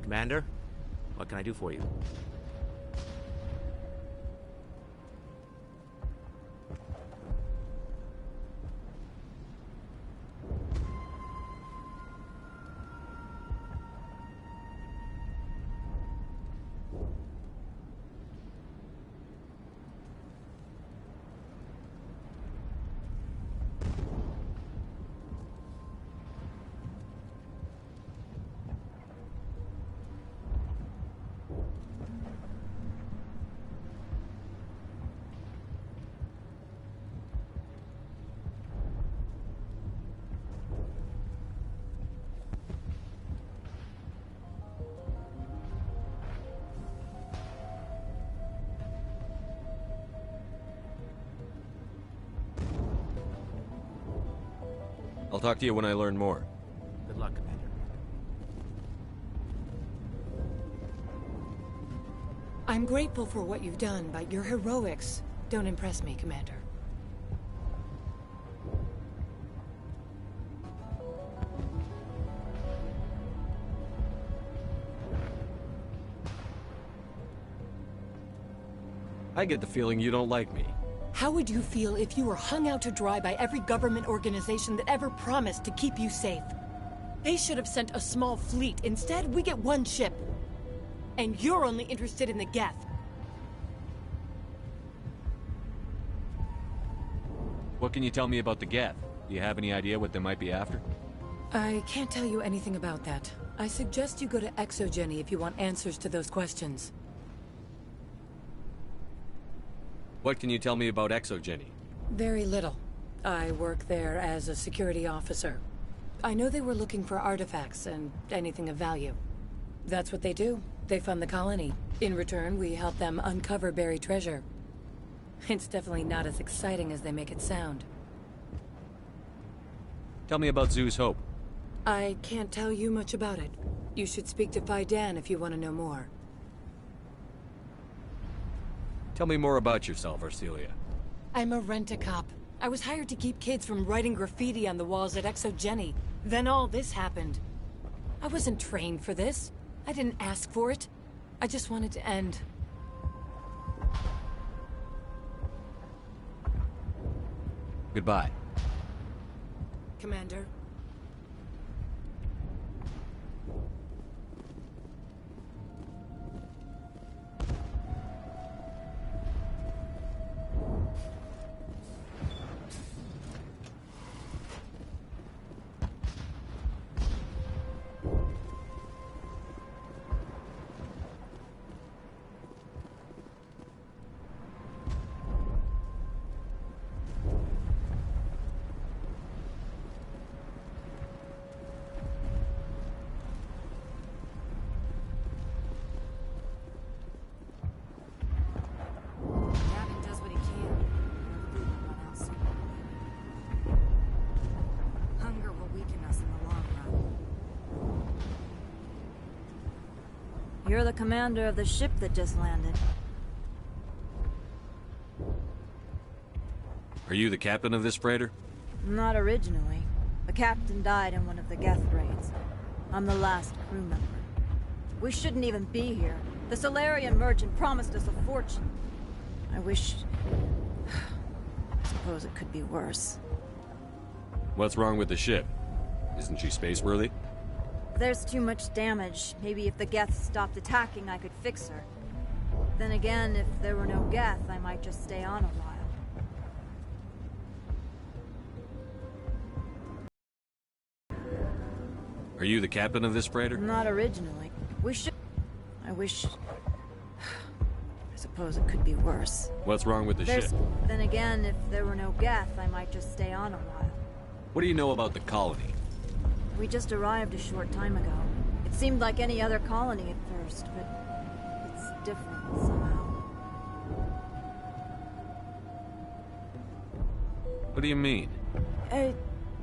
Commander, what can I do for you? I'll talk to you when I learn more. Good luck, Commander. I'm grateful for what you've done, but your heroics don't impress me, Commander. I get the feeling you don't like me. How would you feel if you were hung out to dry by every government organization that ever promised to keep you safe? They should have sent a small fleet. Instead, we get one ship. And you're only interested in the Geth. What can you tell me about the Geth? Do you have any idea what they might be after? I can't tell you anything about that. I suggest you go to Exogeny if you want answers to those questions. What can you tell me about Exogeny? Very little. I work there as a security officer. I know they were looking for artifacts and anything of value. That's what they do. They fund the colony. In return, we help them uncover buried treasure. It's definitely not as exciting as they make it sound. Tell me about Zhu's Hope. I can't tell you much about it. You should speak to Faidan if you want to know more. Tell me more about yourself, Arcelia. I'm a rent-a-cop. I was hired to keep kids from writing graffiti on the walls at Exogeny. Then all this happened. I wasn't trained for this. I didn't ask for it. I just wanted to end. Goodbye. Commander. You're the commander of the ship that just landed. Are you the captain of this freighter? Not originally. The captain died in one of the Geth raids. I'm the last crew member. We shouldn't even be here. The Solarian merchant promised us a fortune. I wish... I suppose it could be worse. What's wrong with the ship? Isn't she space-worthy? There's too much damage. Maybe if the Geth stopped attacking, I could fix her. Then again, if there were no Geth, I might just stay on a while. Are you the captain of this freighter? Not originally. We should... I wish... I suppose it could be worse. What's wrong with the ship? Then again, if there were no Geth, I might just stay on a while. What do you know about the colony? We just arrived a short time ago. It seemed like any other colony at first, but it's different somehow. What do you mean?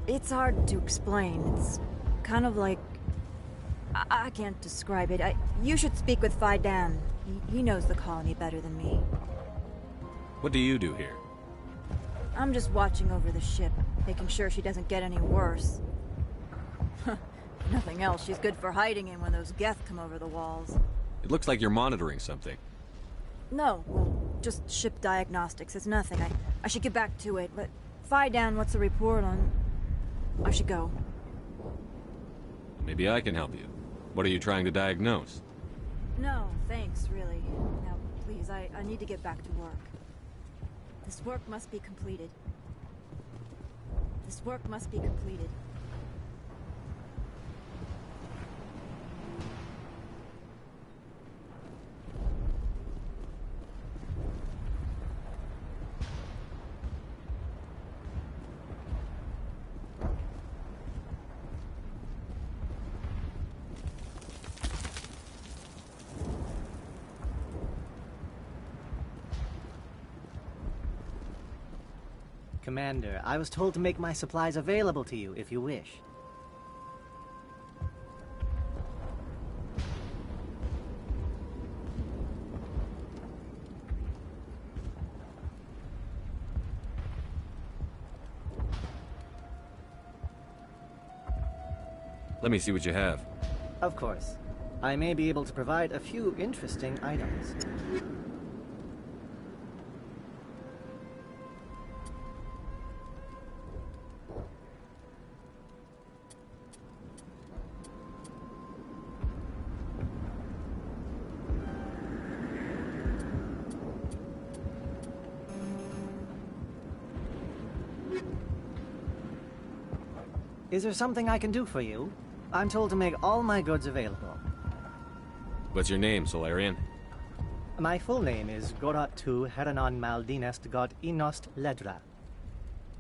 It's hard to explain. It's kind of like... I can't describe it. You should speak with Faidan. He knows the colony better than me. What do you do here? I'm just watching over the ship, making sure she doesn't get any worse. Nothing else, she's good for hiding in when those Geth come over the walls. It looks like you're monitoring something. No, well, just ship diagnostics. It's nothing. I should get back to it, but Fidan, what's the report on... I should go. Maybe I can help you. What are you trying to diagnose? No, thanks, really. Now, please, I need to get back to work. This work must be completed. This work must be completed. Commander, I was told to make my supplies available to you if you wish. Let me see what you have. Of course. I may be able to provide a few interesting items. Is there something I can do for you? I'm told to make all my goods available. What's your name, Solarian? My full name is Gorat tu Heranon Maldinest God Inost Ledra.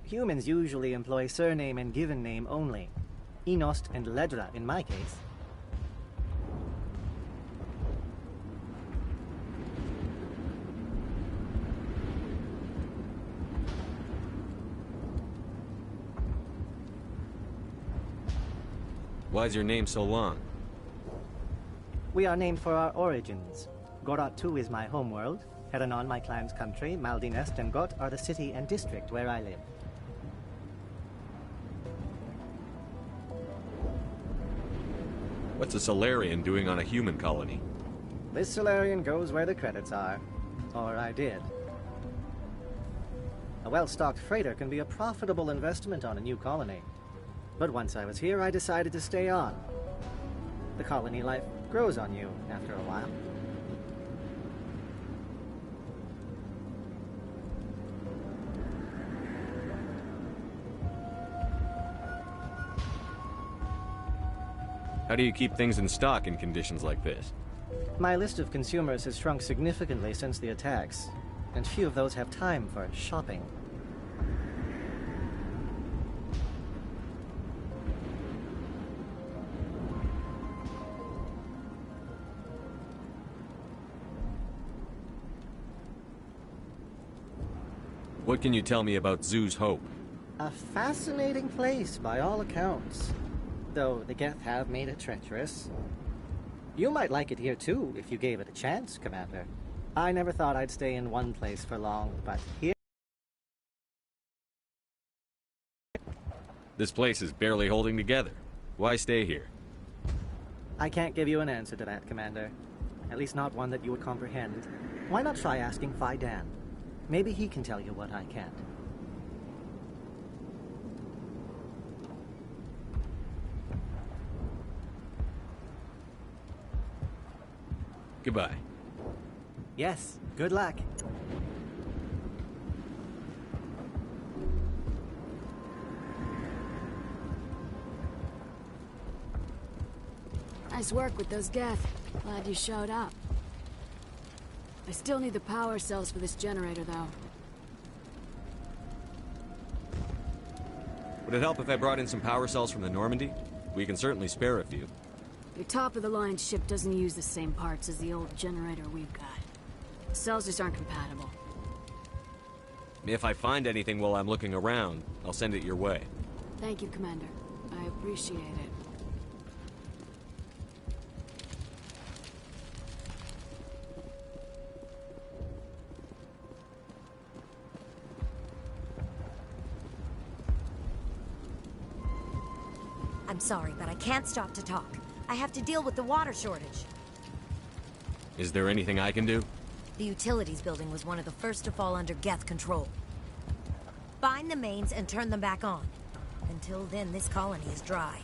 Humans usually employ surname and given name only. Inost and Ledra in my case. Why is your name so long? We are named for our origins. Gorat tu is my homeworld, Heranon my clan's country, Maldinest and Got are the city and district where I live. What's a Solarian doing on a human colony? This Solarian goes where the credits are. Or I did. A well-stocked freighter can be a profitable investment on a new colony. But once I was here, I decided to stay on. The colony life grows on you after a while. How do you keep things in stock in conditions like this? My list of consumers has shrunk significantly since the attacks, and few of those have time for shopping. What can you tell me about Zoo's Hope? A fascinating place by all accounts, though the Geth have made it treacherous. You might like it here too, if you gave it a chance, Commander. I never thought I'd stay in one place for long, but here... This place is barely holding together. Why stay here? I can't give you an answer to that, Commander. At least not one that you would comprehend. Why not try asking Fidan? Maybe he can tell you what I can't. Goodbye. Yes, good luck. Nice work with those Geth. Glad you showed up. I still need the power cells for this generator, though. Would it help if I brought in some power cells from the Normandy? We can certainly spare a few. Your top-of-the-line ship doesn't use the same parts as the old generator we've got. The cells just aren't compatible. If I find anything while I'm looking around, I'll send it your way. Thank you, Commander. I appreciate it. I'm sorry, but I can't stop to talk. I have to deal with the water shortage. Is there anything I can do? The utilities building was one of the first to fall under Geth control. Find the mains and turn them back on. Until then, this colony is dry.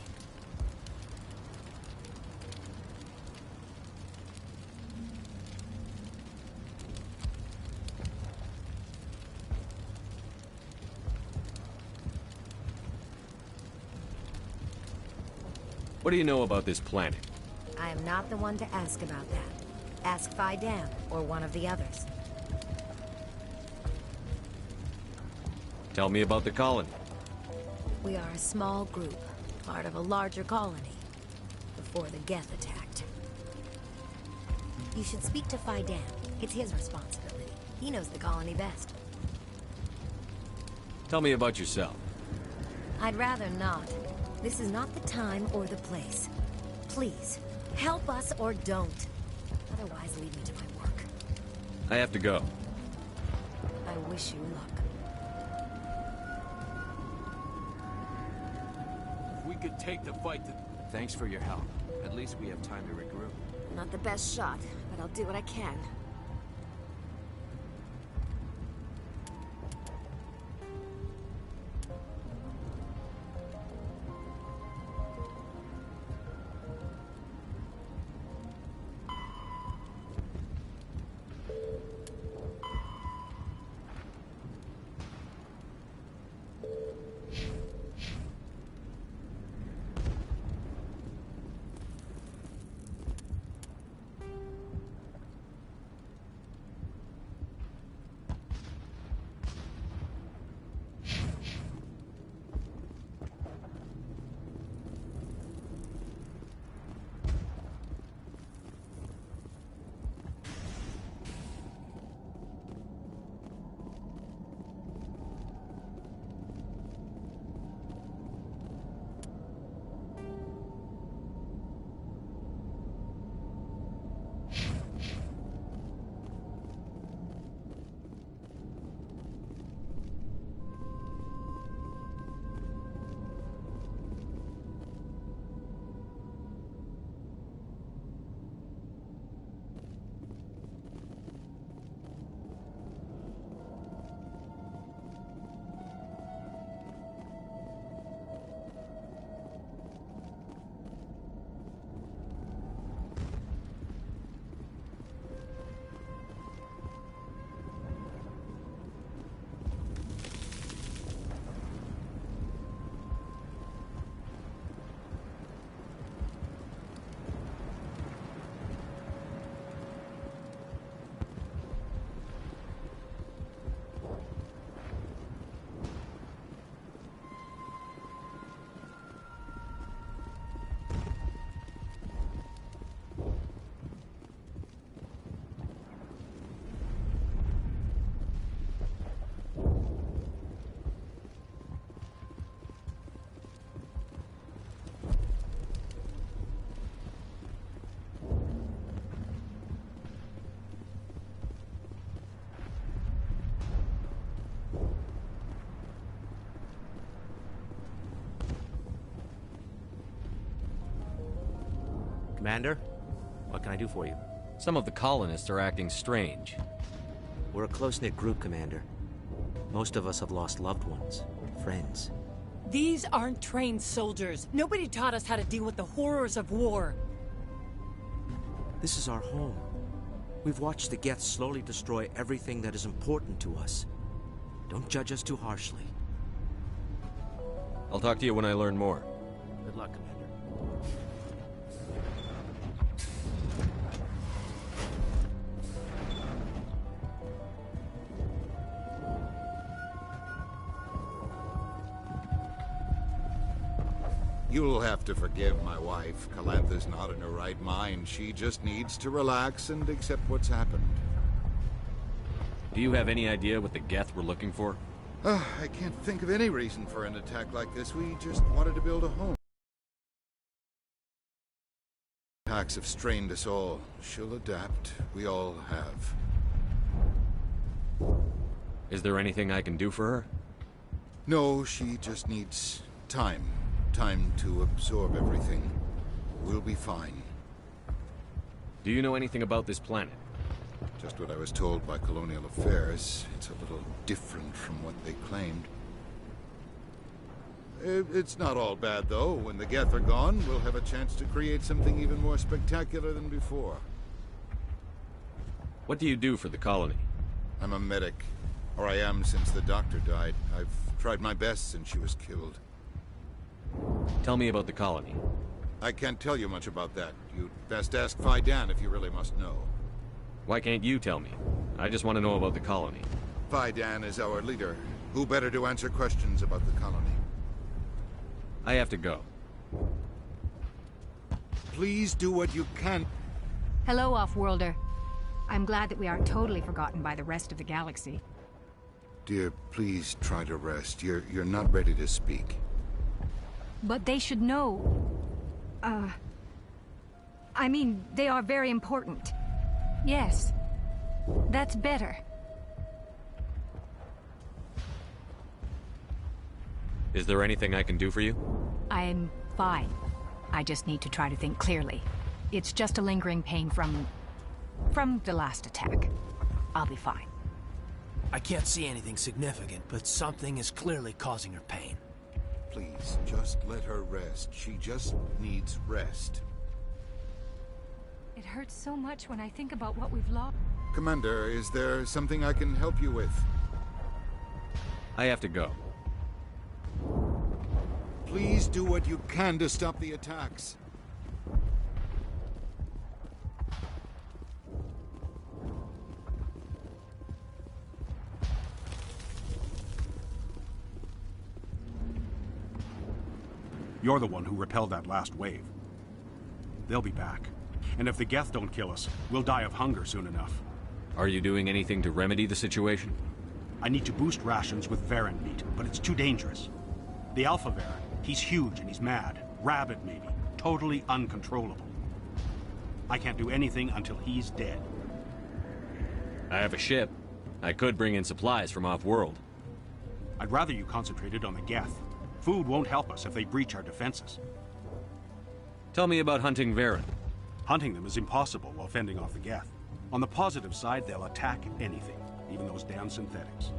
What do you know about this planet? I am not the one to ask about that. Ask Phi Dam or one of the others. Tell me about the colony. We are a small group, part of a larger colony, before the Geth attacked. You should speak to Phi Dam. It's his responsibility. He knows the colony best. Tell me about yourself. I'd rather not. This is not the time or the place. Please, help us or don't. Otherwise, leave me to my work. I have to go. I wish you luck. If we could take the fight to... Thanks for your help. At least we have time to regroup. Not the best shot, but I'll do what I can. Commander, what can I do for you? Some of the colonists are acting strange. We're a close-knit group, Commander. Most of us have lost loved ones, friends. These aren't trained soldiers. Nobody taught us how to deal with the horrors of war. This is our home. We've watched the Geth slowly destroy everything that is important to us. Don't judge us too harshly. I'll talk to you when I learn more. Good luck, Commander. You'll have to forgive my wife. Calantha's not in her right mind. She just needs to relax and accept what's happened. Do you have any idea what the Geth were looking for? I can't think of any reason for an attack like this. We just wanted to build a home. Attacks have strained us all. She'll adapt. We all have. Is there anything I can do for her? No, she just needs time. time to absorb everything. We'll be fine. Do you know anything about this planet? Just what I was told by Colonial Affairs. It's a little different from what they claimed. It's not all bad, though. When the Geth are gone, we'll have a chance to create something even more spectacular than before. What do you do for the colony? I'm a medic. Or I am since the doctor died. I've tried my best since she was killed. Tell me about the colony. I can't tell you much about that. You'd best ask Fidan if you really must know. Why can't you tell me? I just want to know about the colony. Fidan is our leader. Who better to answer questions about the colony? I have to go. Please do what you can. Hello, Off-Worlder. I'm glad that we aren't totally forgotten by the rest of the galaxy. Dear, please try to rest. You're not ready to speak. But they should know... I mean, they are very important. Yes. That's better. Is there anything I can do for you? I'm fine. I just need to try to think clearly. It's just a lingering pain from the last attack. I'll be fine. I can't see anything significant, but something is clearly causing her pain. Please, just let her rest. She just needs rest. It hurts so much when I think about what we've lost. Commander, is there something I can help you with? I have to go. Please do what you can to stop the attacks. You're the one who repelled that last wave. They'll be back. And if the Geth don't kill us, we'll die of hunger soon enough. Are you doing anything to remedy the situation? I need to boost rations with Varen meat, but it's too dangerous. The Alpha Varen, he's huge and he's mad. Rabid, maybe. Totally uncontrollable. I can't do anything until he's dead. I have a ship. I could bring in supplies from off-world. I'd rather you concentrated on the Geth. Food won't help us if they breach our defenses. Tell me about hunting Varen. Hunting them is impossible while fending off the Geth. On the positive side, they'll attack anything, even those damn synthetics.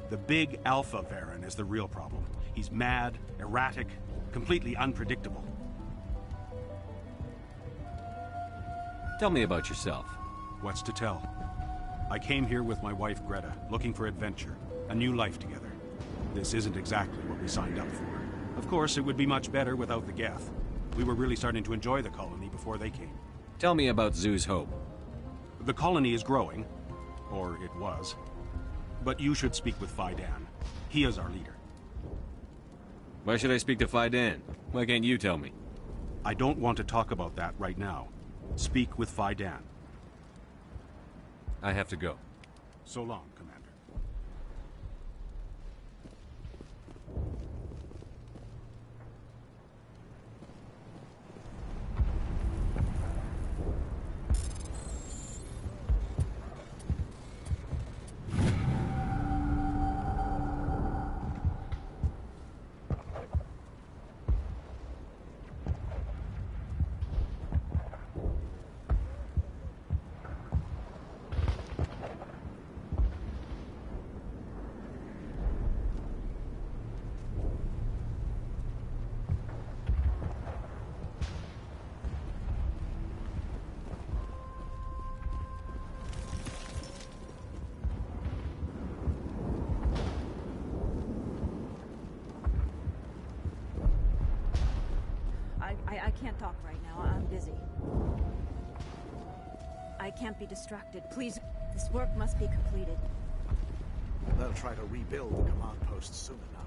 The big Alpha Varen is the real problem. He's mad, erratic, completely unpredictable. Tell me about yourself. What's to tell? I came here with my wife Greta, looking for adventure, a new life together. This isn't exactly what we signed up for. Of course, it would be much better without the Geth. We were really starting to enjoy the colony before they came. Tell me about Zoo's Hope. The colony is growing, or it was. But you should speak with Fidan. He is our leader. Why should I speak to Fidan? Why can't you tell me? I don't want to talk about that right now. Speak with Fidan. I have to go. So long, Commander. I can't talk right now. I'm busy. I can't be distracted. Please, this work must be completed. They'll try to rebuild the command post soon enough.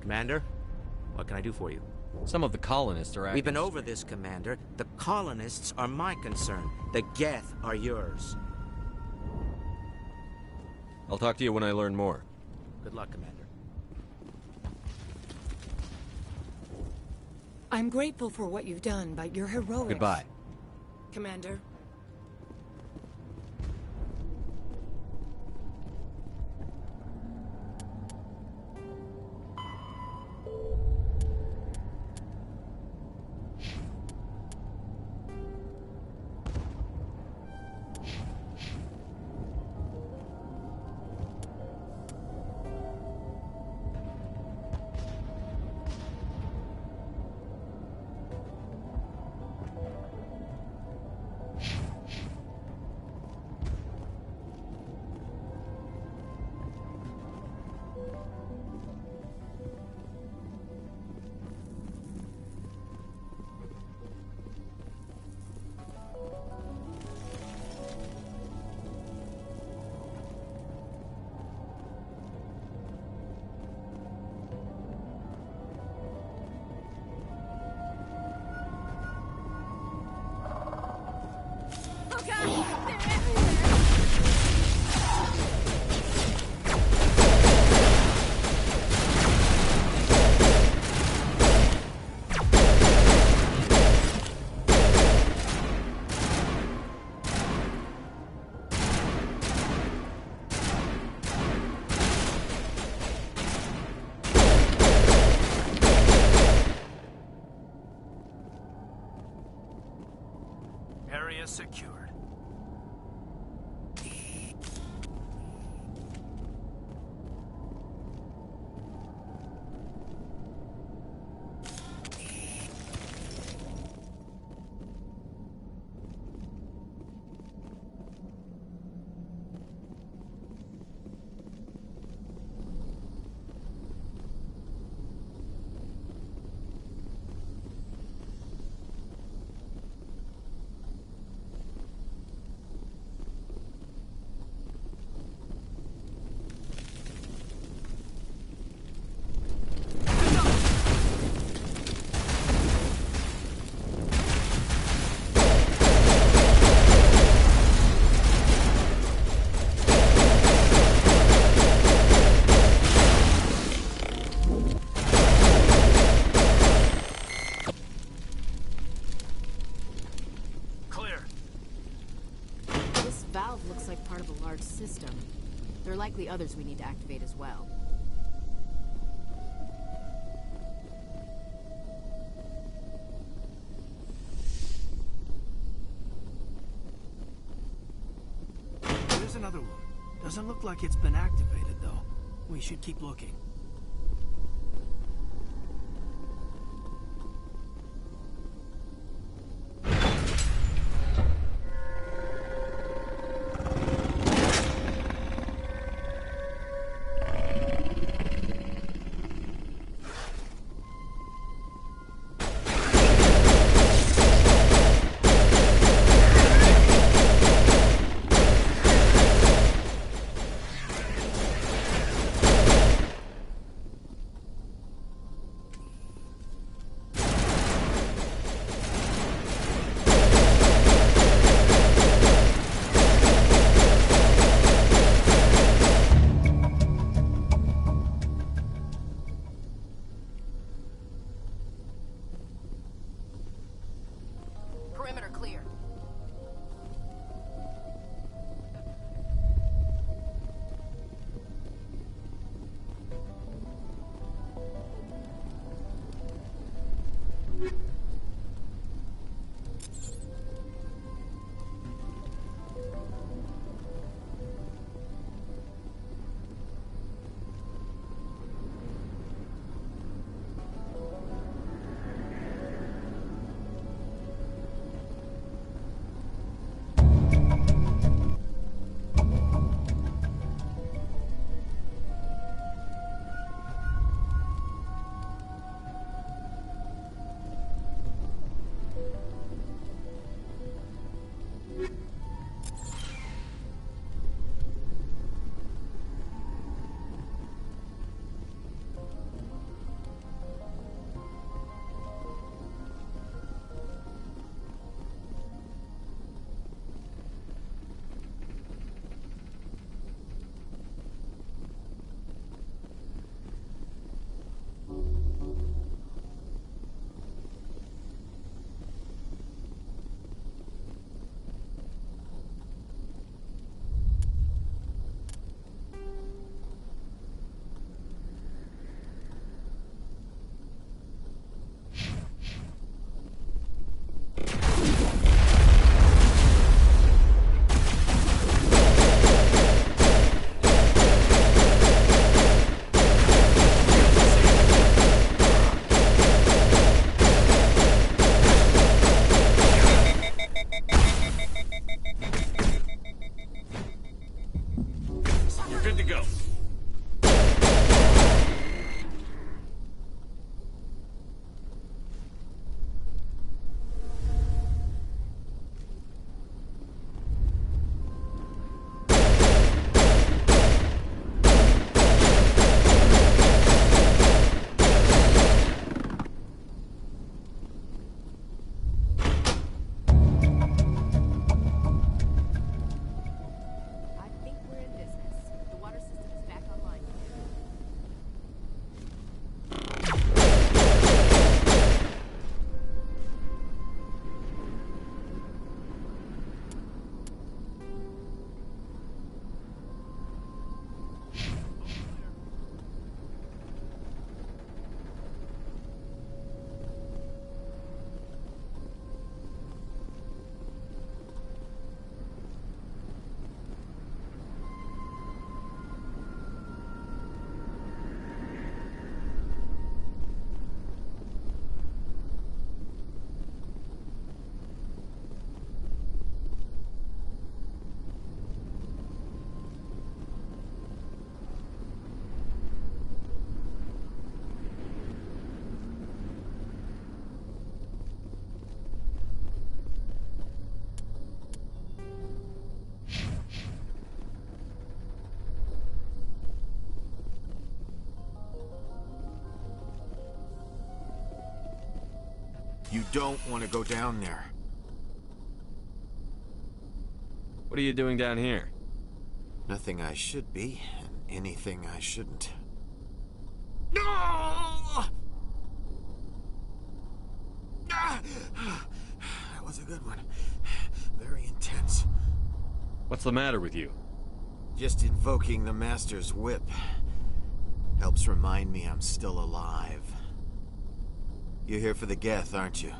Commander, what can I do for you? Some of the colonists are acting... We've been over this, Commander. The colonists are my concern. The Geth are yours. I'll talk to you when I learn more. Good luck, Commander. I'm grateful for what you've done, but your heroics... Goodbye. Commander. Area secured. System. There are likely others we need to activate as well. There's another one. Doesn't look like it's been activated, though. We should keep looking. You don't want to go down there. What are you doing down here? Nothing I should be, and anything I shouldn't. No! That was a good one. Very intense. What's the matter with you? Just invoking the Master's whip helps remind me I'm still alive. You're here for the Geth, aren't you?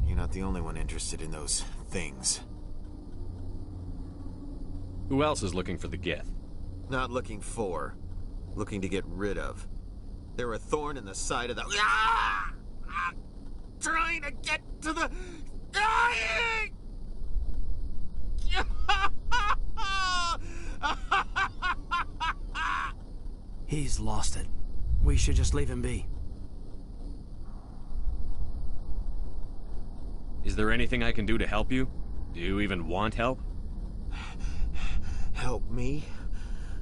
You're not the only one interested in those things. Who else is looking for the Geth? Not looking for. Looking to get rid of. They're a thorn in the side of the... Ah! Ah! Trying to get to the... Dying! He's lost it. We should just leave him be. Is there anything I can do to help you? Do you even want help? Help me?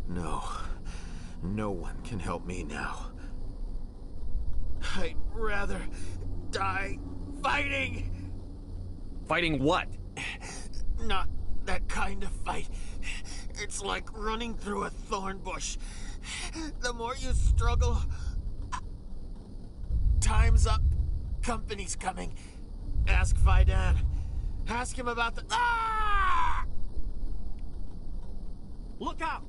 No. No one can help me now. I'd rather die fighting! Fighting what? Not that kind of fight. It's like running through a thorn bush. The more you struggle... Time's up. Company's coming. Ask Faidan. Ask him about the... Ah! Look out!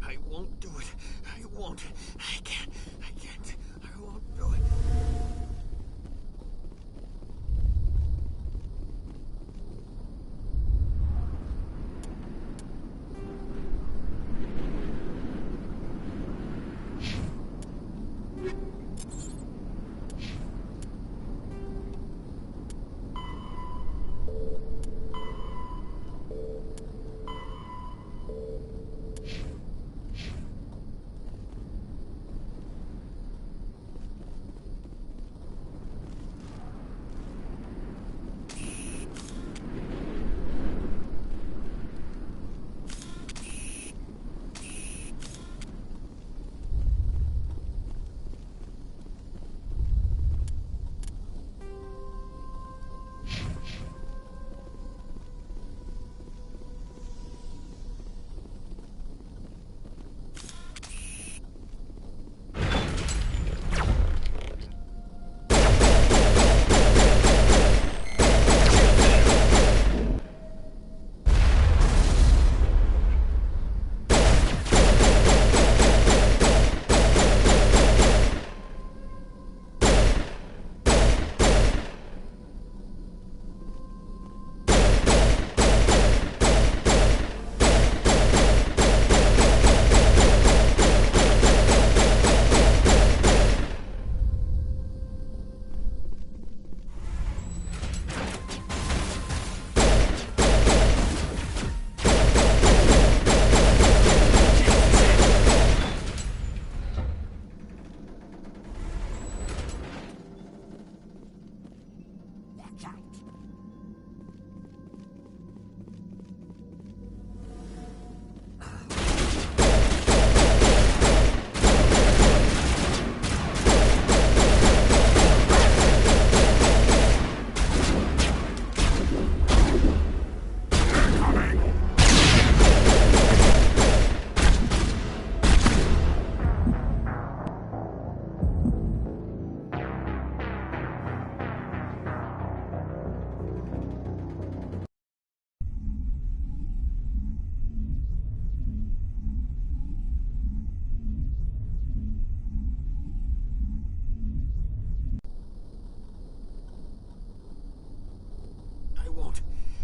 I won't do it. I won't. I can't. I won't do it.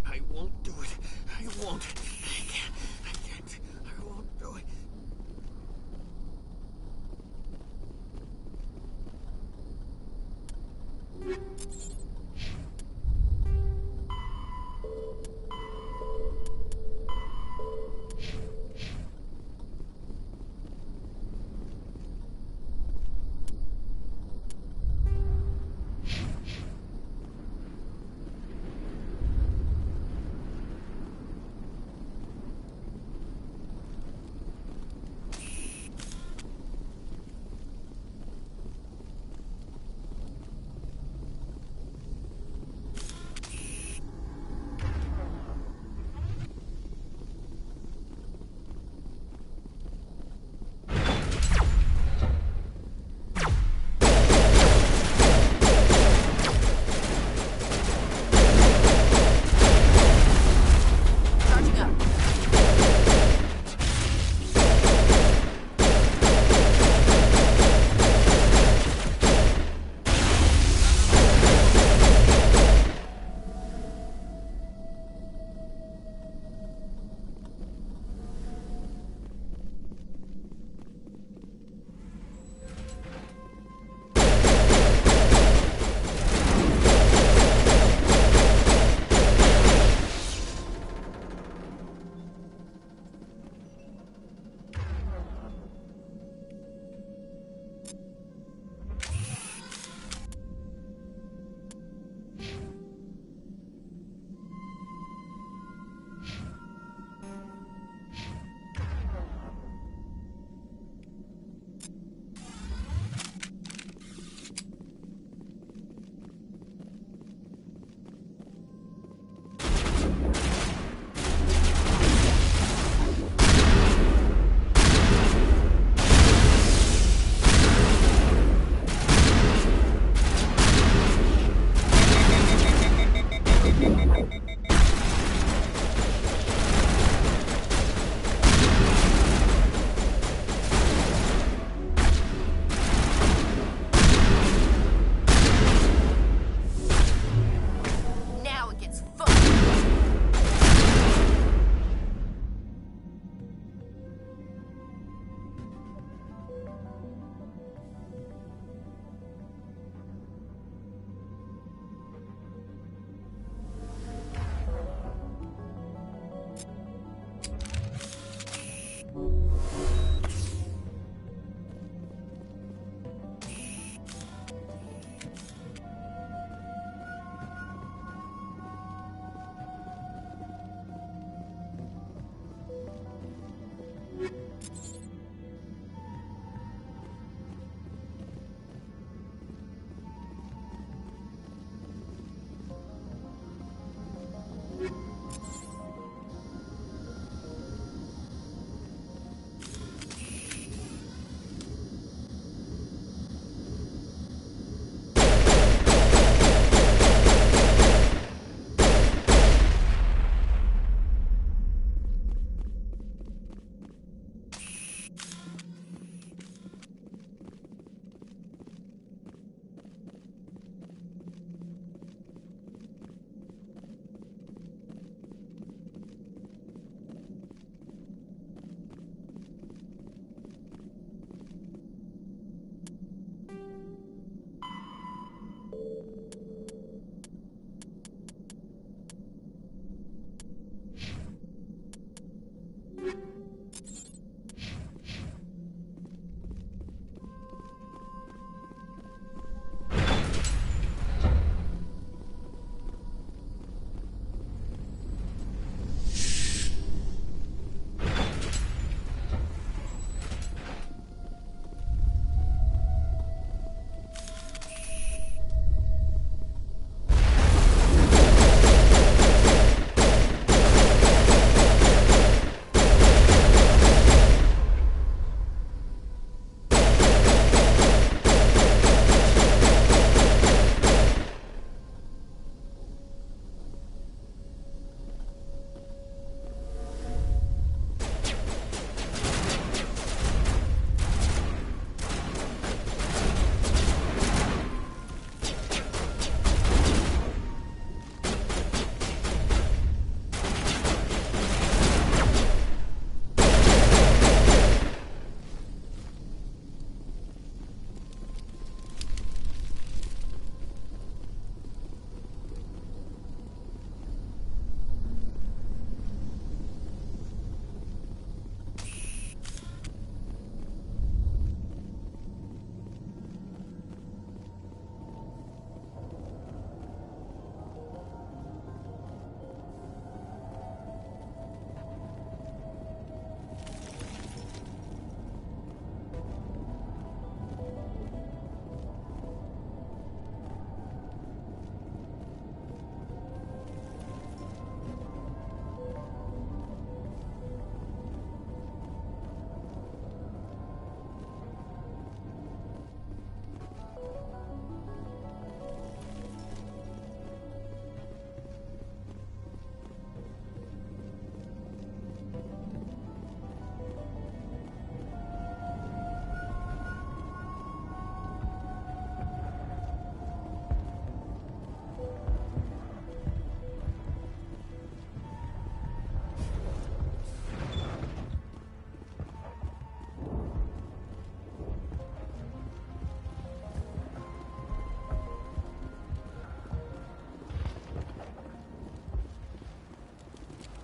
I won't do it. I won't. I can't. I won't do it.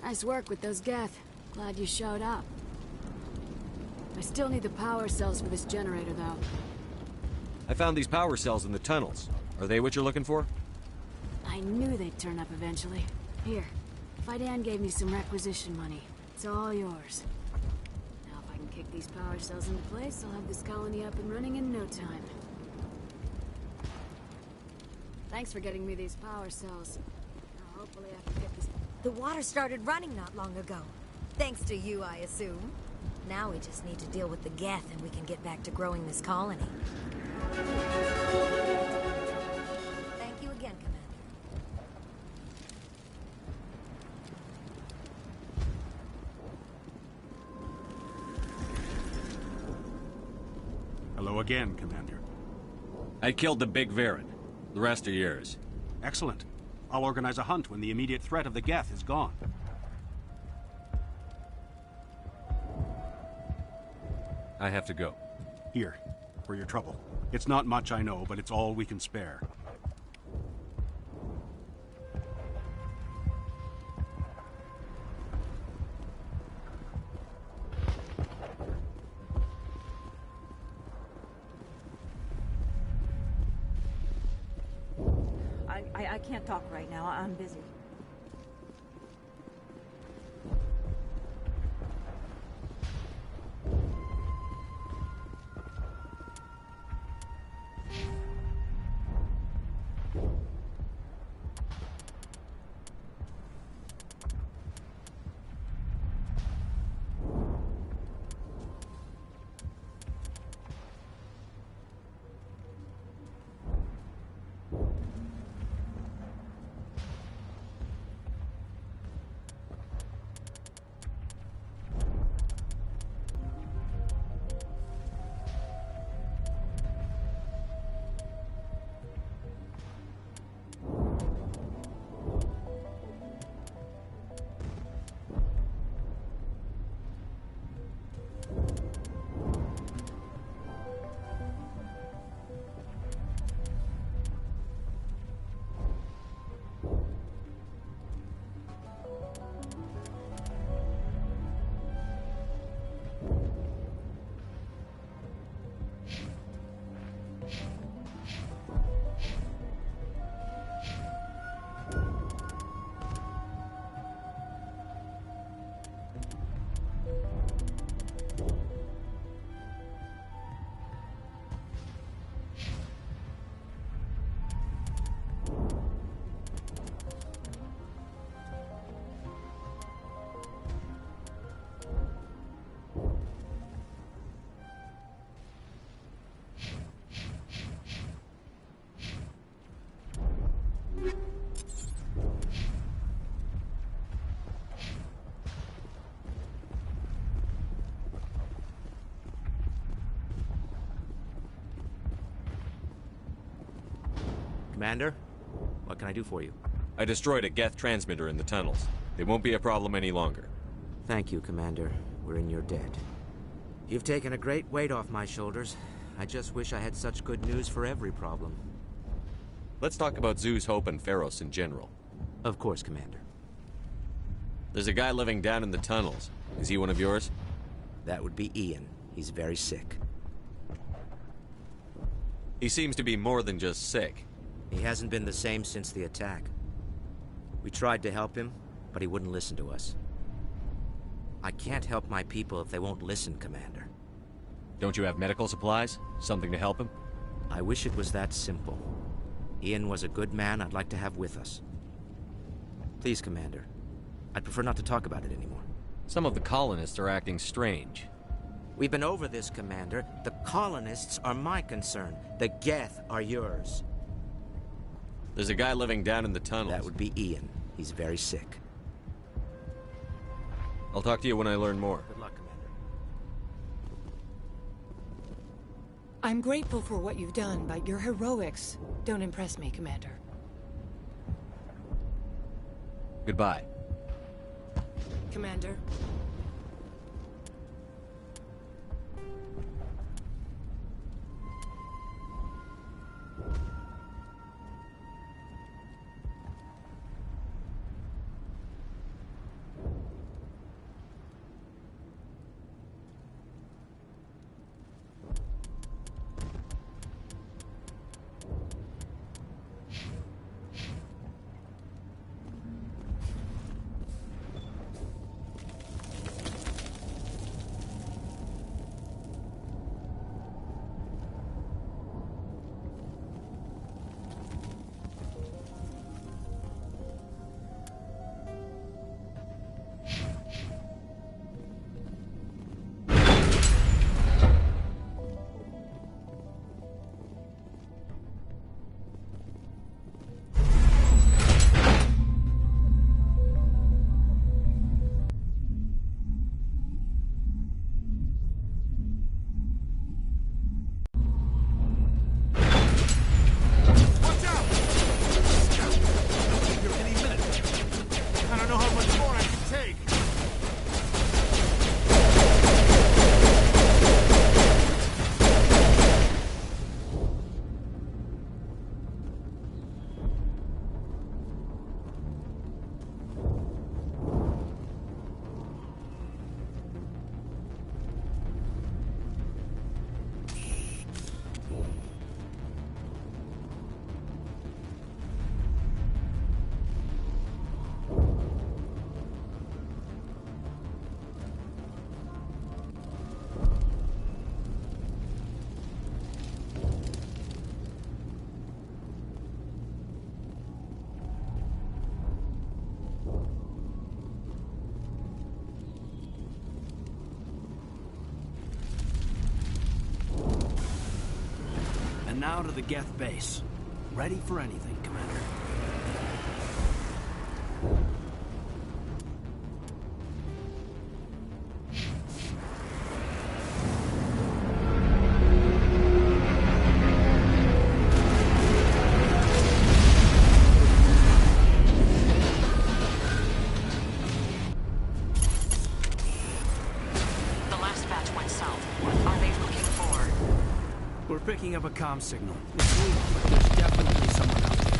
Nice work with those Geth. Glad you showed up. I still need the power cells for this generator, though. I found these power cells in the tunnels. Are they what you're looking for? I knew they'd turn up eventually. Here, Fidan gave me some requisition money. It's all yours. Now if I can kick these power cells into place, I'll have this colony up and running in no time. Thanks for getting me these power cells. Now hopefully I can get this... The water started running not long ago. Thanks to you, I assume. Now we just need to deal with the Geth and we can get back to growing this colony. Thank you again, Commander. Hello again, Commander. I killed the big Varen. The rest are yours. Excellent. I'll organize a hunt when the immediate threat of the Geth is gone. I have to go. Here, for your trouble. It's not much, I know, but it's all we can spare. I can't talk right now. I'm busy. Commander, what can I do for you? I destroyed a Geth transmitter in the tunnels. They won't be a problem any longer. Thank you, Commander. We're in your debt. You've taken a great weight off my shoulders. I just wish I had such good news for every problem. Let's talk about Zoo's Hope and Feros in general. Of course, Commander. There's a guy living down in the tunnels. Is he one of yours? That would be Ian. He's very sick. He seems to be more than just sick. He hasn't been the same since the attack. We tried to help him, but he wouldn't listen to us. I can't help my people if they won't listen, Commander. Don't you have medical supplies? Something to help him? I wish it was that simple. Ian was a good man I'd like to have with us. Please, Commander. I'd prefer not to talk about it anymore. Some of the colonists are acting strange. We've been over this, Commander. The colonists are my concern. The Geth are yours. There's a guy living down in the tunnels. That would be Ian. He's very sick. I'll talk to you when I learn more. Good luck, Commander. I'm grateful for what you've done, but your heroics don't impress me, Commander. Goodbye. Commander. now to the Geth base. Ready for anything, Commander. We're picking up a comm signal. It's weak, but there's definitely someone out there.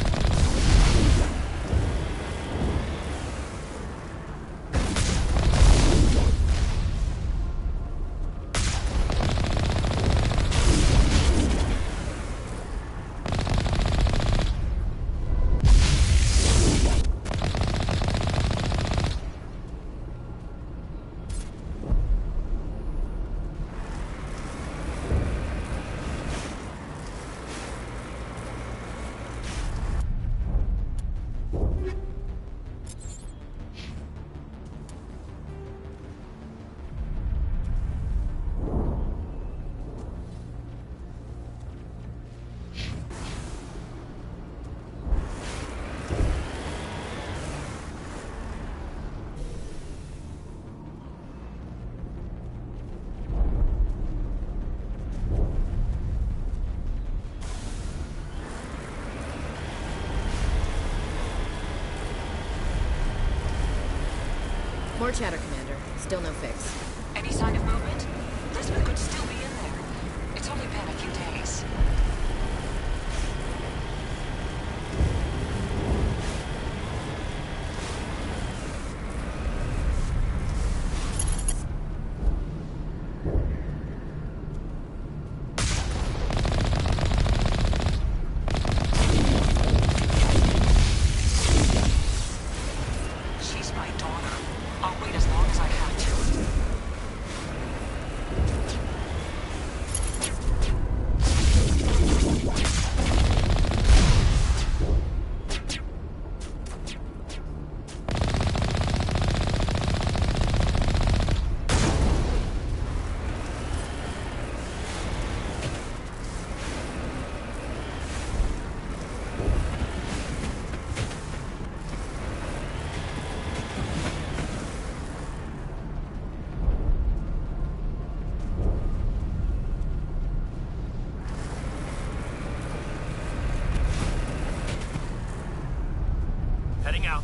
More chatter, Commander. Still no fix. Any sign of movement? Lisbon could still be in there. It's only been a few days. Heading out.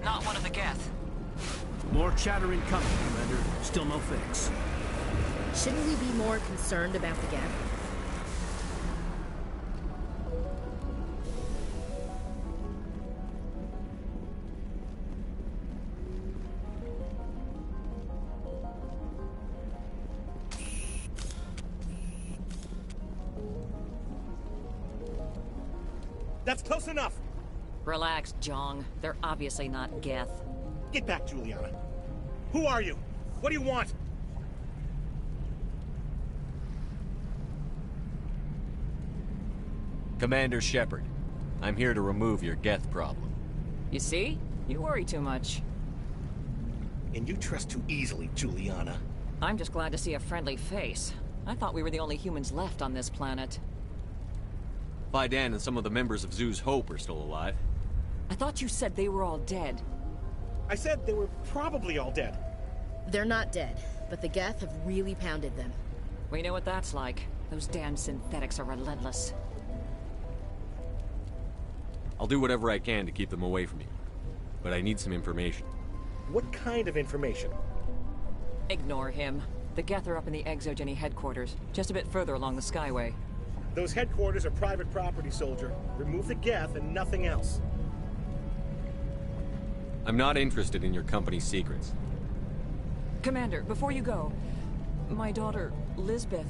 Not one of the Geth. More chattering coming, Commander. Still no fix. Shouldn't we be more concerned about the Geth? That's close enough! Relax, Jong. They're obviously not Geth. Get back, Juliana. Who are you? What do you want? Commander Shepard, I'm here to remove your Geth problem. You see? You worry too much. And you trust too easily, Juliana. I'm just glad to see a friendly face. I thought we were the only humans left on this planet. Fidan and some of the members of Zoo's Hope are still alive. I thought you said they were all dead. I said they were probably all dead. They're not dead, but the Geth have really pounded them. We know what that's like. Those damn synthetics are relentless. I'll do whatever I can to keep them away from you. But I need some information. What kind of information? Ignore him. The Geth are up in the Exogeny headquarters, just a bit further along the Skyway. Those headquarters are private property, soldier. Remove the Geth and nothing else. I'm not interested in your company's secrets. Commander, before you go, my daughter, Lisbeth,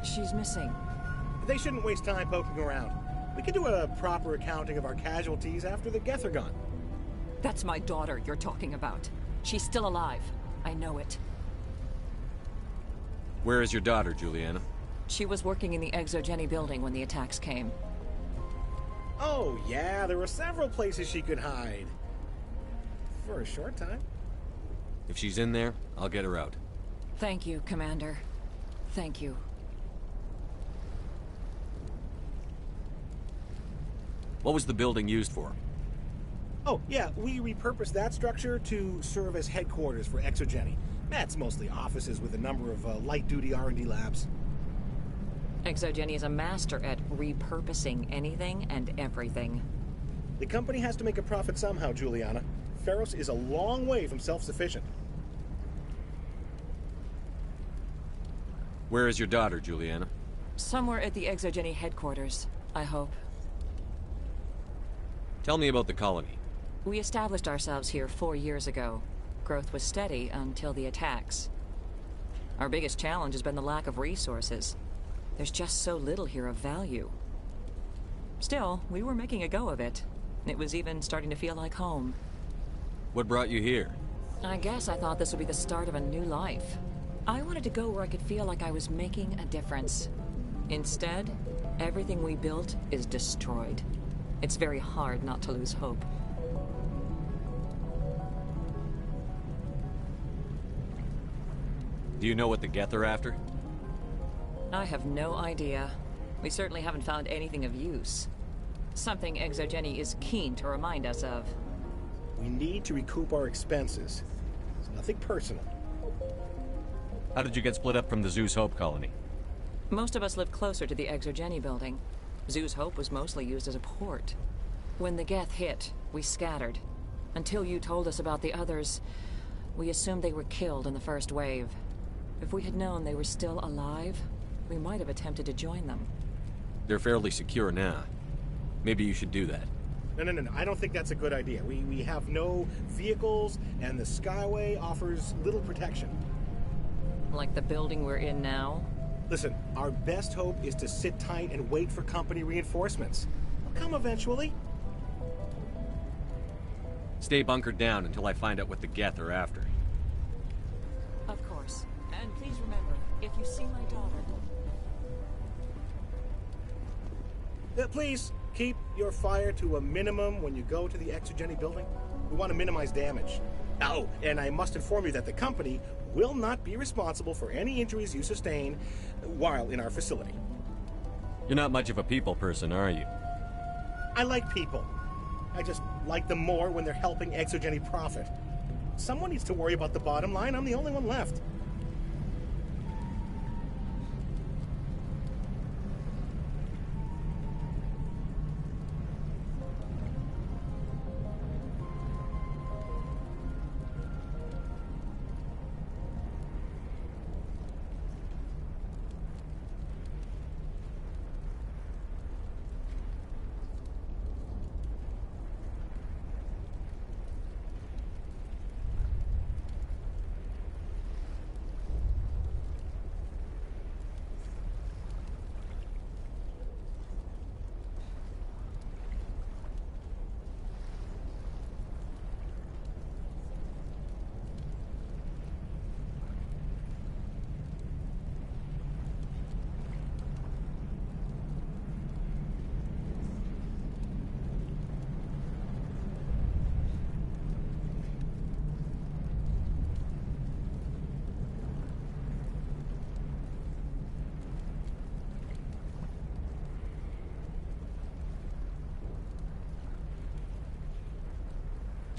she's missing. They shouldn't waste time poking around. We can do a proper accounting of our casualties after the Geth are gone. That's my daughter you're talking about. She's still alive. I know it. Where is your daughter, Juliana? She was working in the Exogeny building when the attacks came. Oh, yeah, there were several places she could hide. For a short time. If she's in there, I'll get her out. Thank you, Commander. Thank you. What was the building used for? Oh, yeah, we repurposed that structure to serve as headquarters for Exogeny. That's mostly offices with a number of light-duty R&D labs. Exogeny is a master at repurposing anything and everything. The company has to make a profit somehow, Juliana. Feros is a long way from self-sufficient. Where is your daughter, Juliana? Somewhere at the Exogeny headquarters, I hope. Tell me about the colony. We established ourselves here 4 years ago. Growth was steady until the attacks. Our biggest challenge has been the lack of resources. There's just so little here of value. Still, we were making a go of it. It was even starting to feel like home. What brought you here? I guess I thought this would be the start of a new life. I wanted to go where I could feel like I was making a difference. Instead, everything we built is destroyed. It's very hard not to lose hope. Do you know what the Geth are after? I have no idea. We certainly haven't found anything of use. Something Exogeny is keen to remind us of. We need to recoup our expenses. It's nothing personal. How did you get split up from the Zeus Hope colony? Most of us lived closer to the Exogeny building. Zeus Hope was mostly used as a port. When the Geth hit, we scattered. Until you told us about the others, we assumed they were killed in the first wave. If we had known they were still alive, we might have attempted to join them. They're fairly secure now. Maybe you should do that. No. I don't think that's a good idea. We have no vehicles, and the Skyway offers little protection. Like the building we're in now? Listen, our best hope is to sit tight and wait for company reinforcements. They'll come eventually. Stay bunkered down until I find out what the Geth are after. Of course. And please remember, if you see my daughter... Please, keep your fire to a minimum when you go to the Exogeny building. We want to minimize damage. Oh, and I must inform you that the company will not be responsible for any injuries you sustain while in our facility. You're not much of a people person, are you? I like people. I just like them more when they're helping Exogeny profit. Someone needs to worry about the bottom line. I'm the only one left.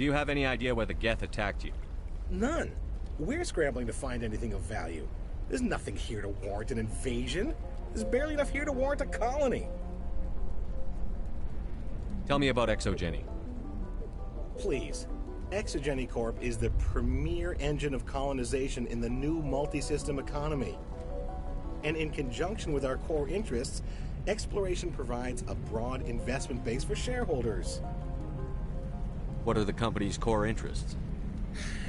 Do you have any idea where the Geth attacked you? None. We're scrambling to find anything of value. There's nothing here to warrant an invasion. There's barely enough here to warrant a colony. Tell me about Exogeny. Please. Exogeny Corp is the premier engine of colonization in the new multi-system economy. And in conjunction with our core interests, exploration provides a broad investment base for shareholders. What are the company's core interests?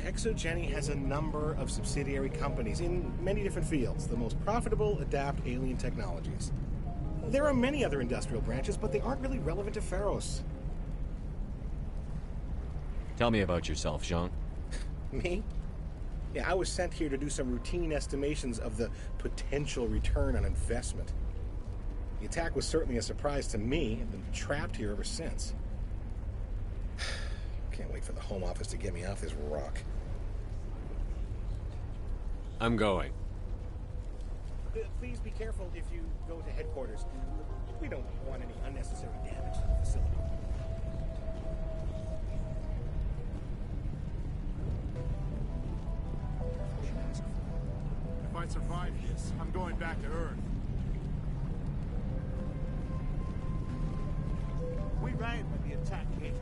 Exogeny has a number of subsidiary companies in many different fields. The most profitable adapt alien technologies. There are many other industrial branches, but they aren't really relevant to Feros. Tell me about yourself, Jean. Me? Yeah, I was sent here to do some routine estimations of the potential return on investment. The attack was certainly a surprise to me. I've been trapped here ever since. Can't wait for the Home Office to get me off this rock. I'm going. Please be careful if you go to headquarters. We don't want any unnecessary damage to the facility. If I survive this, I'm going back to Earth. We ran when the attack hit.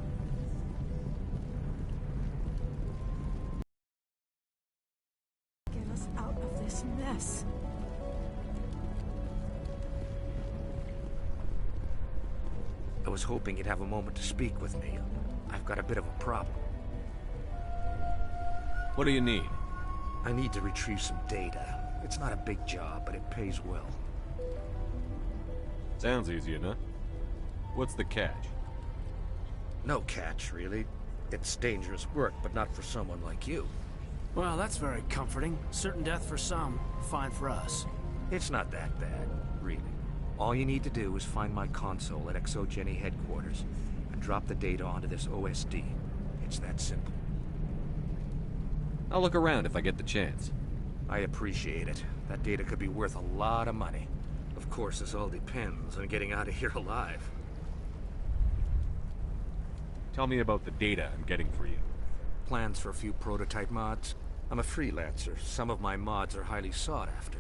Get us out of this mess. I was hoping you'd have a moment to speak with me. I've got a bit of a problem. What do you need? I need to retrieve some data. It's not a big job, but it pays well. Sounds easy enough. What's the catch? No catch, really. It's dangerous work, but not for someone like you. Well, that's very comforting. Certain death for some, fine for us. It's not that bad, really. All you need to do is find my console at Exogeny headquarters and drop the data onto this OSD. It's that simple. I'll look around if I get the chance. I appreciate it. That data could be worth a lot of money. Of course, this all depends on getting out of here alive. Tell me about the data I'm getting for you. Plans for a few prototype mods. I'm a freelancer. Some of my mods are highly sought after.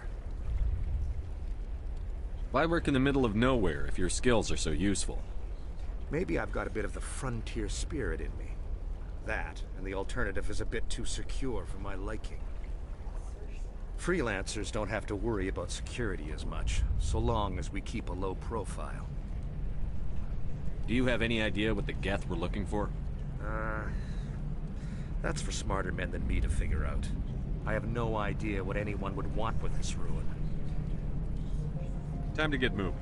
Why work in the middle of nowhere if your skills are so useful? Maybe I've got a bit of the frontier spirit in me. That, and the alternative is a bit too secure for my liking. Freelancers don't have to worry about security as much, so long as we keep a low profile. Do you have any idea what the Geth were looking for? That's for smarter men than me to figure out. I have no idea what anyone would want with this ruin. Time to get moving.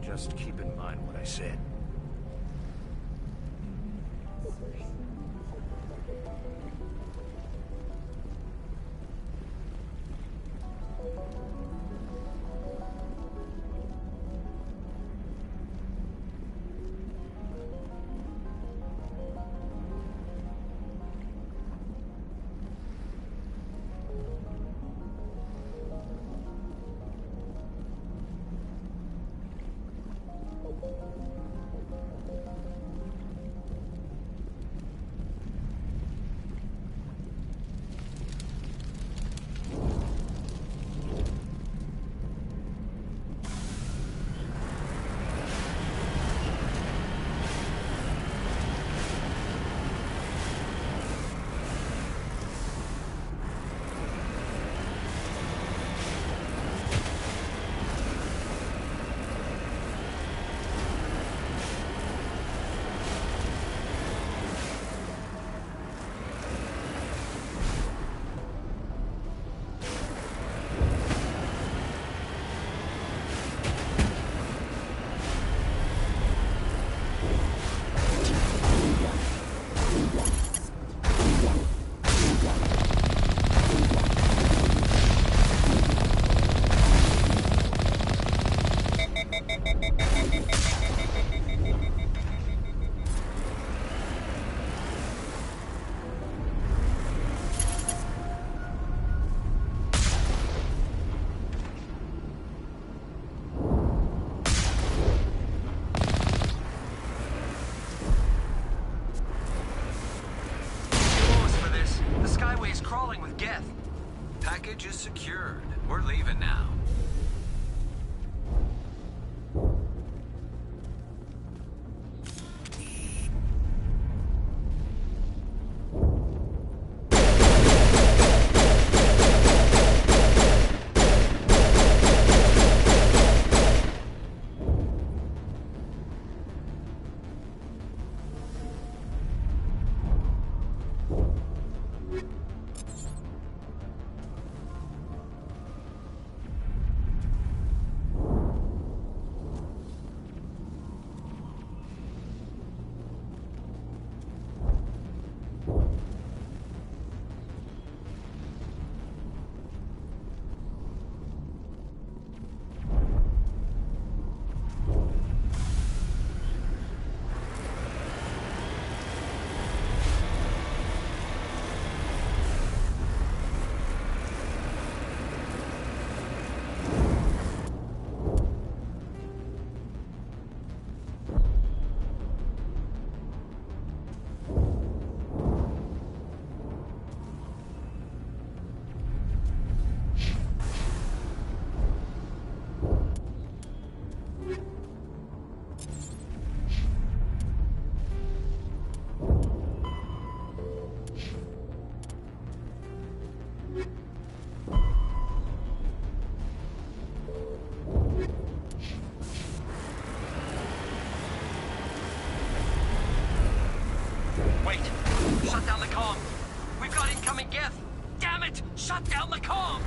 Just keep in mind what I said. is crawling with Geth. Package is secured. We're leaving now. Wait! Shut down the comm! We've got incoming Geth! Damn it! Shut down the comm!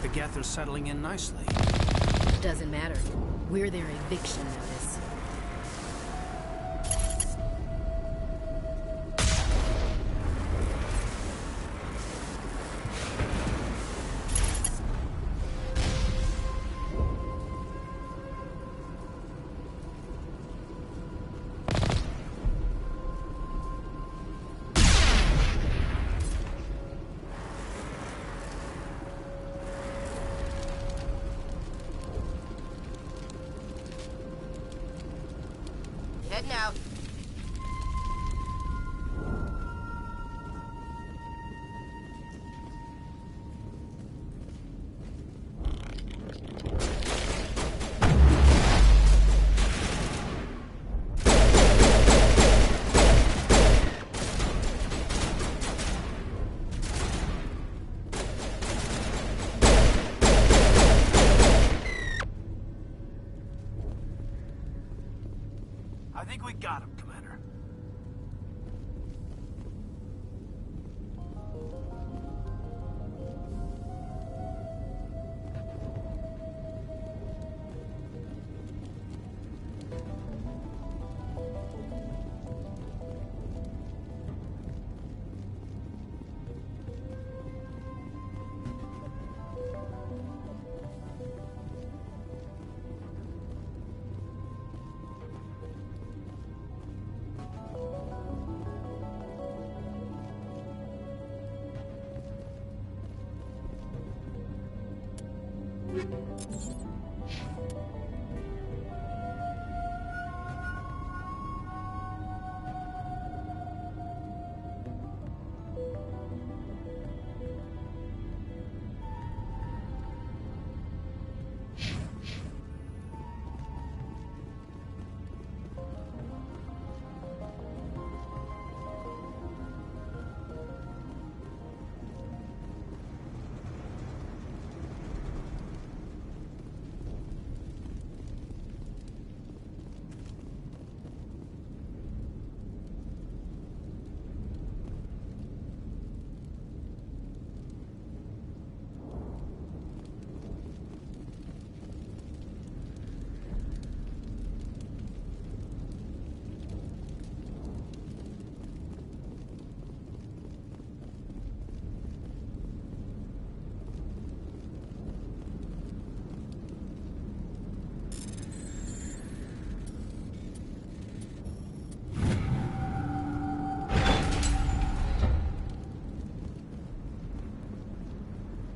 The Geth are settling in nicely. Doesn't matter. We're their eviction notice. Heading out. I think we got him, Commander.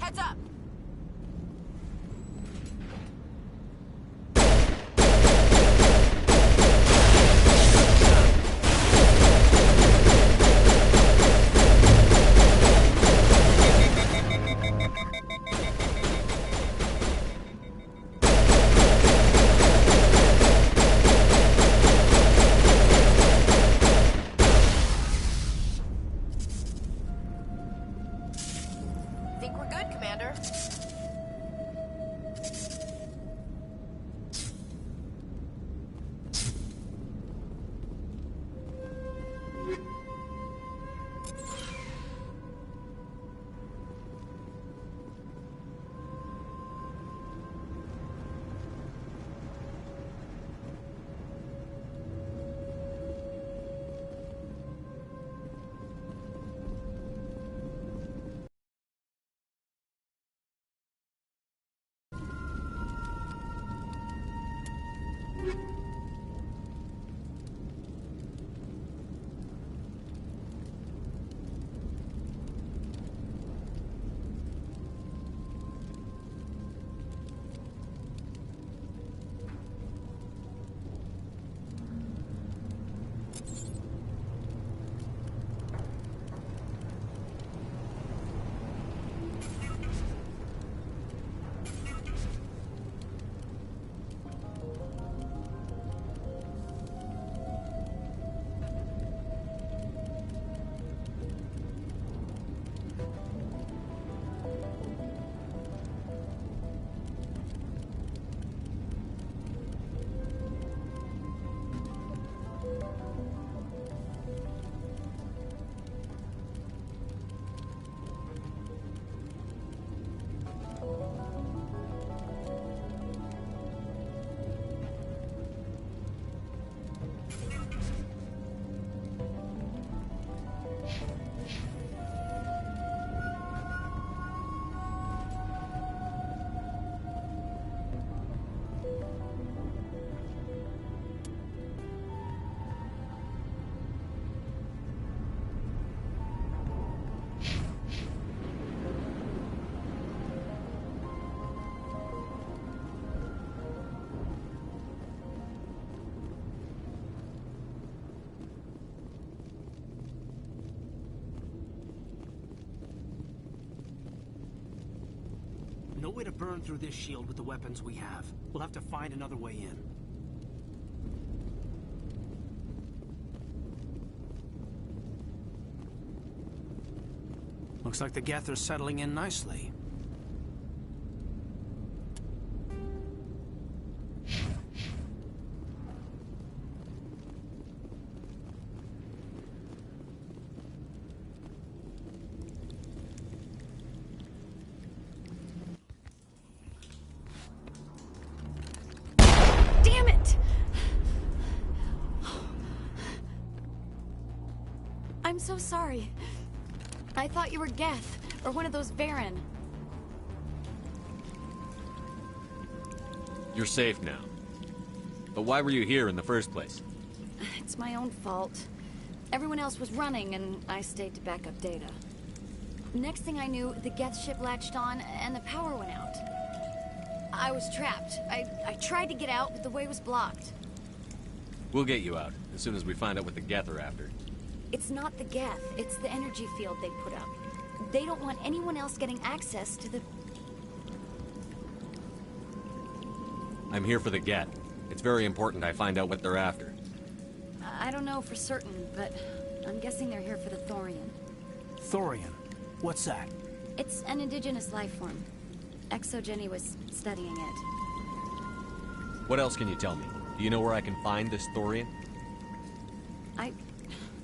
Heads up! Think we're good, Commander. No way to burn through this shield with the weapons we have. We'll have to find another way in. Looks like the Geth are settling in nicely. Damn it! I'm so sorry. I thought you were Geth, or one of those Varen. You're safe now. But why were you here in the first place? It's my own fault. Everyone else was running, and I stayed to back up data. Next thing I knew, the Geth ship latched on, and the power went out. I was trapped. I tried to get out, but the way was blocked. We'll get you out, as soon as we find out what the Geth are after. It's not the Geth, it's the energy field they put up. They don't want anyone else getting access to the... I'm here for the Geth. It's very important I find out what they're after. I don't know for certain, but I'm guessing they're here for the Thorian. Thorian? What's that? It's an indigenous life form. Exogeny was studying it. What else can you tell me? Do you know where I can find this Thorian?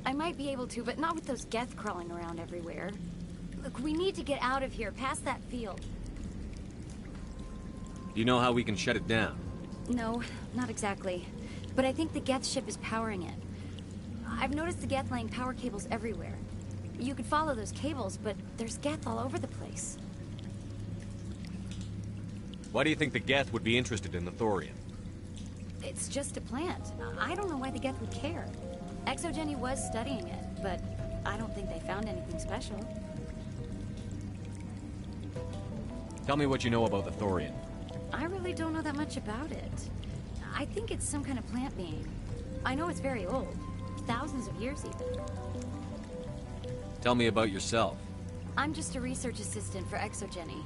I might be able to, but not with those Geth crawling around everywhere. Look, we need to get out of here, past that field. Do you know how we can shut it down? No, not exactly. But I think the Geth ship is powering it. I've noticed the Geth laying power cables everywhere. You could follow those cables, but there's Geth all over the place. Why do you think the Geth would be interested in the Thorian? It's just a plant. I don't know why the Geth would care. Exogeny was studying it, but I don't think they found anything special. Tell me what you know about the Thorian. I really don't know that much about it. I think it's some kind of plant being. I know it's very old. Thousands of years, even. Tell me about yourself. I'm just a research assistant for Exogeny.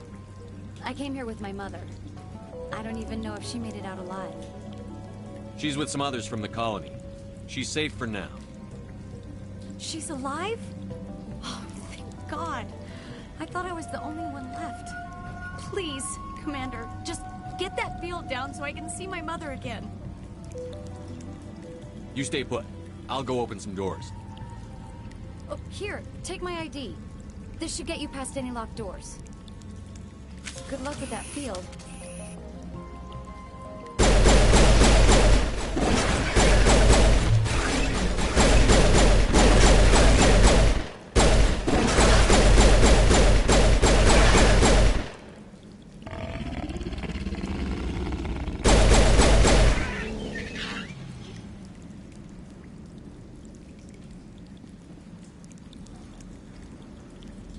I came here with my mother. I don't even know if she made it out alive. She's with some others from the colony. She's safe for now. She's alive? Oh, thank God. I thought I was the only one left. Please, Commander, just get that field down so I can see my mother again. You stay put. I'll go open some doors. Oh, here, take my ID. This should get you past any locked doors. Good luck with that field.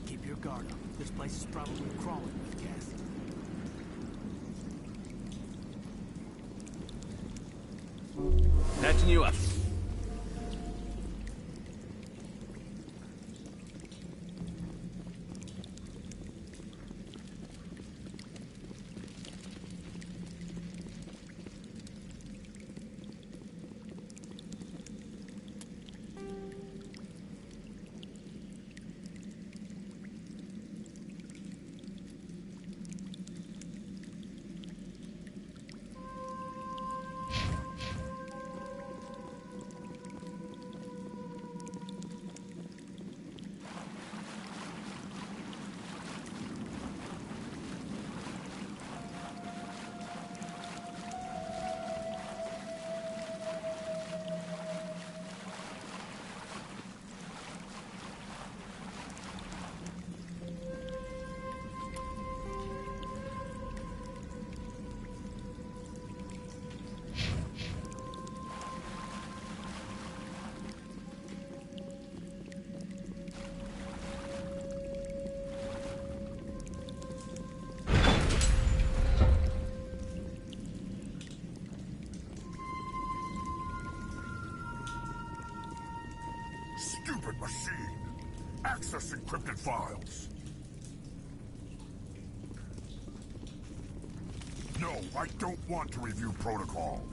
Keep your guard up. This place is probably crawling with Geth. Patching you up. Stupid machine! Access encrypted files! No, I don't want to review protocol.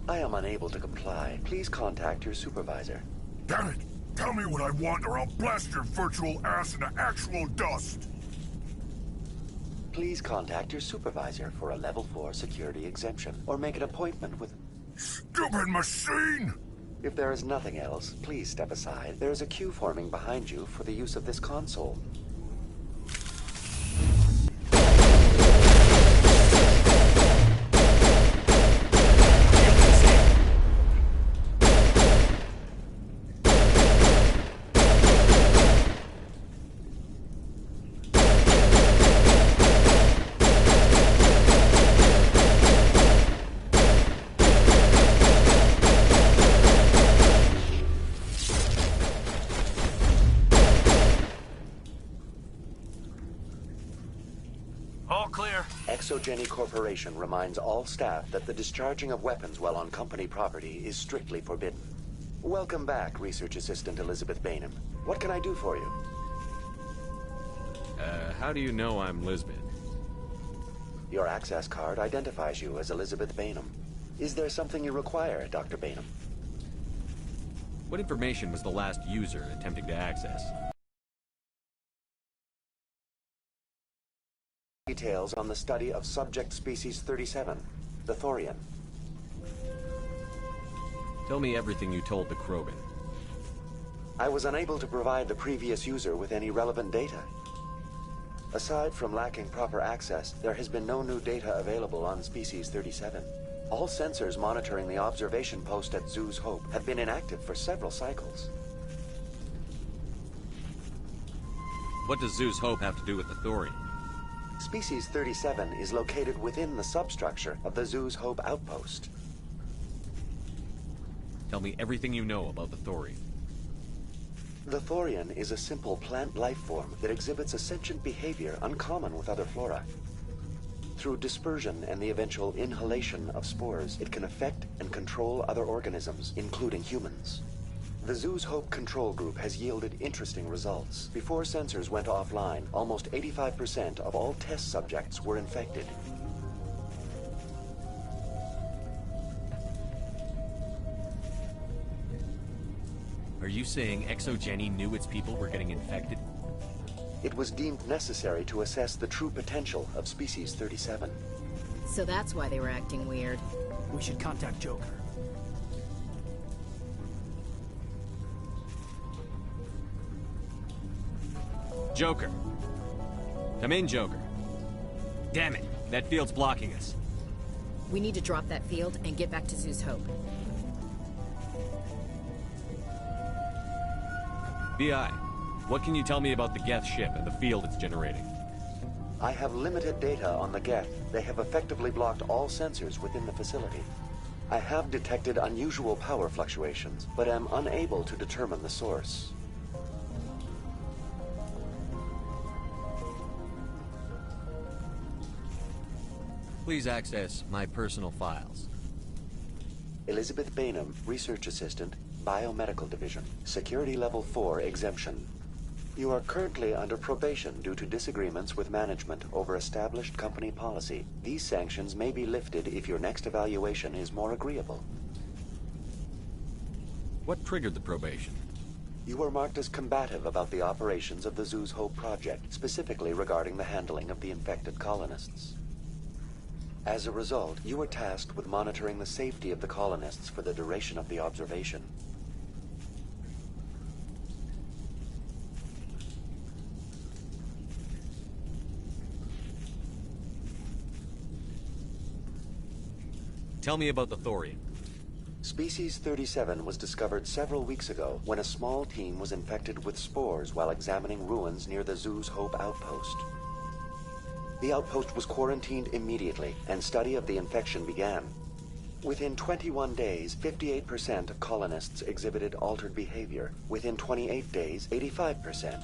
I am unable to comply. Please contact your supervisor. Damn it! Tell me what I want or I'll blast your virtual ass into actual dust! Please contact your supervisor for a level 4 security exemption, or make an appointment with... Stupid machine! If there is nothing else, please step aside. There is a queue forming behind you for the use of this console. Exogeny Corporation reminds all staff that the discharging of weapons while on company property is strictly forbidden. Welcome back, Research Assistant Elizabeth Bainham. What can I do for you? How do you know I'm Lisbeth? Your access card identifies you as Elizabeth Bainham. Is there something you require, Dr. Bainham? What information was the last user attempting to access? Details on the study of subject species 37, the Thorian. Tell me everything you told the Krogan. I was unable to provide the previous user with any relevant data. Aside from lacking proper access, there has been no new data available on species 37. All sensors monitoring the observation post at Zoo's Hope have been inactive for several cycles. What does Zoo's Hope have to do with the Thorian? Species 37 is located within the substructure of the Zoo's Hope outpost. Tell me everything you know about the Thorian. The Thorian is a simple plant life form that exhibits a sentient behavior uncommon with other flora. Through dispersion and the eventual inhalation of spores, it can affect and control other organisms, including humans. The Zoo's Hope control group has yielded interesting results. Before sensors went offline, almost 85% of all test subjects were infected. Are you saying Exogeny knew its people were getting infected? It was deemed necessary to assess the true potential of species 37. So that's why they were acting weird. We should contact Joker. Joker. Come in, Joker. Damn it, that field's blocking us. We need to drop that field and get back to Zoo's Hope. BI, what can you tell me about the Geth ship and the field it's generating? I have limited data on the Geth. They have effectively blocked all sensors within the facility. I have detected unusual power fluctuations, but am unable to determine the source. Please access my personal files. Elizabeth Bainham, Research Assistant, Biomedical Division. Security Level 4 exemption. You are currently under probation due to disagreements with management over established company policy. These sanctions may be lifted if your next evaluation is more agreeable. What triggered the probation? You were marked as combative about the operations of the Zoo's Hope project, specifically regarding the handling of the infected colonists. As a result, you were tasked with monitoring the safety of the colonists for the duration of the observation. Tell me about the Thorian. Species 37 was discovered several weeks ago when a small team was infected with spores while examining ruins near the Zoo's Hope outpost. The outpost was quarantined immediately, and study of the infection began. Within 21 days, 58% of colonists exhibited altered behavior. Within 28 days, 85%.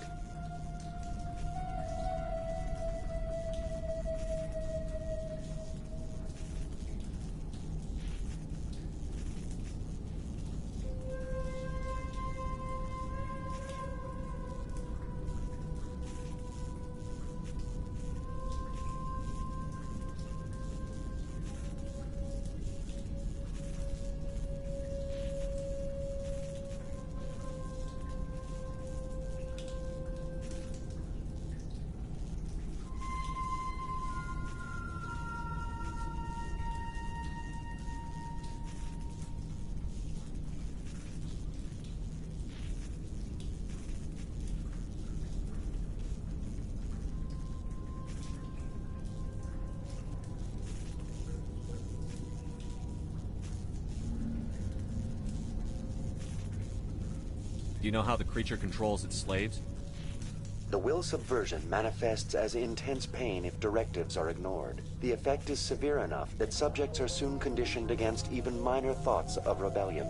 Do you know how the creature controls its slaves? The will subversion manifests as intense pain if directives are ignored. The effect is severe enough that subjects are soon conditioned against even minor thoughts of rebellion.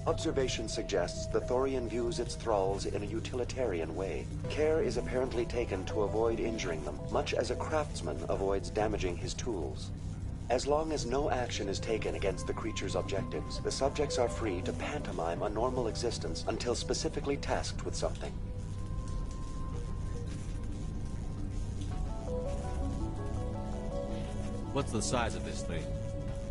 Observation suggests the Thorian views its thralls in a utilitarian way. Care is apparently taken to avoid injuring them, much as a craftsman avoids damaging his tools. As long as no action is taken against the creature's objectives, the subjects are free to pantomime a normal existence until specifically tasked with something. What's the size of this thing?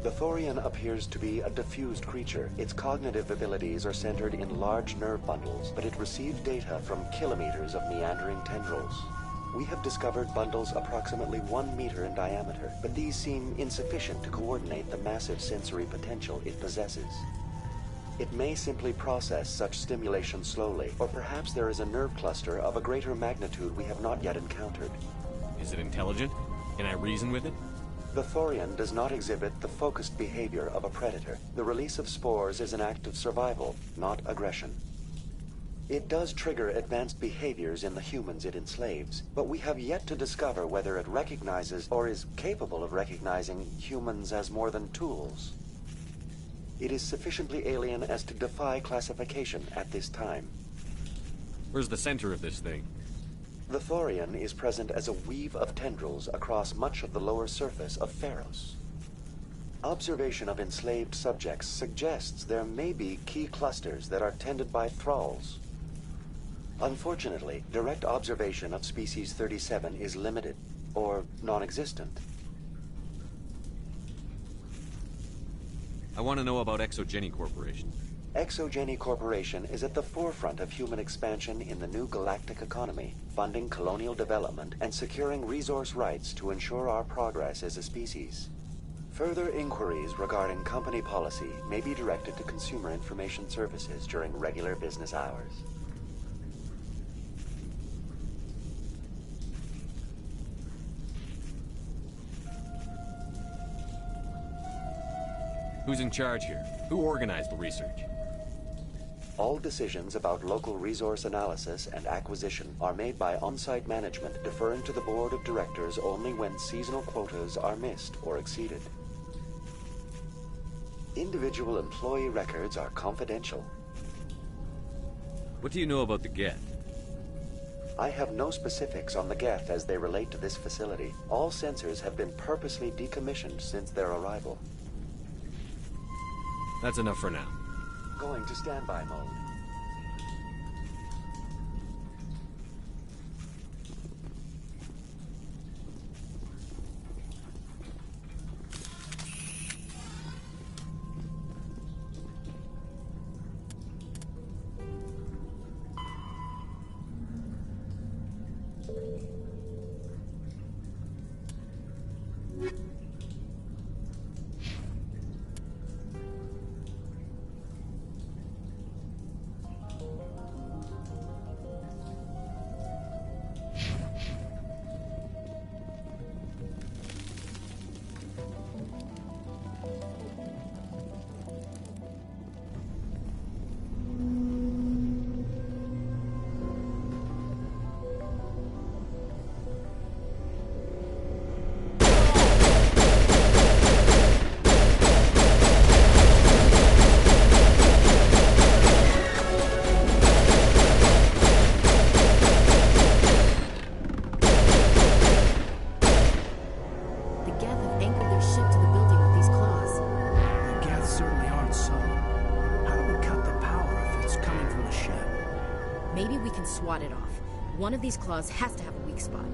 The Thorian appears to be a diffused creature. Its cognitive abilities are centered in large nerve bundles, but it receives data from kilometers of meandering tendrils. We have discovered bundles approximately 1 meter in diameter, but these seem insufficient to coordinate the massive sensory potential it possesses. It may simply process such stimulation slowly, or perhaps there is a nerve cluster of a greater magnitude we have not yet encountered. Is it intelligent? Can I reason with it? The Thorian does not exhibit the focused behavior of a predator. The release of spores is an act of survival, not aggression. It does trigger advanced behaviors in the humans it enslaves, but we have yet to discover whether it recognizes or is capable of recognizing humans as more than tools. It is sufficiently alien as to defy classification at this time. Where's the center of this thing? The Thorian is present as a weave of tendrils across much of the lower surface of Feros. Observation of enslaved subjects suggests there may be key clusters that are tended by thralls. Unfortunately, direct observation of species 37 is limited, or non-existent. I want to know about Exogeny Corporation. Exogeny Corporation is at the forefront of human expansion in the new galactic economy, funding colonial development and securing resource rights to ensure our progress as a species. Further inquiries regarding company policy may be directed to Consumer Information Services during regular business hours. Who's in charge here? Who organized the research? All decisions about local resource analysis and acquisition are made by on-site management, deferring to the board of directors only when seasonal quotas are missed or exceeded. Individual employee records are confidential. What do you know about the Geth? I have no specifics on the Geth as they relate to this facility. All sensors have been purposely decommissioned since their arrival. That's enough for now. Going to standby mode. Swat it off. One of these claws has to have a weak spot.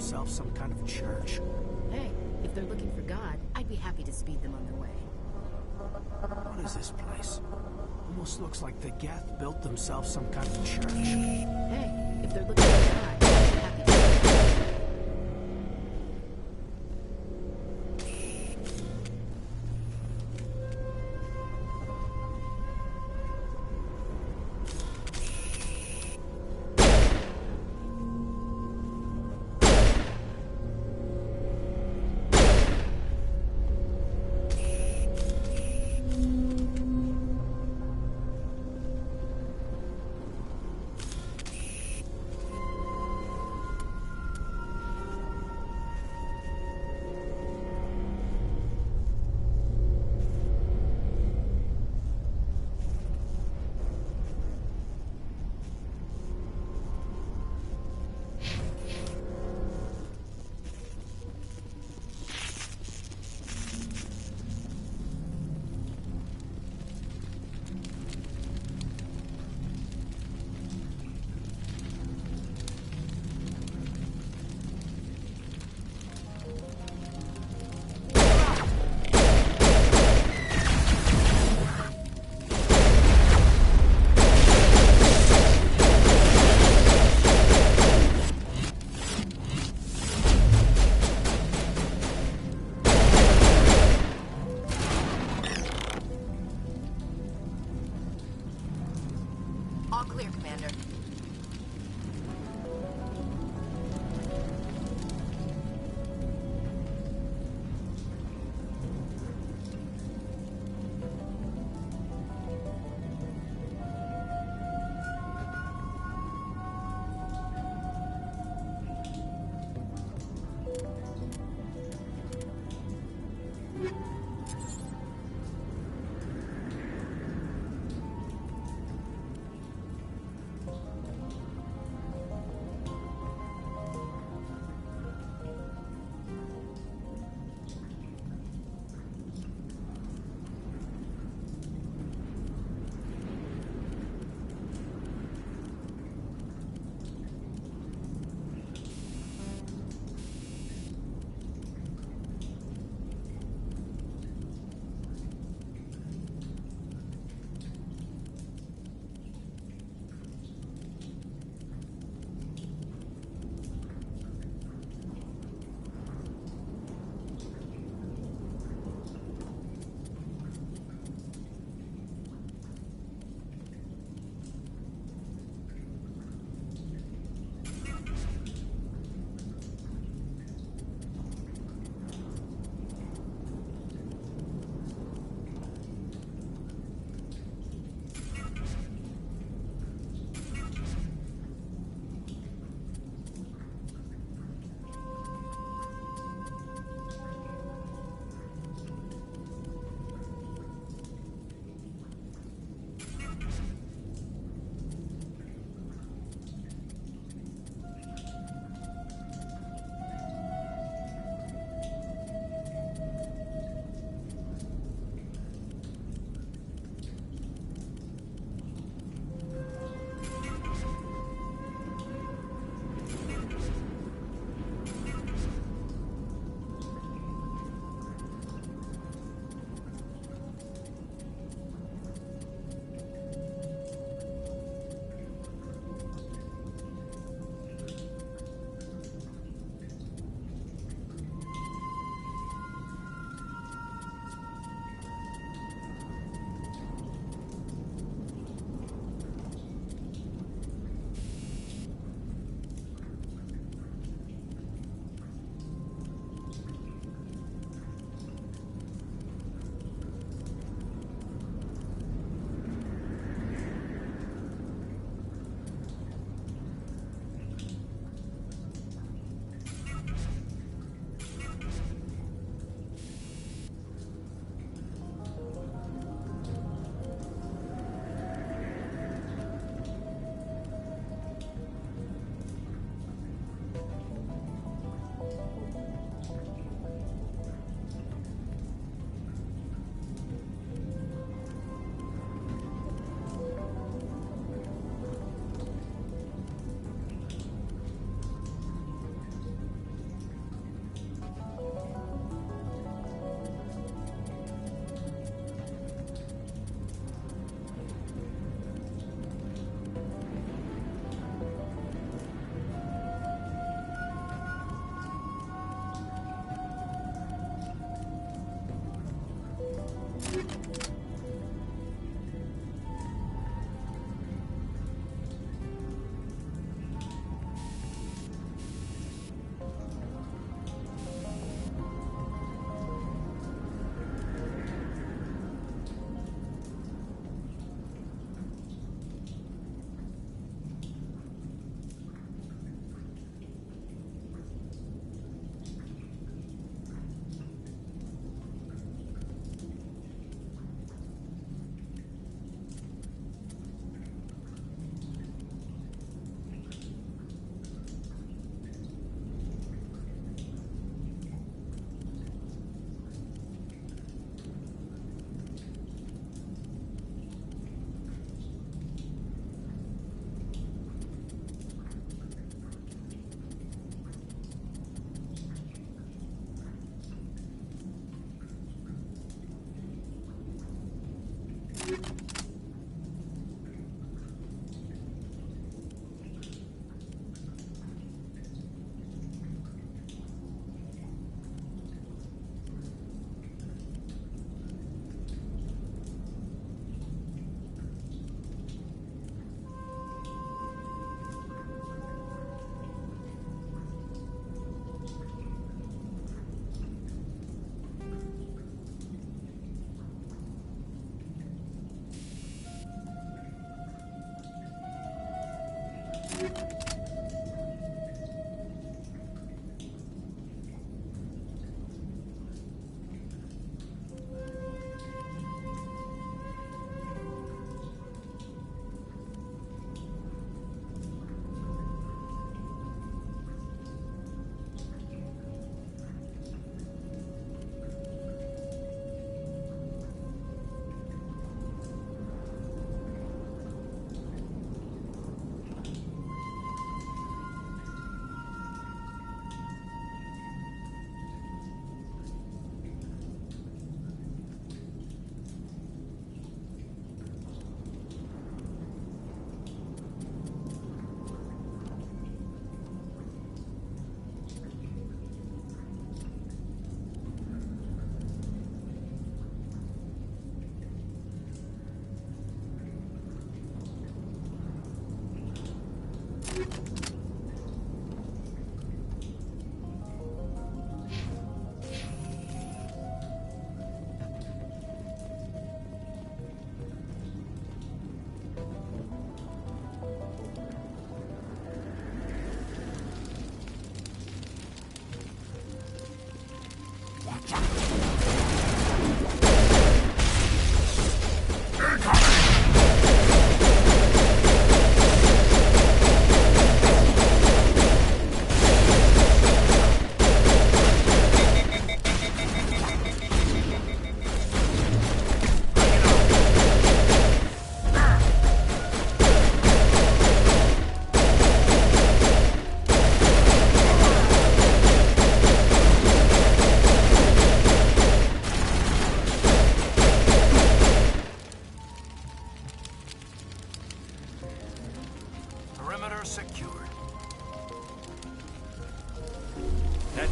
themselves some kind of church. Hey, if they're looking for God, I'd be happy to speed them on their way. What is this place? Almost looks like the Geth built themselves some kind of church. Hey, if they're looking for God, I'd be happy to...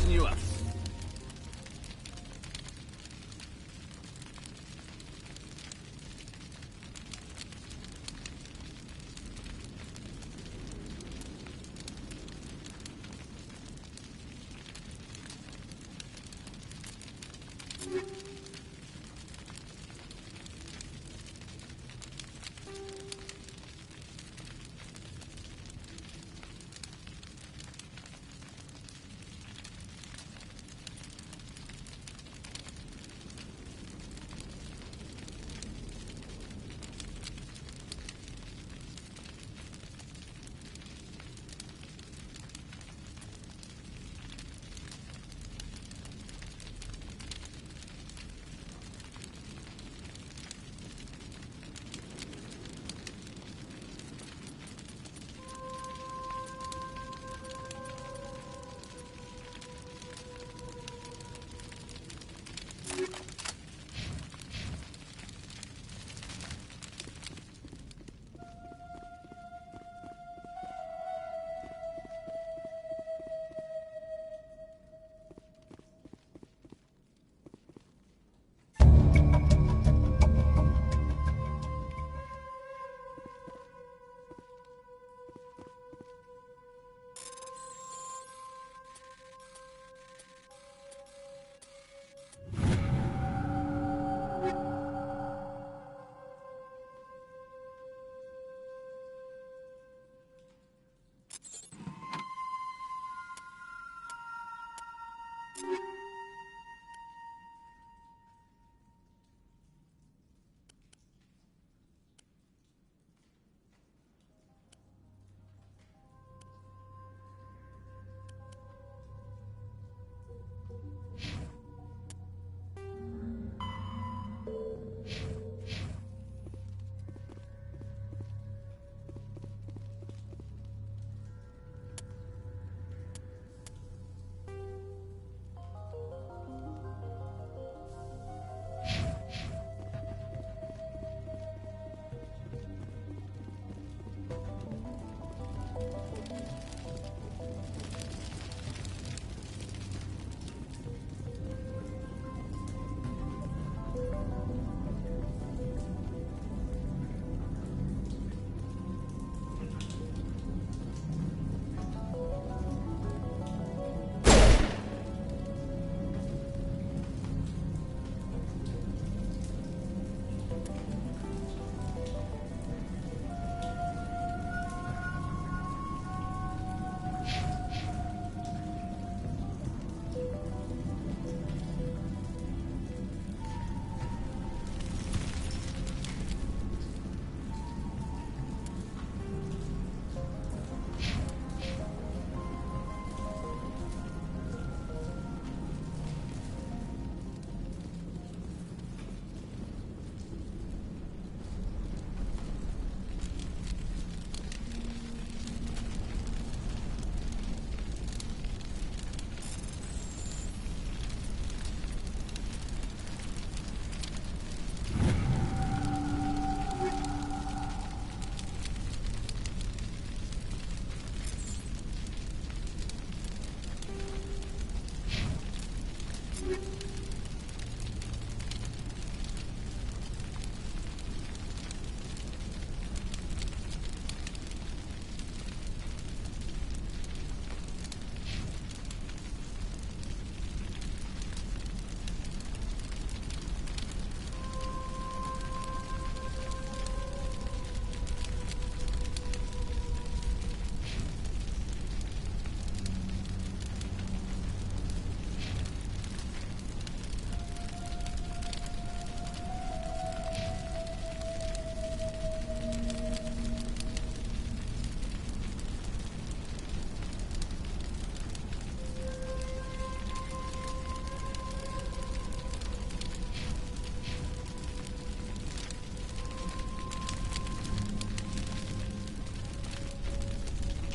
loosen you up.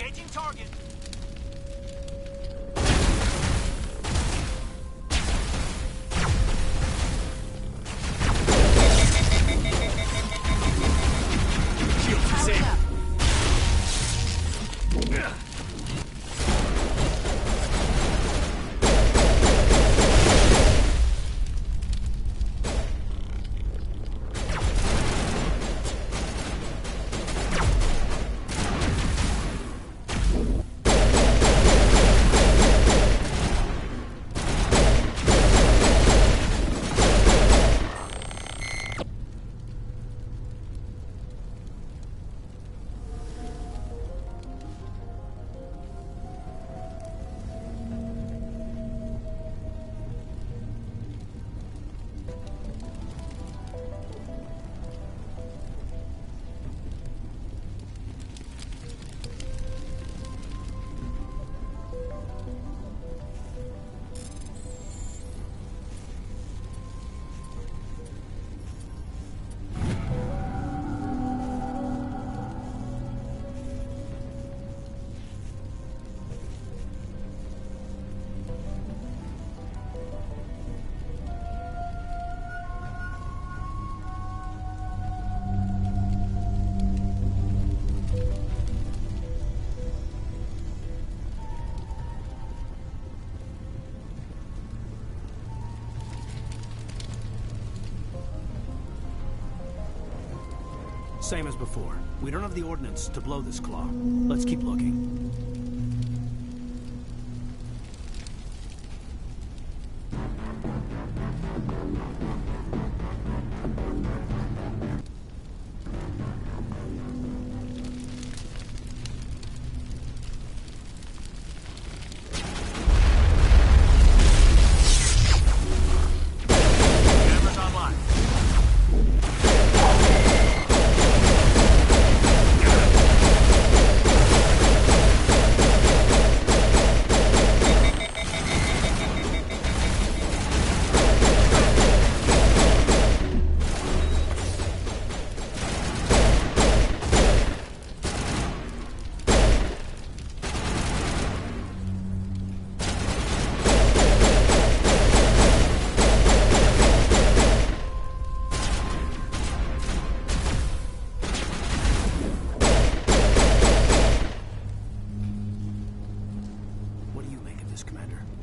Engaging target. Same as before. We don't have the ordnance to blow this claw. Let's keep looking.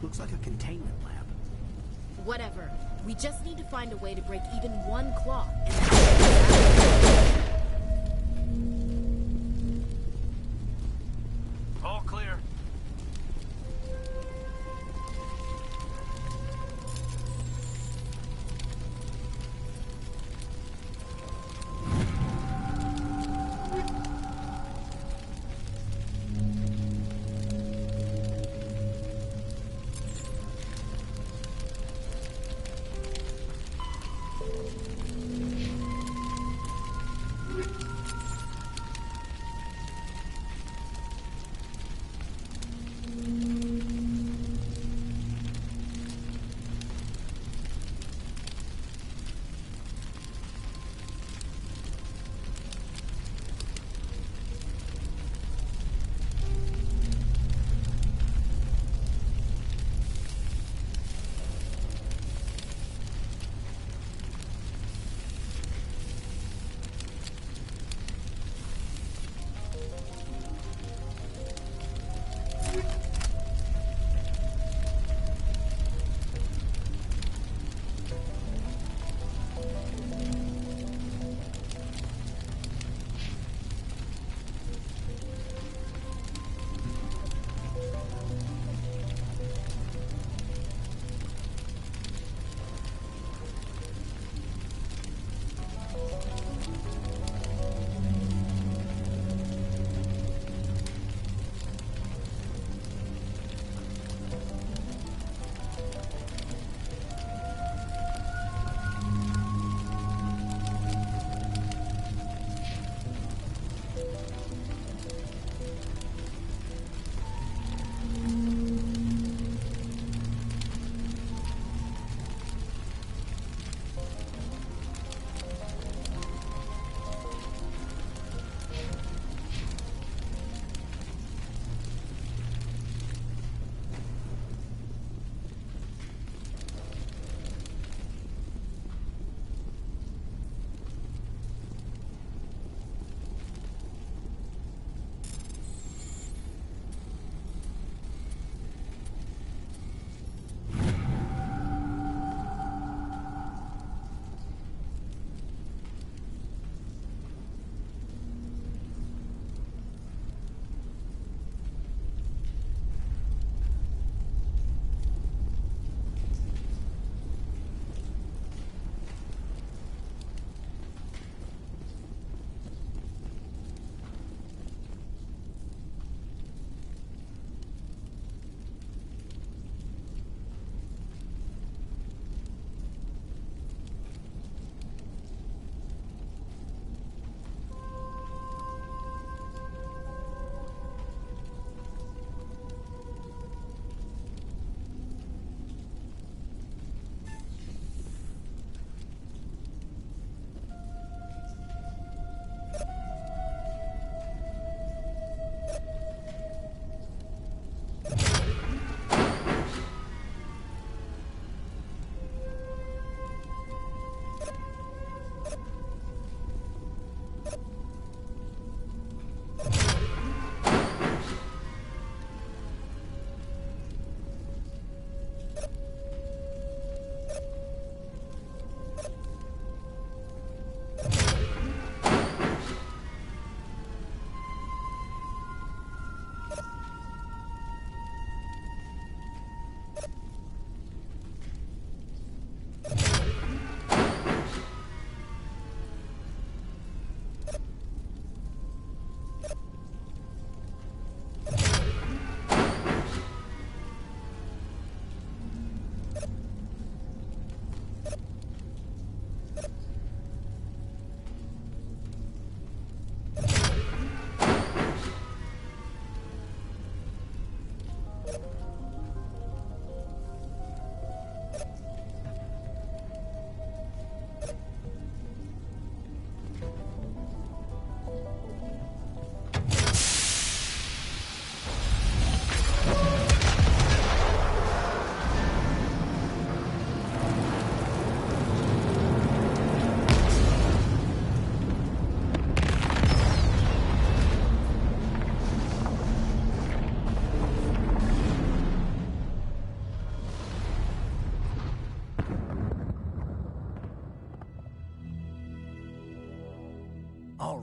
Looks like a containment lab. Whatever. We just need to find a way to break even one claw. All clear.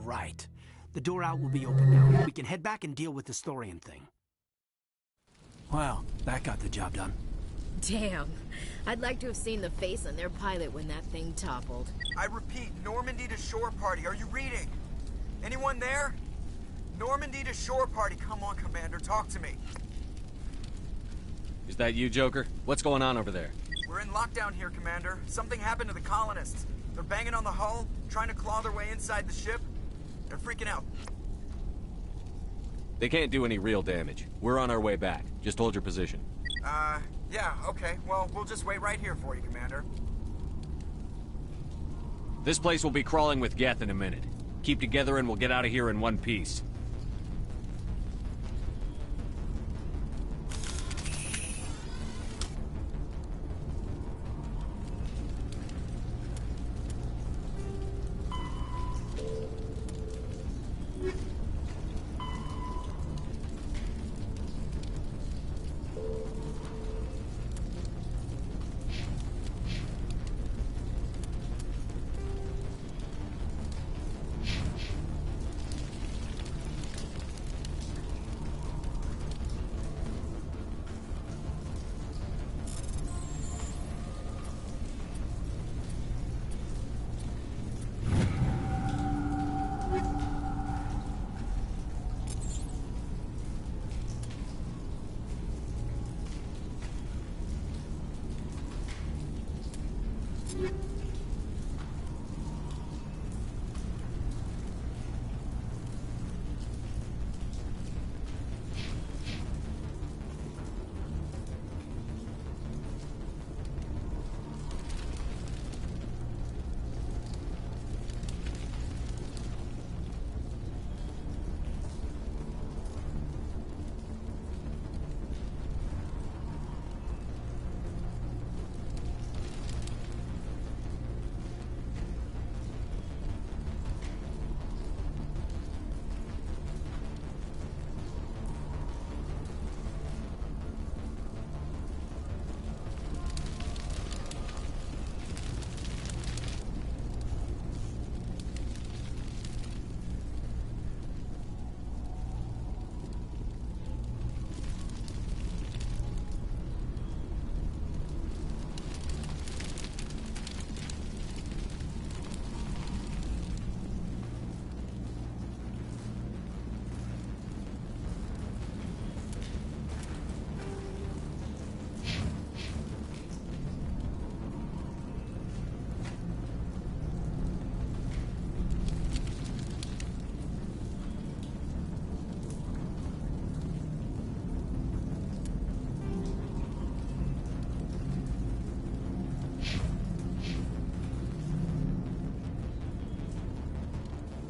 right. The door out will be open now. We can head back and deal with this Thorian thing. Well, that got the job done. Damn. I'd like to have seen the face on their pilot when that thing toppled. I repeat, Normandy to shore party. Are you reading? Anyone there? Normandy to shore party. Come on, Commander, talk to me. Is that you, Joker? What's going on over there? We're in lockdown here, Commander. Something happened to the colonists. They're banging on the hull, trying to claw their way inside the ship. They're freaking out. They can't do any real damage. We're on our way back. Just hold your position. Yeah, okay. Well, we'll just wait right here for you, Commander. This place will be crawling with Geth in a minute. Keep together and we'll get out of here in one piece.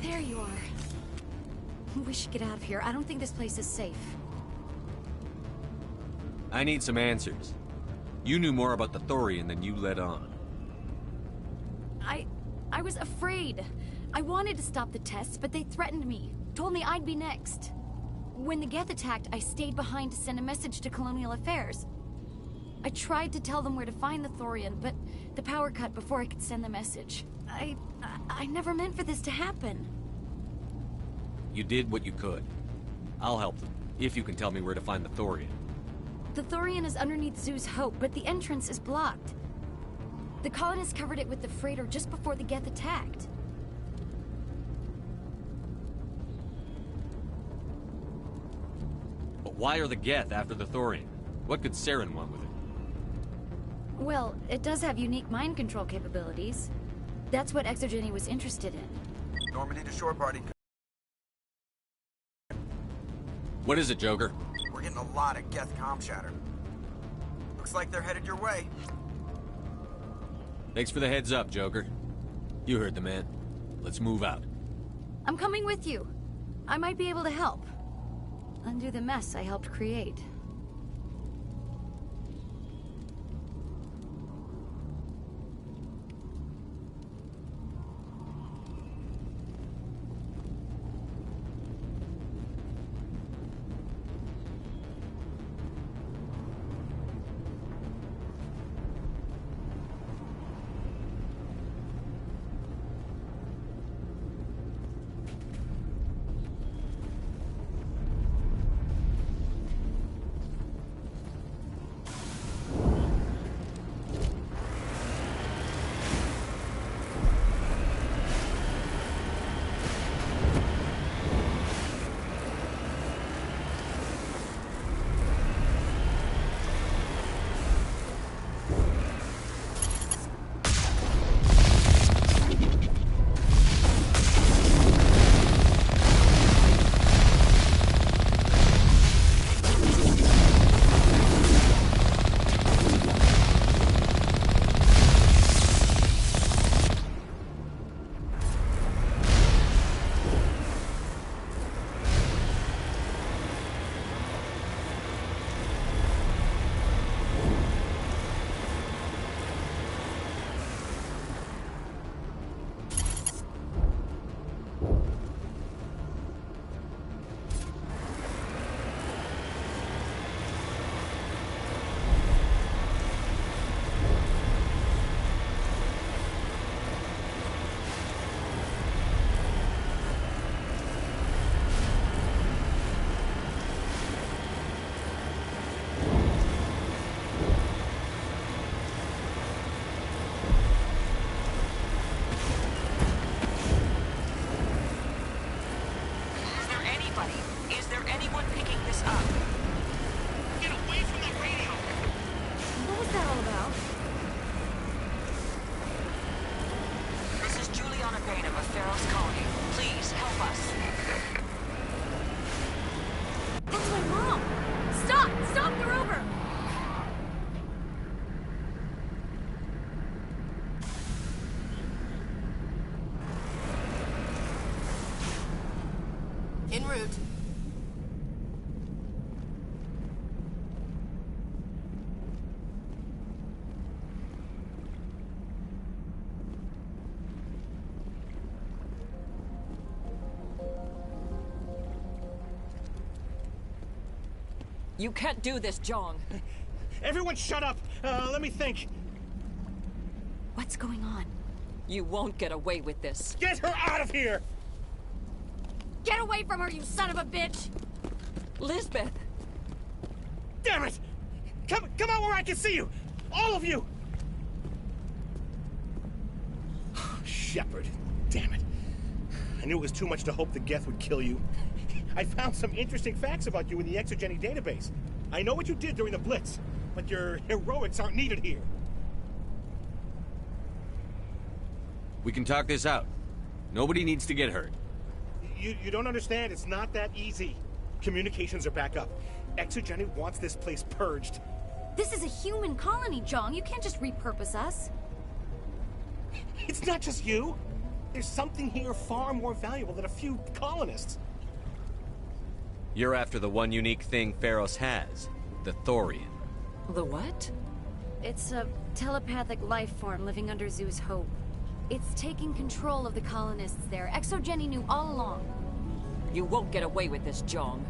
There you are. We should get out of here. I don't think this place is safe. I need some answers. You knew more about the Thorian than you let on. I was afraid. I wanted to stop the tests, but they threatened me. Told me I'd be next. When the Geth attacked, I stayed behind to send a message to Colonial Affairs. I tried to tell them where to find the Thorian, but the power cut before I could send the message. I never meant for this to happen. You did what you could. I'll help them, if you can tell me where to find the Thorian. The Thorian is underneath Zeus Hope, but the entrance is blocked. The colonists covered it with the freighter just before the Geth attacked. But why are the Geth after the Thorian? What could Saren want with it? Well, it does have unique mind control capabilities. That's what Exogeny was interested in. Normandy to shore party. What is it, Joker? We're getting a lot of Geth comm chatter. Looks like they're headed your way. Thanks for the heads up, Joker. You heard the man. Let's move out. I'm coming with you. I might be able to help. Undo the mess I helped create. You can't do this, Jong. Everyone shut up! Let me think. What's going on? You won't get away with this. Get her out of here! Get away from her, you son of a bitch! Lisbeth! Damn it! Come out where I can see you! All of you! Shepard, damn it. I knew it was too much to hope the Geth would kill you. I found some interesting facts about you in the Exogeny database. I know what you did during the Blitz, but your heroics aren't needed here. We can talk this out. Nobody needs to get hurt. You don't understand. It's not that easy. Communications are back up. Exogeny wants this place purged. This is a human colony, Jong. You can't just repurpose us. It's not just you. There's something here far more valuable than a few colonists. You're after the one unique thing Feros has, the Thorian. The what? It's a telepathic life form living under Zeus' Hope. It's taking control of the colonists there. Exogeny knew all along. You won't get away with this, Jong.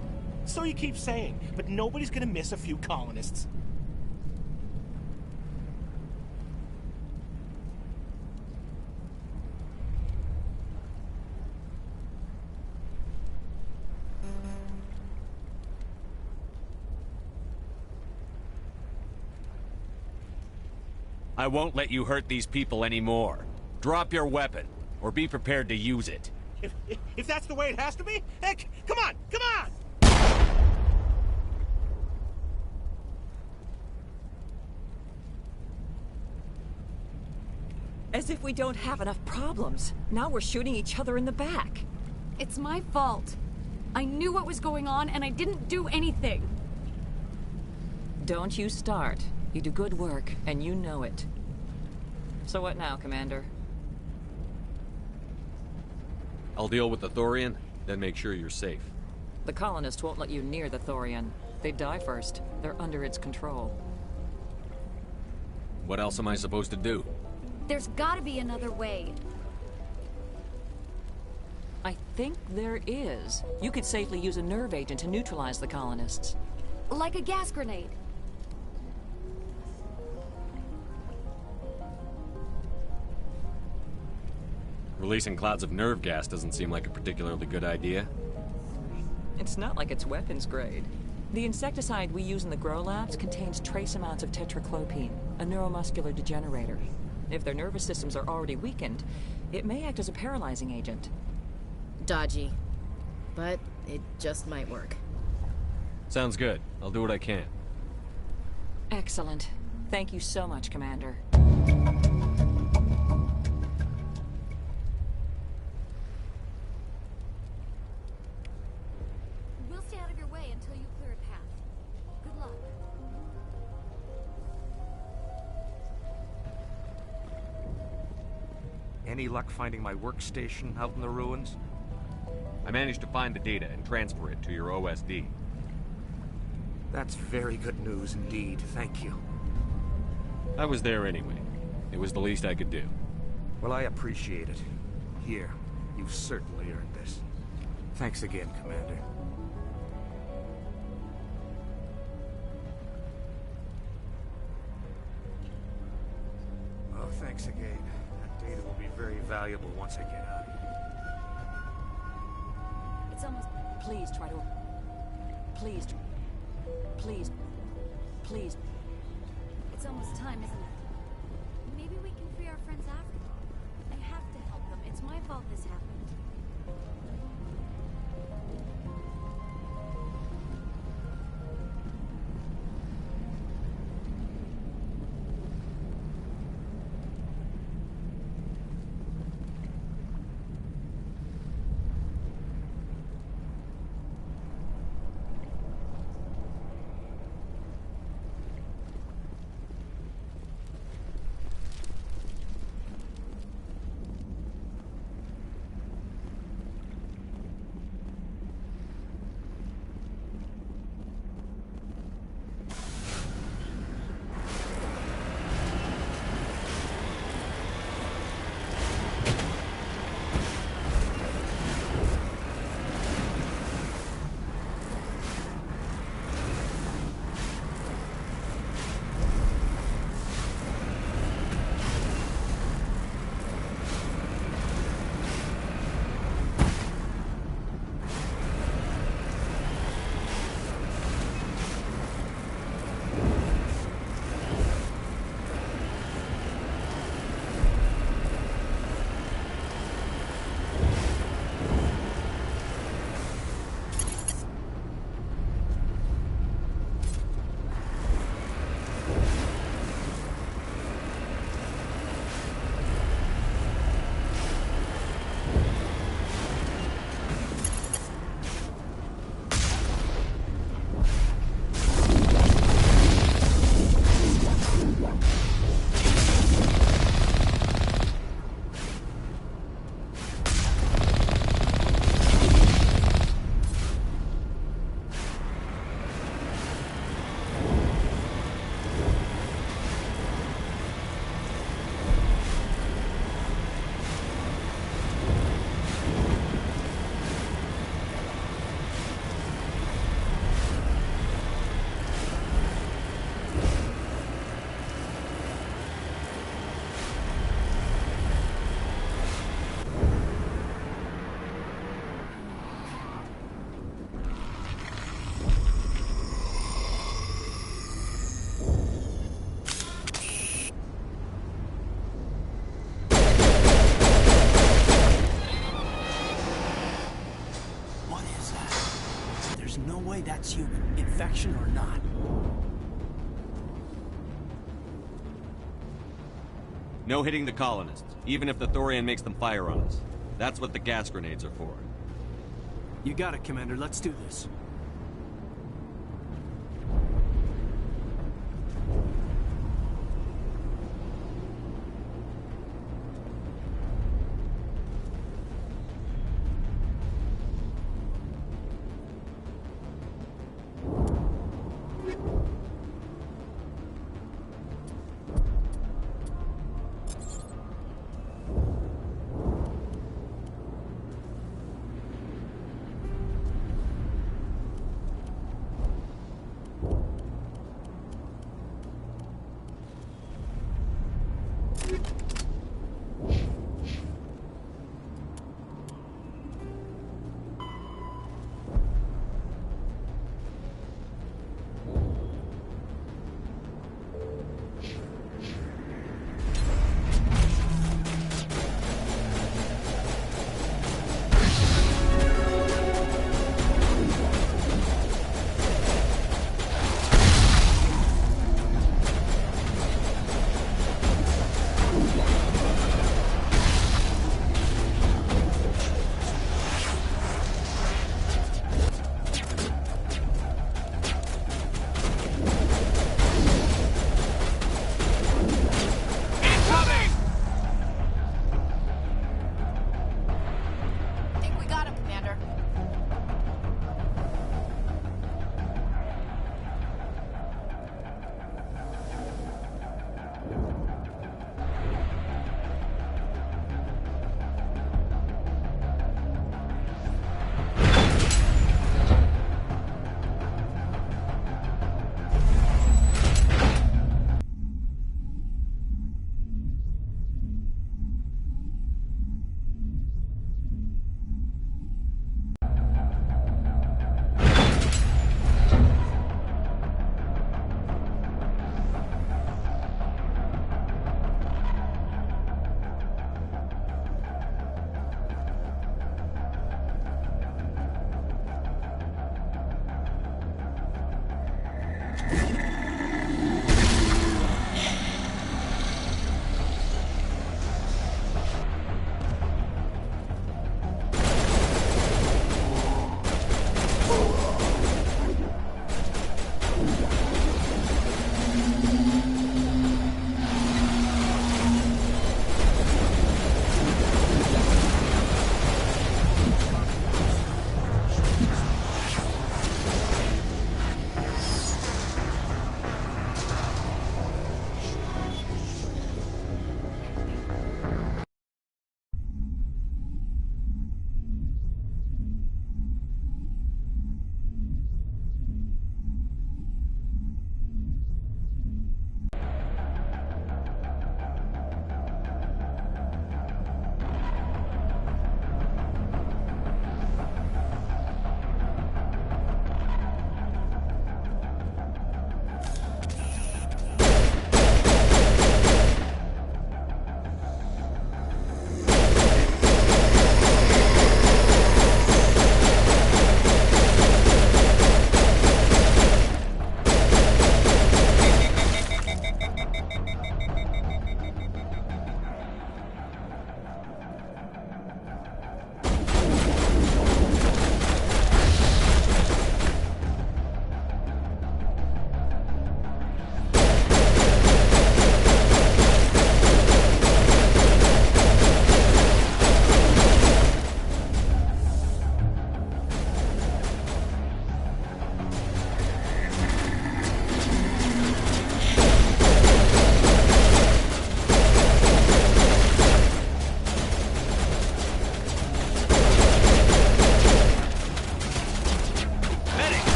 So you keep saying, but nobody's gonna miss a few colonists. I won't let you hurt these people anymore. Drop your weapon, or be prepared to use it. If that's the way it has to be, heck, come on, come on! As if we don't have enough problems. Now we're shooting each other in the back. It's my fault. I knew what was going on, and I didn't do anything. Don't you start. You do good work, and you know it. So what now, Commander? I'll deal with the Thorian, then make sure you're safe. The colonists won't let you near the Thorian. They'd die first. They're under its control. What else am I supposed to do? There's gotta be another way. I think there is. You could safely use a nerve agent to neutralize the colonists. Like a gas grenade. Releasing clouds of nerve gas doesn't seem like a particularly good idea. It's not like it's weapons grade. The insecticide we use in the grow labs contains trace amounts of tetraclopine, a neuromuscular degenerator. If their nervous systems are already weakened, it may act as a paralyzing agent. Dodgy. But it just might work. Sounds good. I'll do what I can. Excellent. Thank you so much, Commander. We'll stay out of your way until you clear a path. Good luck. Any luck finding my workstation out in the ruins? I managed to find the data and transfer it to your OSD. That's very good news indeed. Thank you. I was there anyway. It was the least I could do. Well, I appreciate it. Here, you've certainly earned this. Thanks again, Commander. Oh, thanks again. That data will be very valuable once I get out of here. It's almost... Please try to... Please... Please... It's almost time, isn't it? Maybe we can free our friends after all. I have to help them. It's my fault this happened. that's human, infection or not. No hitting the colonists, even if the Thorian makes them fire on us. That's what the gas grenades are for. You got it, Commander. Let's do this.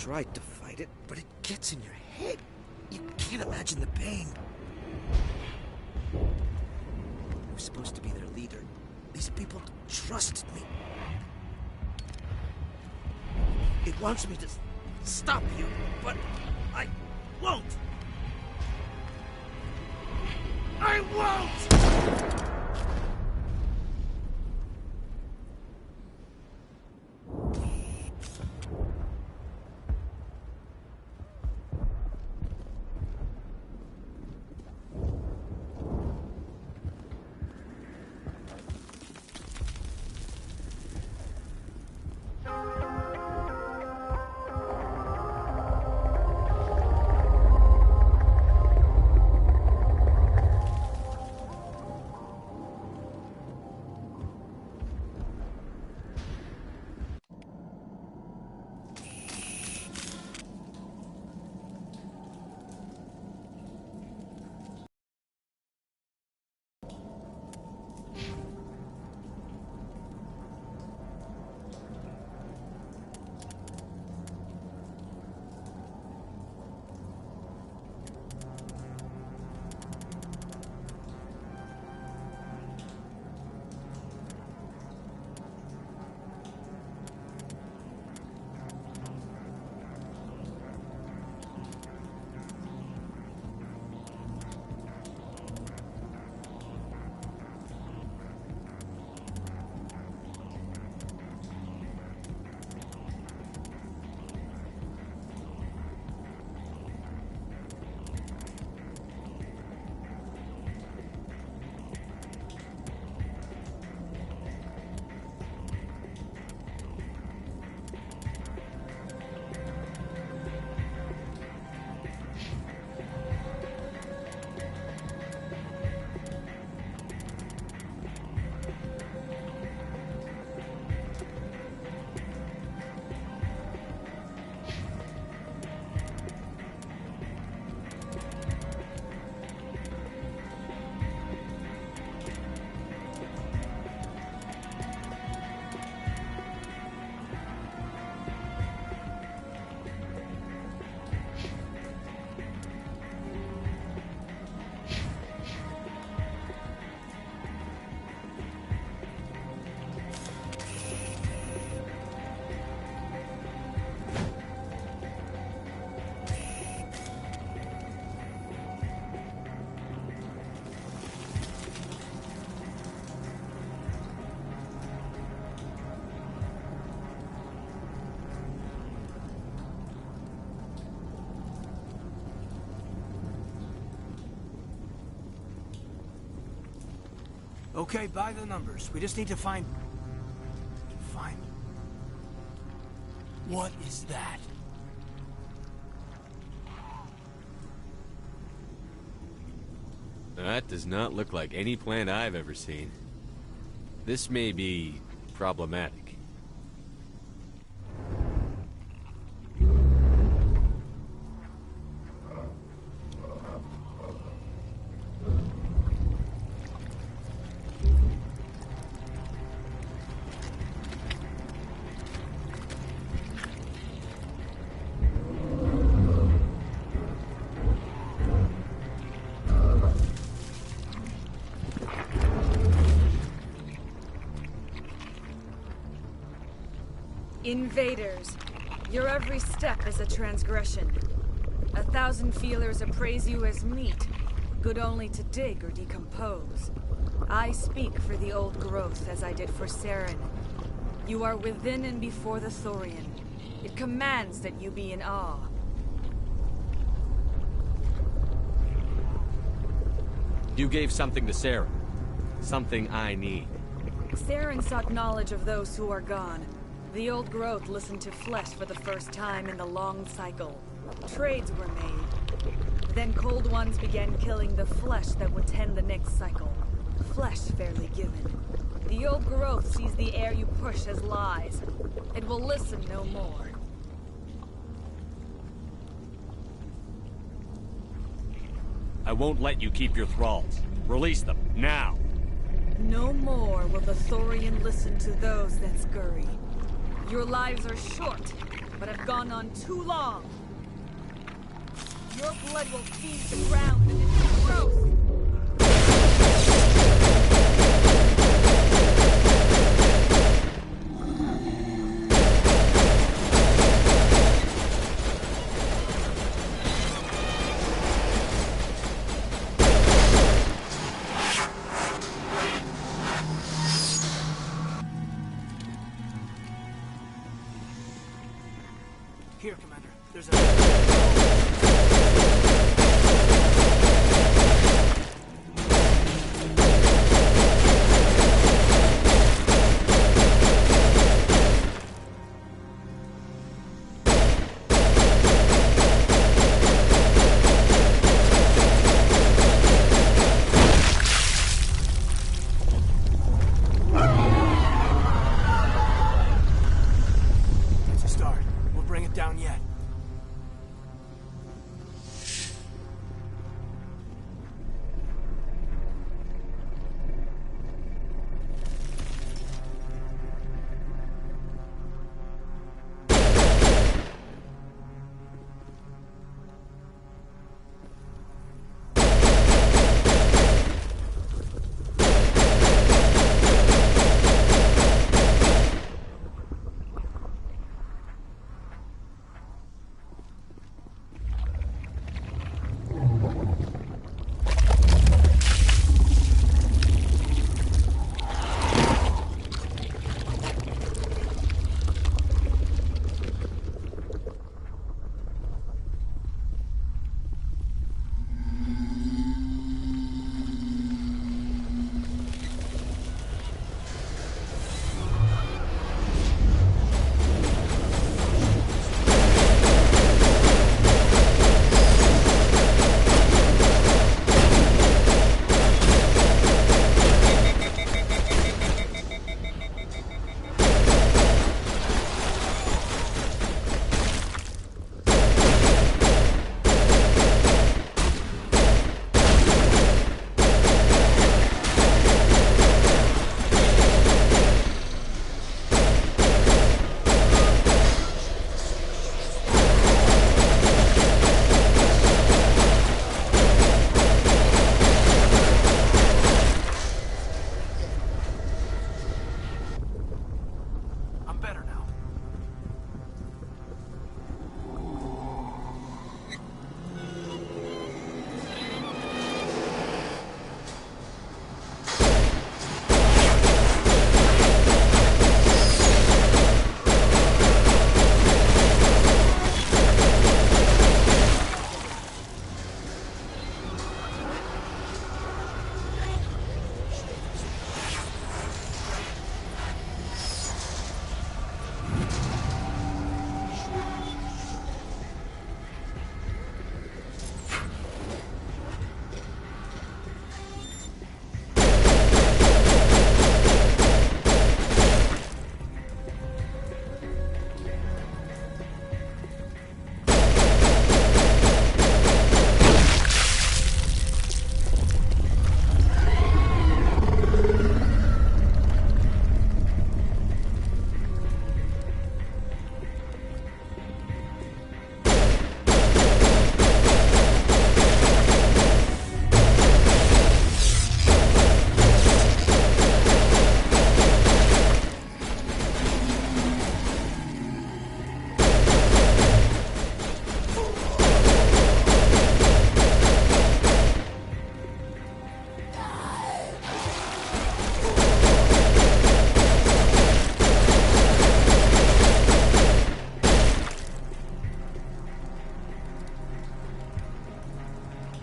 tried to fight it, but it gets in your head. You can't imagine the pain. I was supposed to be their leader. These people trusted me. It wants me to stop you, but I won't. I won't! Okay, by the numbers. We just need to find... What is that? That does not look like any plant I've ever seen. This may be problematic. Invaders, your every step is a transgression. 1,000 feelers appraise you as meat, good only to dig or decompose. I speak for the old growth as I did for Saren. You are within and before the Thorian. It commands that you be in awe. You gave something to Sarah. Something I need. Saren sought knowledge of those who are gone. The old growth listened to flesh for the first time in the long cycle. Trades were made. Then cold ones began killing the flesh that would tend the next cycle. Flesh fairly given. The old growth sees the air you push as lies. It will listen no more. I won't let you keep your thralls. Release them, now! No more will the Thorian listen to those that scurry. Your lives are short, but have gone on too long. Your blood will feed the ground and it's gross. Here, Commander. There's a... It's a start. We'll bring it down yet. I'm better now.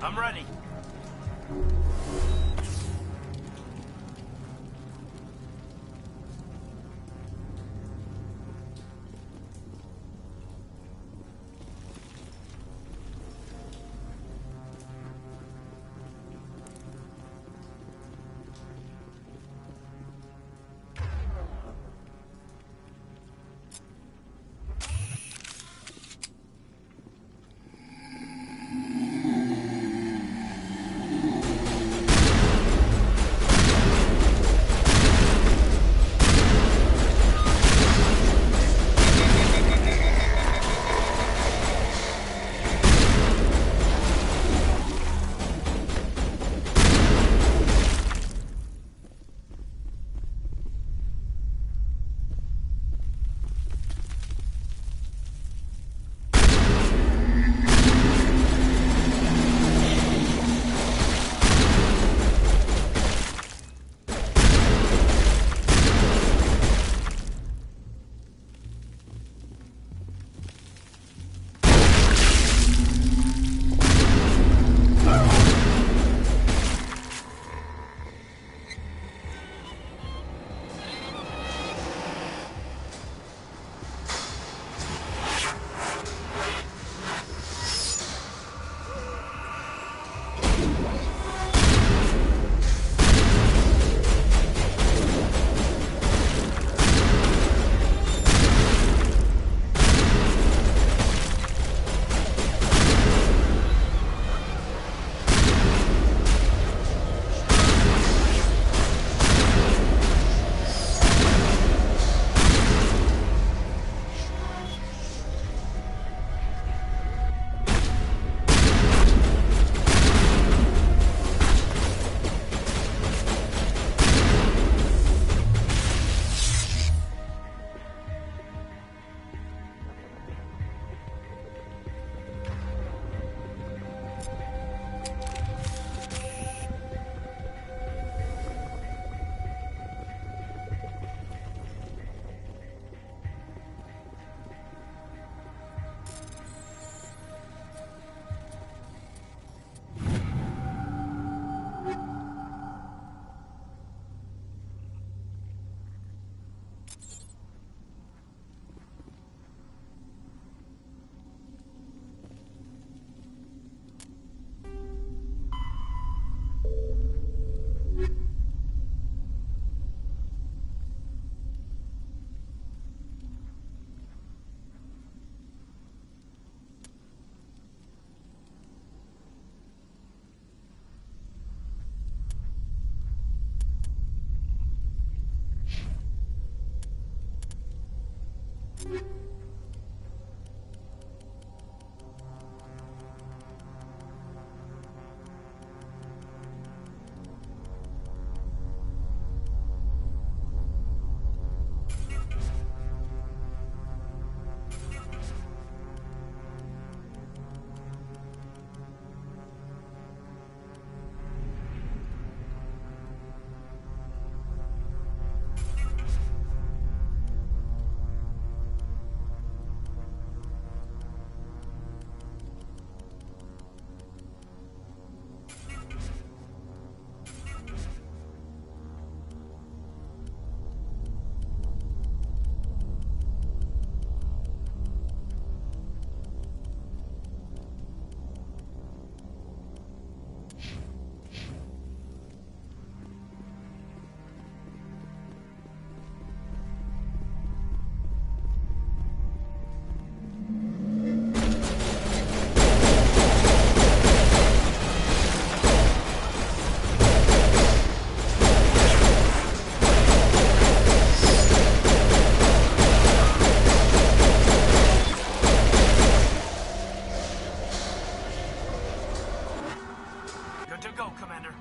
I'm ready. Good to go, Commander.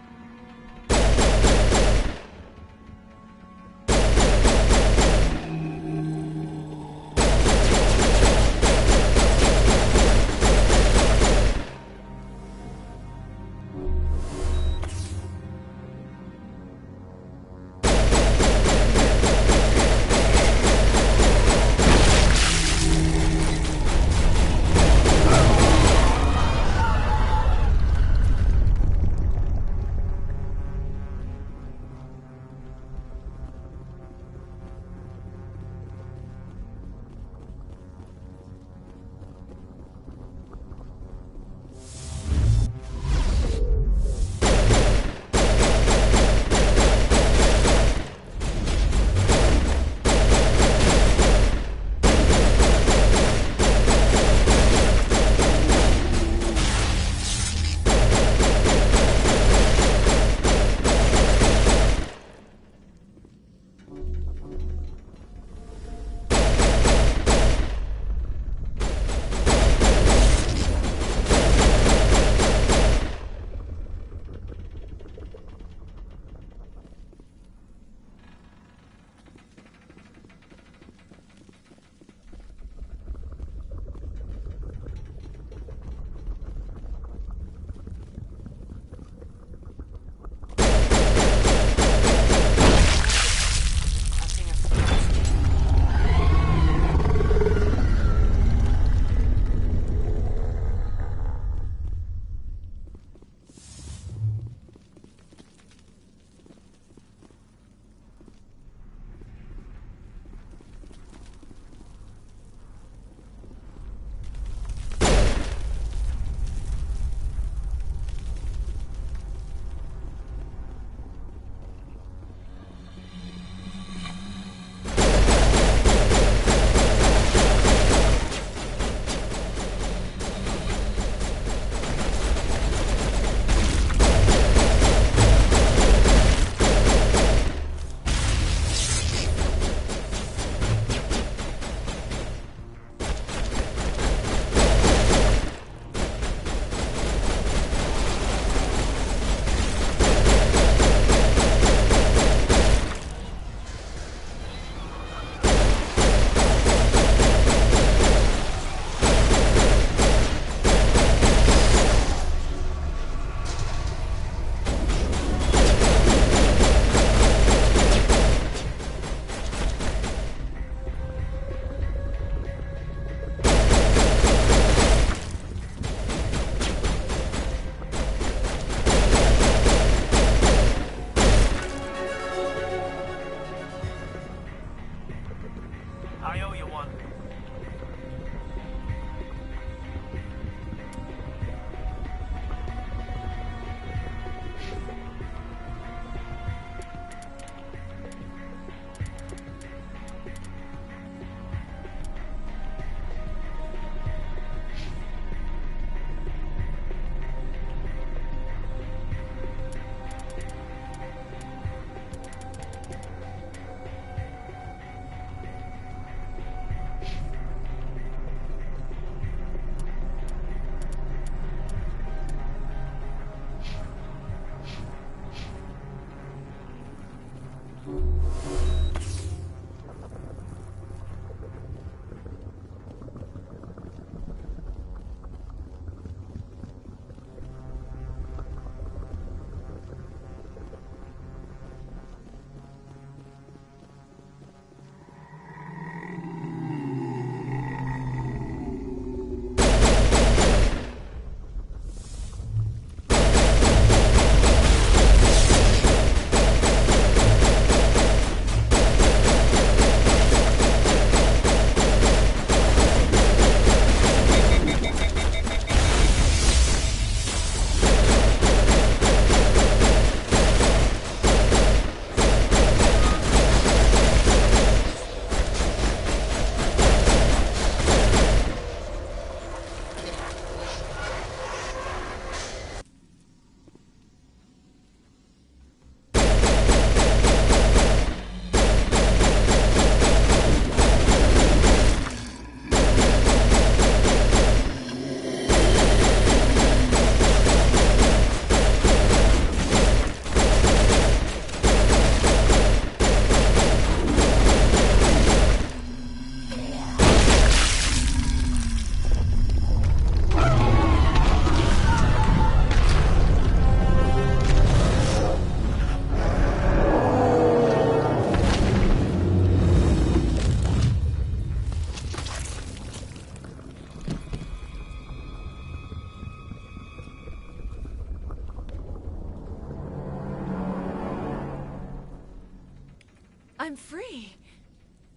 I'm free.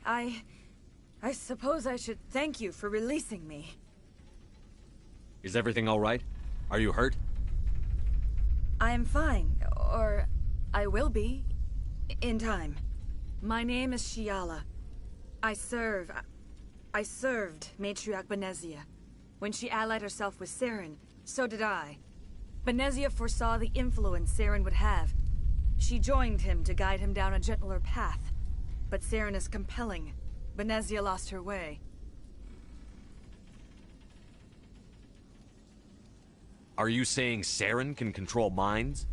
I suppose I should thank you for releasing me. Is everything all right? Are you hurt? I am fine, or I will be, in time. My name is Shiala. I served Matriarch Benezia. When she allied herself with Saren, so did I. Benezia foresaw the influence Saren would have. She joined him to guide him down a gentler path. But Saren is compelling. Benezia lost her way. Are you saying Saren can control minds?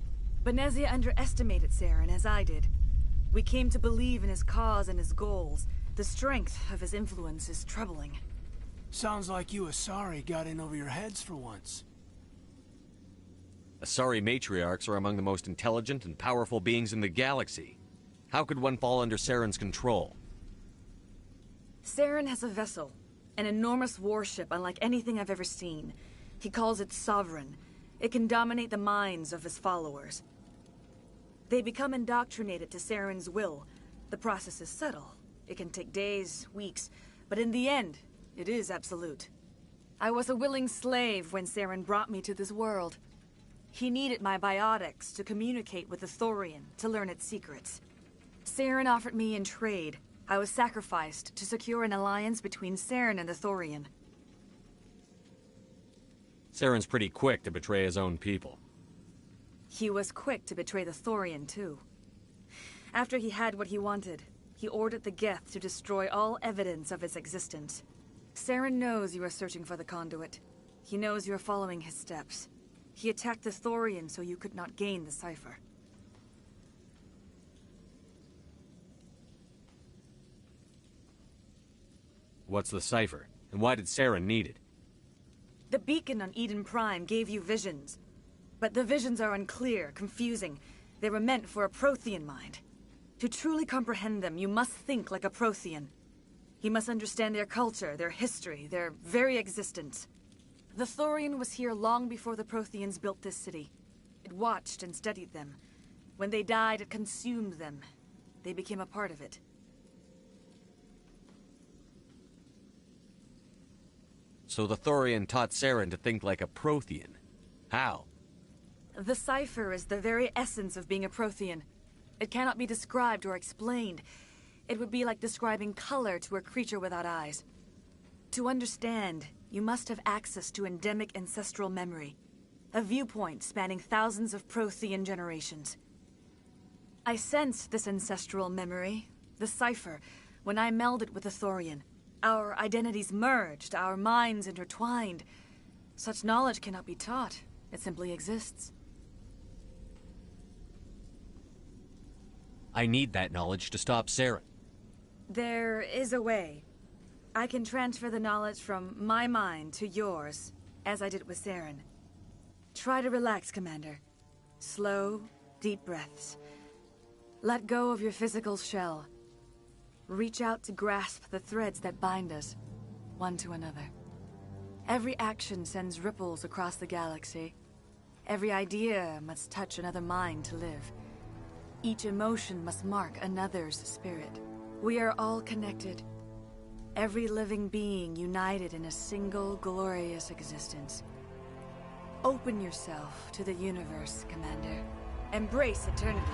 Benezia underestimated Saren, as I did. We came to believe in his cause and his goals. The strength of his influence is troubling. Sounds like you Asari got in over your heads for once. Asari matriarchs are among the most intelligent and powerful beings in the galaxy. How could one fall under Saren's control? Saren has a vessel, an enormous warship unlike anything I've ever seen. He calls it Sovereign. It can dominate the minds of his followers. They become indoctrinated to Saren's will. The process is subtle. It can take days, weeks, but in the end, it is absolute. I was a willing slave when Saren brought me to this world. He needed my biotics to communicate with the Thorian, to learn its secrets. Saren offered me in trade. I was sacrificed to secure an alliance between Saren and the Thorian. Saren's pretty quick to betray his own people. He was quick to betray the Thorian, too. After he had what he wanted, he ordered the Geth to destroy all evidence of its existence. Saren knows you are searching for the conduit. He knows you are following his steps. He attacked the Thorian so you could not gain the cipher. What's the cipher? And why did Saren need it? The beacon on Eden Prime gave you visions. But the visions are unclear, confusing. They were meant for a Prothean mind. To truly comprehend them, you must think like a Prothean. You must understand their culture, their history, their very existence. The Thorian was here long before the Protheans built this city. It watched and studied them. When they died, it consumed them. They became a part of it. So the Thorian taught Saren to think like a Prothean. How? The cipher is the very essence of being a Prothean. It cannot be described or explained. It would be like describing color to a creature without eyes. To understand, you must have access to endemic ancestral memory. A viewpoint spanning thousands of Prothean generations. I sensed this ancestral memory, the cipher, when I melded with the Thorian. Our identities merged, our minds intertwined. Such knowledge cannot be taught. It simply exists. I need that knowledge to stop Saren. There is a way. I can transfer the knowledge from my mind to yours, as I did with Saren. Try to relax, Commander. Slow, deep breaths. Let go of your physical shell. Reach out to grasp the threads that bind us, one to another. Every action sends ripples across the galaxy. Every idea must touch another mind to live. Each emotion must mark another's spirit. We are all connected. Every living being united in a single glorious existence. Open yourself to the universe, Commander. Embrace eternity.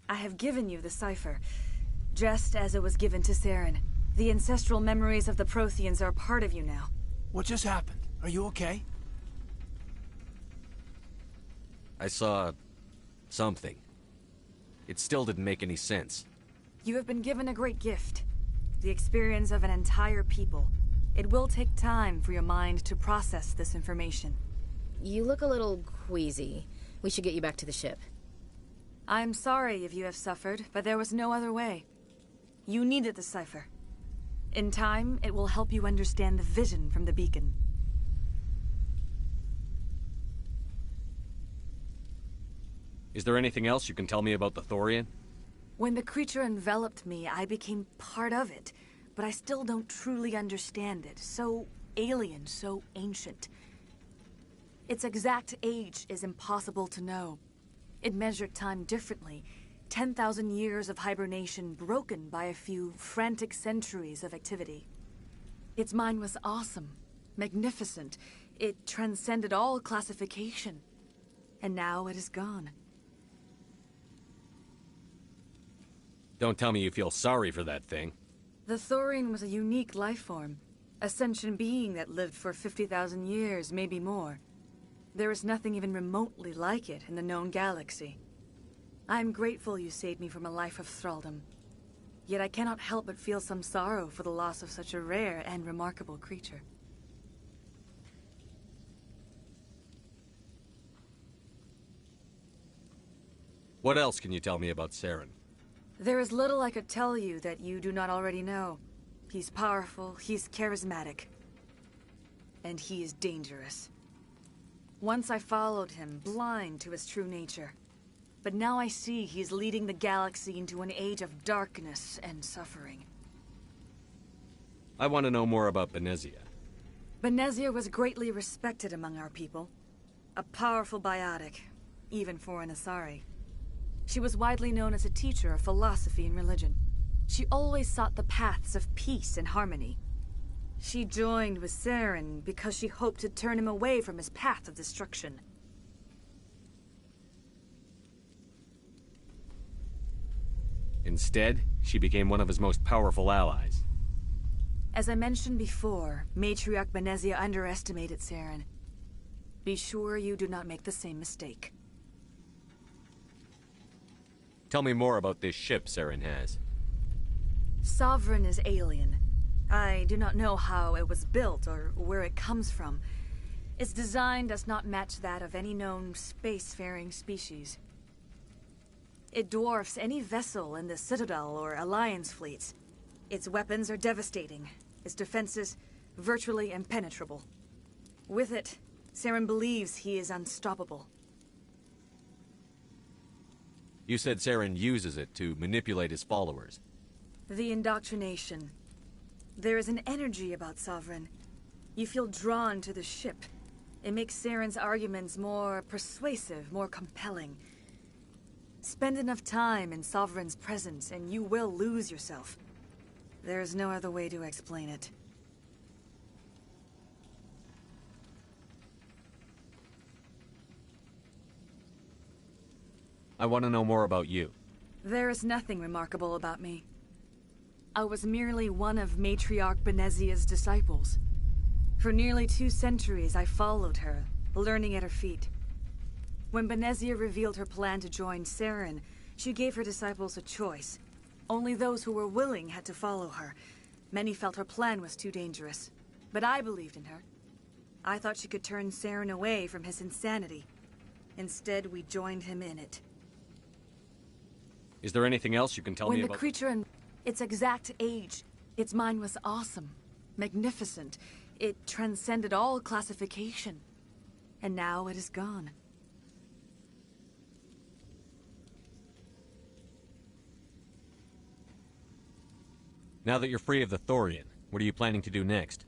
I have given you the cipher, just as it was given to Saren. The ancestral memories of the Protheans are a part of you now. What just happened? Are you okay? I saw... something. It still didn't make any sense. You have been given a great gift. The experience of an entire people. It will take time for your mind to process this information. You look a little queasy. We should get you back to the ship. I'm sorry if you have suffered, but there was no other way. You needed the cipher. In time, it will help you understand the vision from the beacon. Is there anything else you can tell me about the Thorian? When the creature enveloped me, I became part of it, but I still don't truly understand it. So alien, so ancient. Its exact age is impossible to know. It measured time differently. 10,000 years of hibernation broken by a few frantic centuries of activity. Its mind was awesome, magnificent. It transcended all classification. And now it is gone. Don't tell me you feel sorry for that thing. The Thorian was a unique life form. A sentient being that lived for 50,000 years, maybe more. There is nothing even remotely like it in the known galaxy. I'm grateful you saved me from a life of thraldom. Yet I cannot help but feel some sorrow for the loss of such a rare and remarkable creature. What else can you tell me about Saren? There is little I could tell you that you do not already know. He's powerful, he's charismatic. And he is dangerous. Once I followed him, blind to his true nature. But now I see he's leading the galaxy into an age of darkness and suffering. I want to know more about Benezia. Benezia was greatly respected among our people. A powerful biotic, even for an Asari. She was widely known as a teacher of philosophy and religion. She always sought the paths of peace and harmony. She joined with Saren because she hoped to turn him away from his path of destruction. Instead, she became one of his most powerful allies. As I mentioned before, Matriarch Benezia underestimated Saren. Be sure you do not make the same mistake. Tell me more about this ship Saren has. Sovereign is alien. I do not know how it was built or where it comes from. Its design does not match that of any known spacefaring species. It dwarfs any vessel in the Citadel or Alliance fleets. Its weapons are devastating. Its defenses virtually impenetrable. With it, Saren believes he is unstoppable. You said Saren uses it to manipulate his followers. The indoctrination. There is an energy about Sovereign. You feel drawn to the ship. It makes Saren's arguments more persuasive, more compelling. Spend enough time in Sovereign's presence and you will lose yourself. There is no other way to explain it. I want to know more about you. There is nothing remarkable about me. I was merely one of Matriarch Benezia's disciples. For nearly 2 centuries, I followed her, learning at her feet. When Benezia revealed her plan to join Saren, she gave her disciples a choice. Only those who were willing had to follow her. Many felt her plan was too dangerous, but I believed in her. I thought she could turn Saren away from his insanity. Instead, we joined him in it. Is there anything else you can tell me about? When the creature and its exact age, its mind was awesome, magnificent. It transcended all classification. And now it is gone. Now that you're free of the Thorian, what are you planning to do next?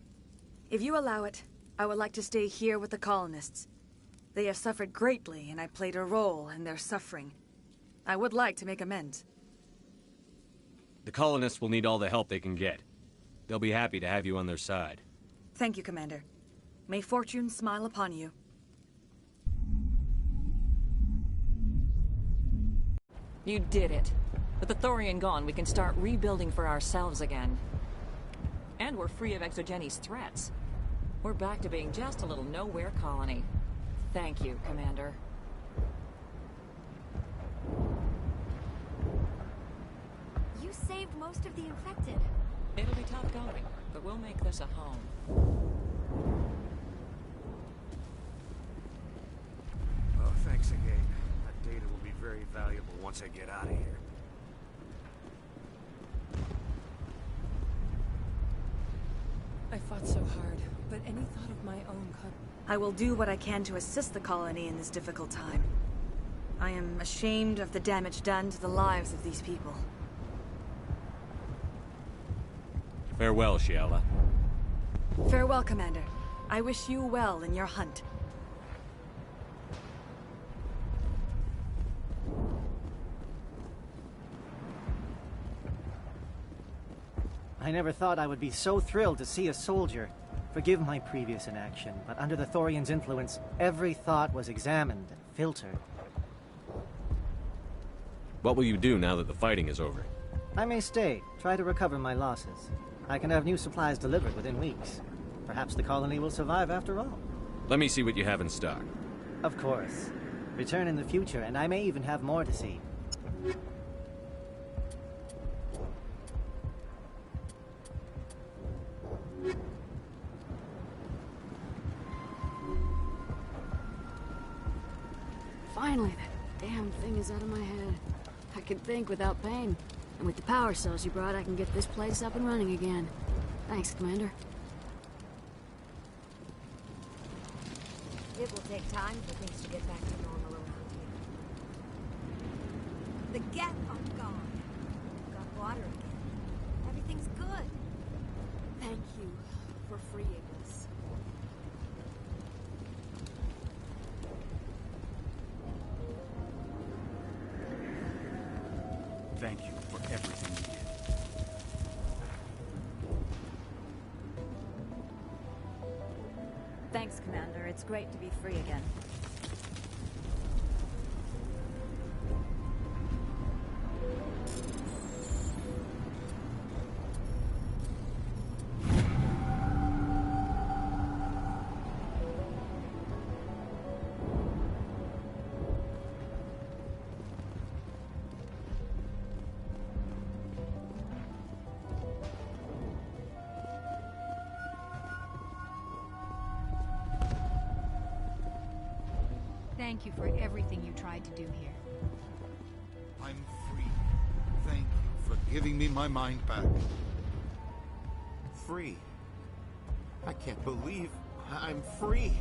If you allow it, I would like to stay here with the colonists. They have suffered greatly, and I played a role in their suffering. I would like to make amends. The colonists will need all the help they can get. They'll be happy to have you on their side. Thank you, Commander. May fortune smile upon you. You did it. With the Thorian gone, we can start rebuilding for ourselves again. And we're free of Exogeni's threats. We're back to being just a little nowhere colony. Thank you, Commander. You You saved most of the infected. It'll be tough going, but we'll make this a home. Oh, thanks again. That data will be very valuable once I get out of here. I fought so hard, but any thought of my own cut. I will do what I can to assist the colony in this difficult time. I am ashamed of the damage done to the lives of these people. Farewell, Shiala. Farewell, Commander. I wish you well in your hunt. I never thought I would be so thrilled to see a soldier. Forgive my previous inaction, but under the Thorians' influence, every thought was examined and filtered. What will you do now that the fighting is over? I may stay, try to recover my losses. I can have new supplies delivered within weeks. Perhaps the colony will survive after all. Let me see what you have in stock. Of course. Return in the future, and I may even have more to see. Finally, that damn thing is out of my head. I can think without pain. And with the power cells you brought, I can get this place up and running again. Thanks, Commander. It will take time for things to get back to normal around here. The Geth are gone. We've got water again. Everything's good. Thank you for freeing us. Thank you for everything you did. Thanks, Commander. It's great to be free again. Thank you for everything you tried to do here. I'm free. Thank you for giving me my mind back. Free? I can't believe I'm free.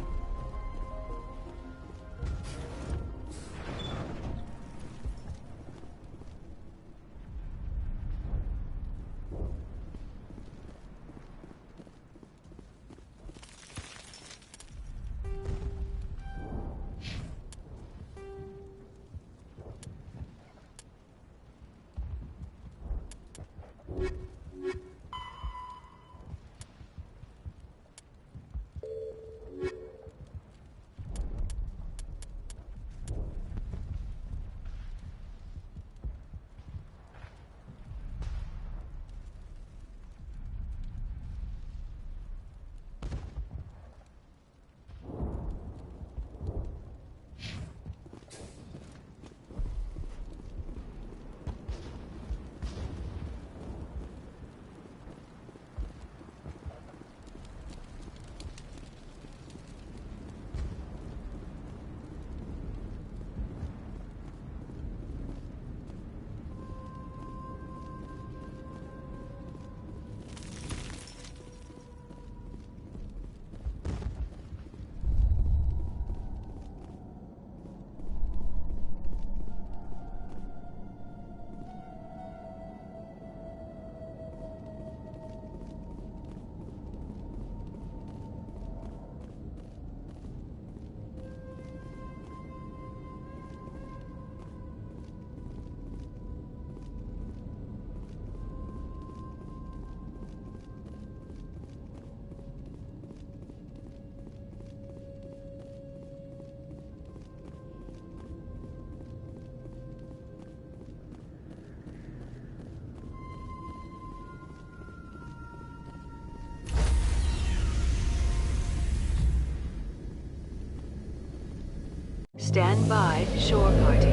Stand by, shore party.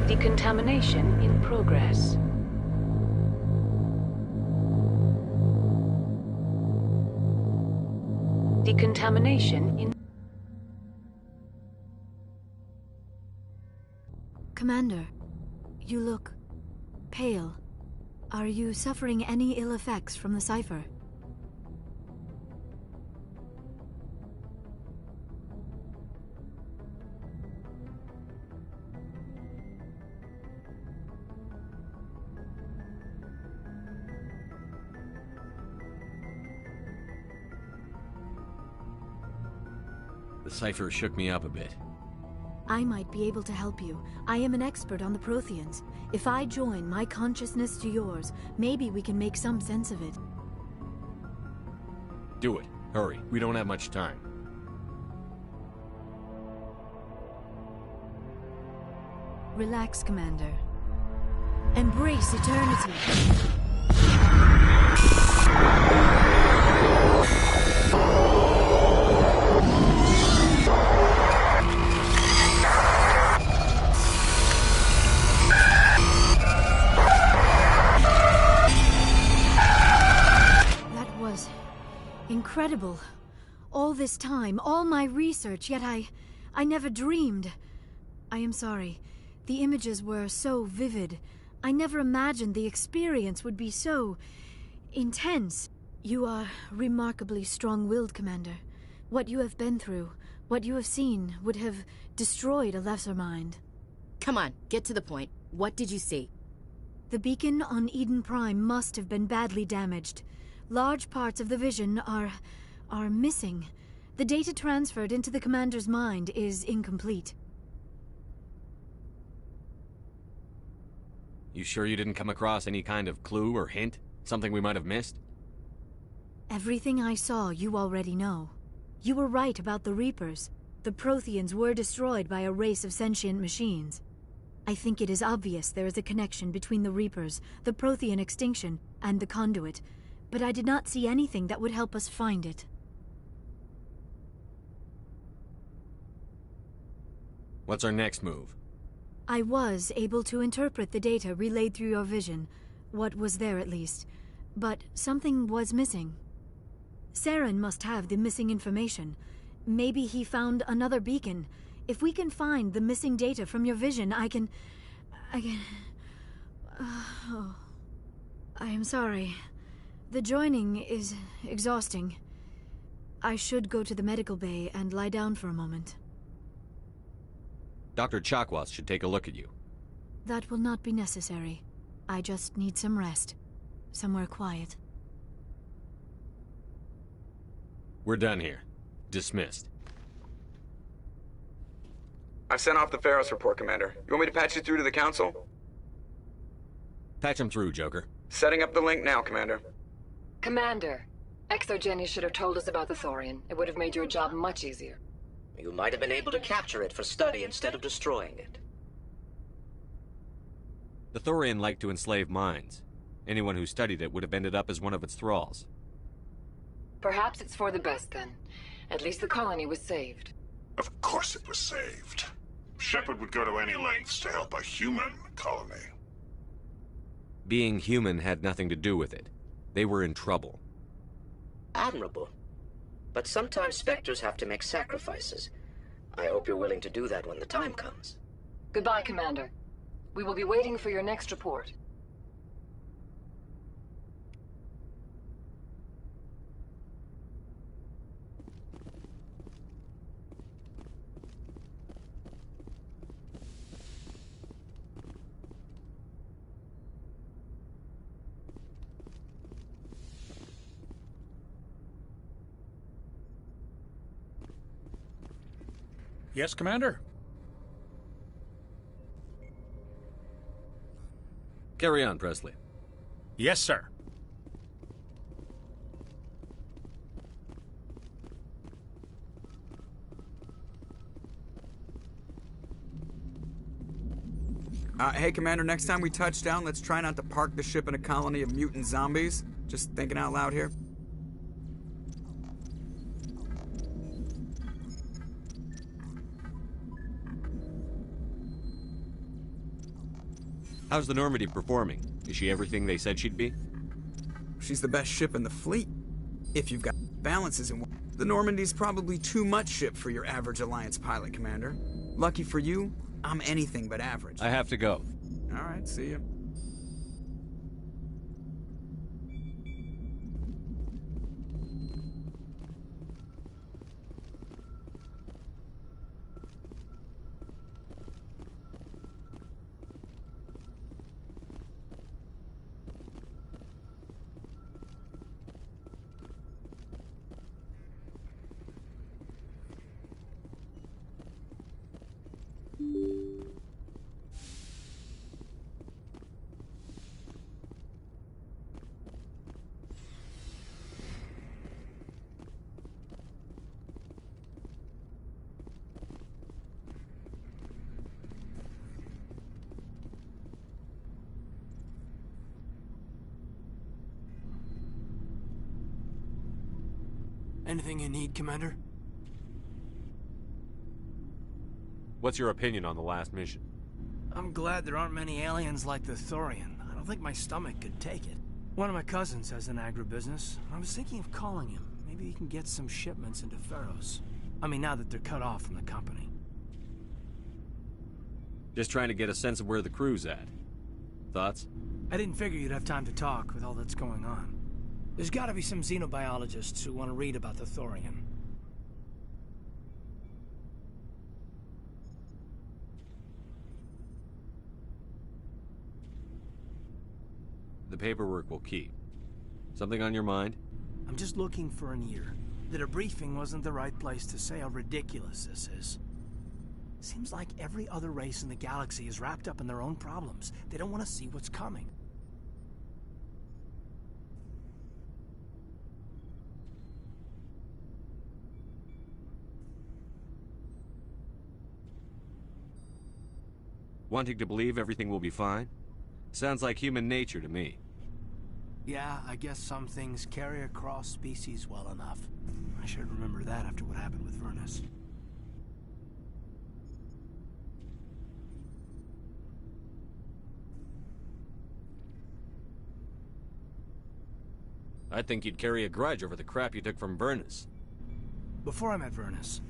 Decontamination in progress. Decontamination in... Commander, you look pale. Are you suffering any ill effects from the cipher? The cipher shook me up a bit. I might be able to help you. I am an expert on the Protheans. If I join my consciousness to yours, maybe we can make some sense of it. Do it. Hurry. We don't have much time. Relax, Commander. Embrace eternity. Incredible. All this time, all my research, yet I never dreamed. I am sorry. The images were so vivid. I never imagined the experience would be so intense. You are remarkably strong-willed, Commander. What you have been through, what you have seen, would have destroyed a lesser mind. Come on, get to the point. What did you see? The beacon on Eden Prime must have been badly damaged. Large parts of the vision are missing. The data transferred into the commander's mind is incomplete. You sure you didn't come across any kind of clue or hint? Something we might have missed? Everything I saw you already know. You were right about the Reapers. The Protheans were destroyed by a race of sentient machines. I think it is obvious there is a connection between the Reapers, the Prothean extinction, and the Conduit. But I did not see anything that would help us find it. What's our next move? I was able to interpret the data relayed through your vision. What was there, at least. But something was missing. Saren must have the missing information. Maybe he found another beacon. If we can find the missing data from your vision, I can... Oh. I am sorry. The joining is exhausting. I should go to the medical bay and lie down for a moment. Dr. Chakwas should take a look at you. That will not be necessary. I just need some rest. Somewhere quiet. We're done here. Dismissed. I've sent off the Feros report, Commander. You want me to patch you through to the Council? Patch him through, Joker. Setting up the link now, Commander. Commander, Exogeny should have told us about the Thorian. It would have made your job much easier. You might have been able to capture it for study instead of destroying it. The Thorian liked to enslave minds. Anyone who studied it would have ended up as one of its thralls. Perhaps it's for the best, then. At least the colony was saved. Of course it was saved. Shepard would go to any lengths to help a human colony. Being human had nothing to do with it. They were in trouble. Admirable. But sometimes Spectres have to make sacrifices. I hope you're willing to do that when the time comes. Goodbye, Commander. We will be waiting for your next report. Yes, Commander? Carry on, Presley. Yes, sir. Hey, Commander, next time we touch down, let's try not to park the ship in a colony of mutant zombies. Just thinking out loud here. How's the Normandy performing? Is she everything they said she'd be? She's the best ship in the fleet. If you've got balances in one. The Normandy's probably too much ship for your average Alliance pilot, Commander. Lucky for you, I'm anything but average. I have to go. All right, see ya. Anything you need, Commander? What's your opinion on the last mission? I'm glad there aren't many aliens like the Thorian. I don't think my stomach could take it. One of my cousins has an agribusiness. I was thinking of calling him. Maybe he can get some shipments into Feros. I mean, now that they're cut off from the company. Just trying to get a sense of where the crew's at. Thoughts? I didn't figure you'd have time to talk with all that's going on. There's gotta be some xenobiologists who want to read about the Thorian. The paperwork will keep. Something on your mind? I'm just looking for an ear. The debriefing wasn't the right place to say how ridiculous this is. Seems like every other race in the galaxy is wrapped up in their own problems. They don't want to see what's coming. Wanting to believe everything will be fine? Sounds like human nature to me. Yeah, I guess some things carry across species well enough. I should remember that after what happened with Vernus. I think you'd carry a grudge over the crap you took from Vernus. Before I met Vernus,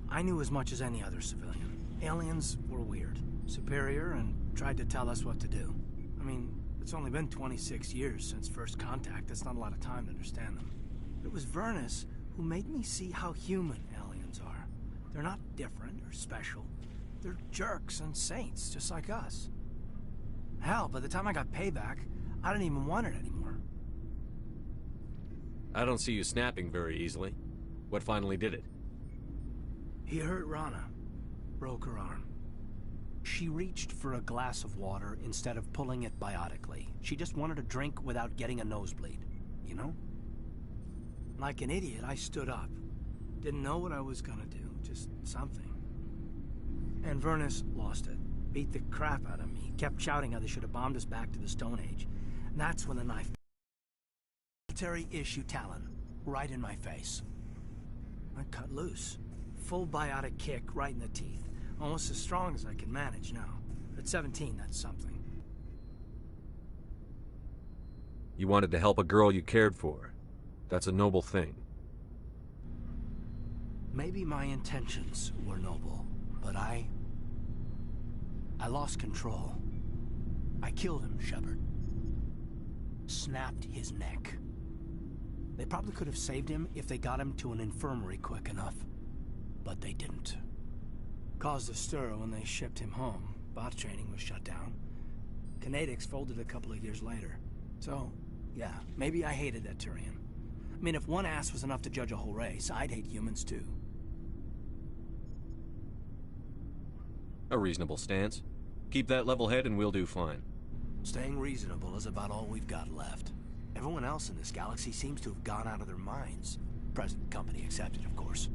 I knew as much as any other civilian. Aliens were weird, superior, and tried to tell us what to do. I mean, it's only been 26 years since first contact. That's not a lot of time to understand them. It was Vernus who made me see how human aliens are. They're not different or special. They're jerks and saints, just like us. Hell, by the time I got payback, I didn't even want it anymore. I don't see you snapping very easily. What finally did it? He hurt Rana. Broke her arm. She reached for a glass of water instead of pulling it biotically. She just wanted a drink without getting a nosebleed, you know? Like an idiot, I stood up. Didn't know what I was gonna do, just something. And Vernus lost it. Beat the crap out of me. Kept shouting how they should have bombed us back to the Stone Age. And that's when the knife... military issue Talon. Right in my face. I cut loose. Full biotic kick right in the teeth. Almost as strong as I can manage now. At 17, that's something. You wanted to help a girl you cared for. That's a noble thing. Maybe my intentions were noble, but I lost control. I killed him, Shepard. Snapped his neck. They probably could have saved him if they got him to an infirmary quick enough. But they didn't. Caused a stir when they shipped him home. Bot training was shut down. Kinetics folded a couple of years later. So, yeah, maybe I hated that Turian. I mean, if one ass was enough to judge a whole race, I'd hate humans too. A reasonable stance. Keep that level head and we'll do fine. Staying reasonable is about all we've got left. Everyone else in this galaxy seems to have gone out of their minds. Present company accepted, of course.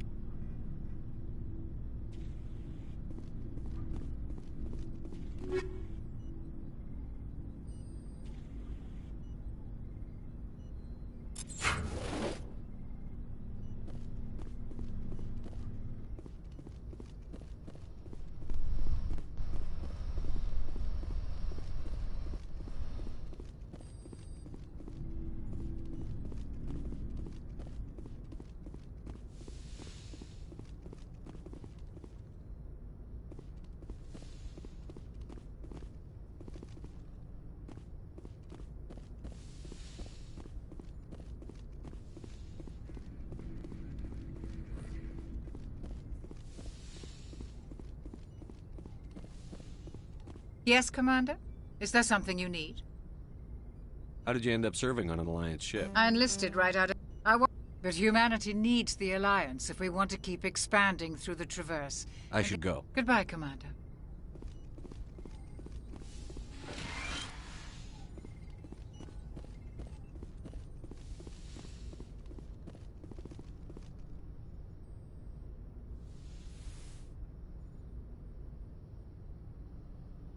Yes, Commander? Is there something you need? How did you end up serving on an Alliance ship? I enlisted right out of... But humanity needs the Alliance if we want to keep expanding through the Traverse. I should go. Goodbye, Commander.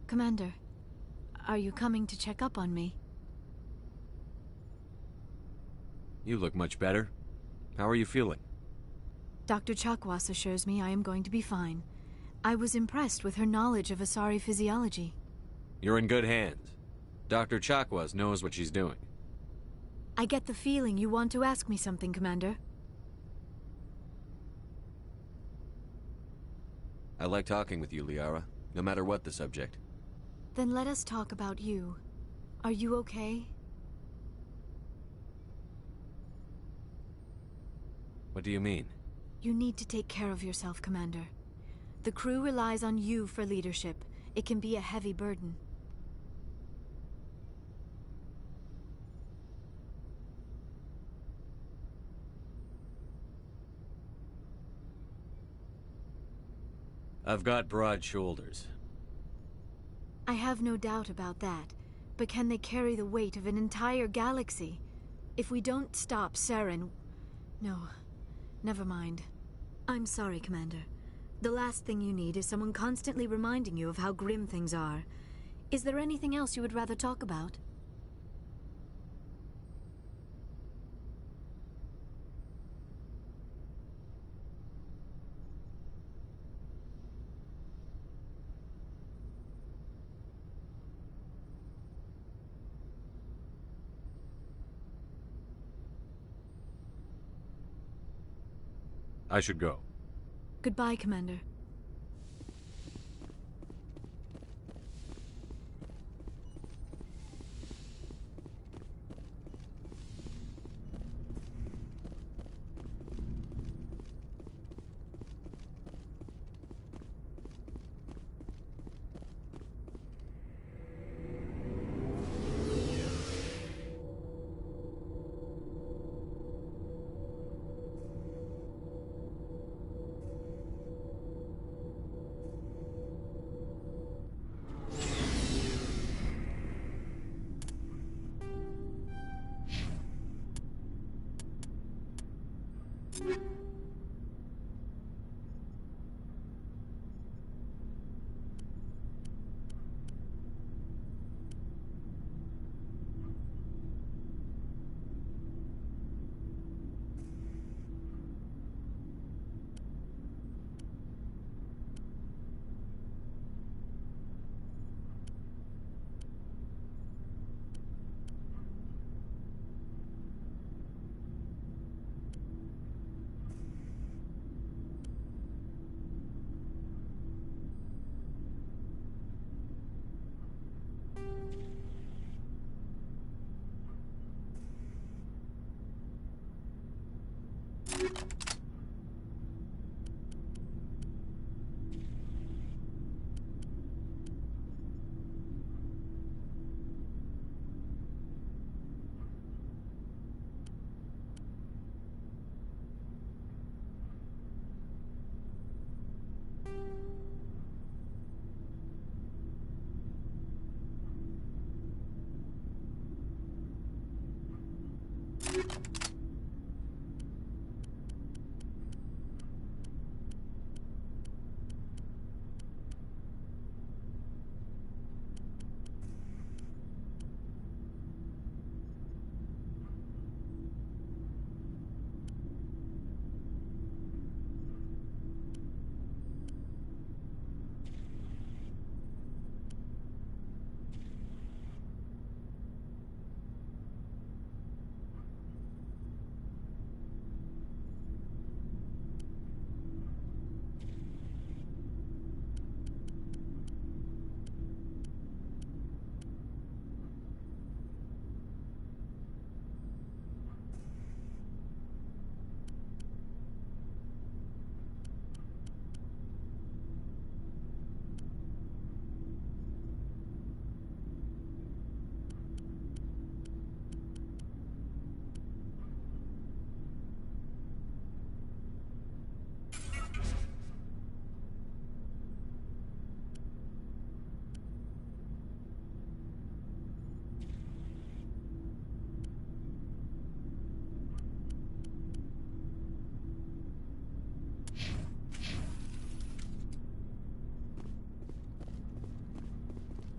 Commander, are you coming to check up on me? You look much better. How are you feeling? Dr. Chakwas assures me I am going to be fine. I was impressed with her knowledge of Asari physiology. You're in good hands. Dr. Chakwas knows what she's doing. I get the feeling you want to ask me something, Commander. I like talking with you, Liara, no matter what the subject. Then let us talk about you. Are you okay? What do you mean? You need to take care of yourself, Commander. The crew relies on you for leadership. It can be a heavy burden. I've got broad shoulders. I have no doubt about that. But can they carry the weight of an entire galaxy? If we don't stop Saren... No. Never mind. I'm sorry, Commander. The last thing you need is someone constantly reminding you of how grim things are. Is there anything else you would rather talk about? I should go. Goodbye, Commander.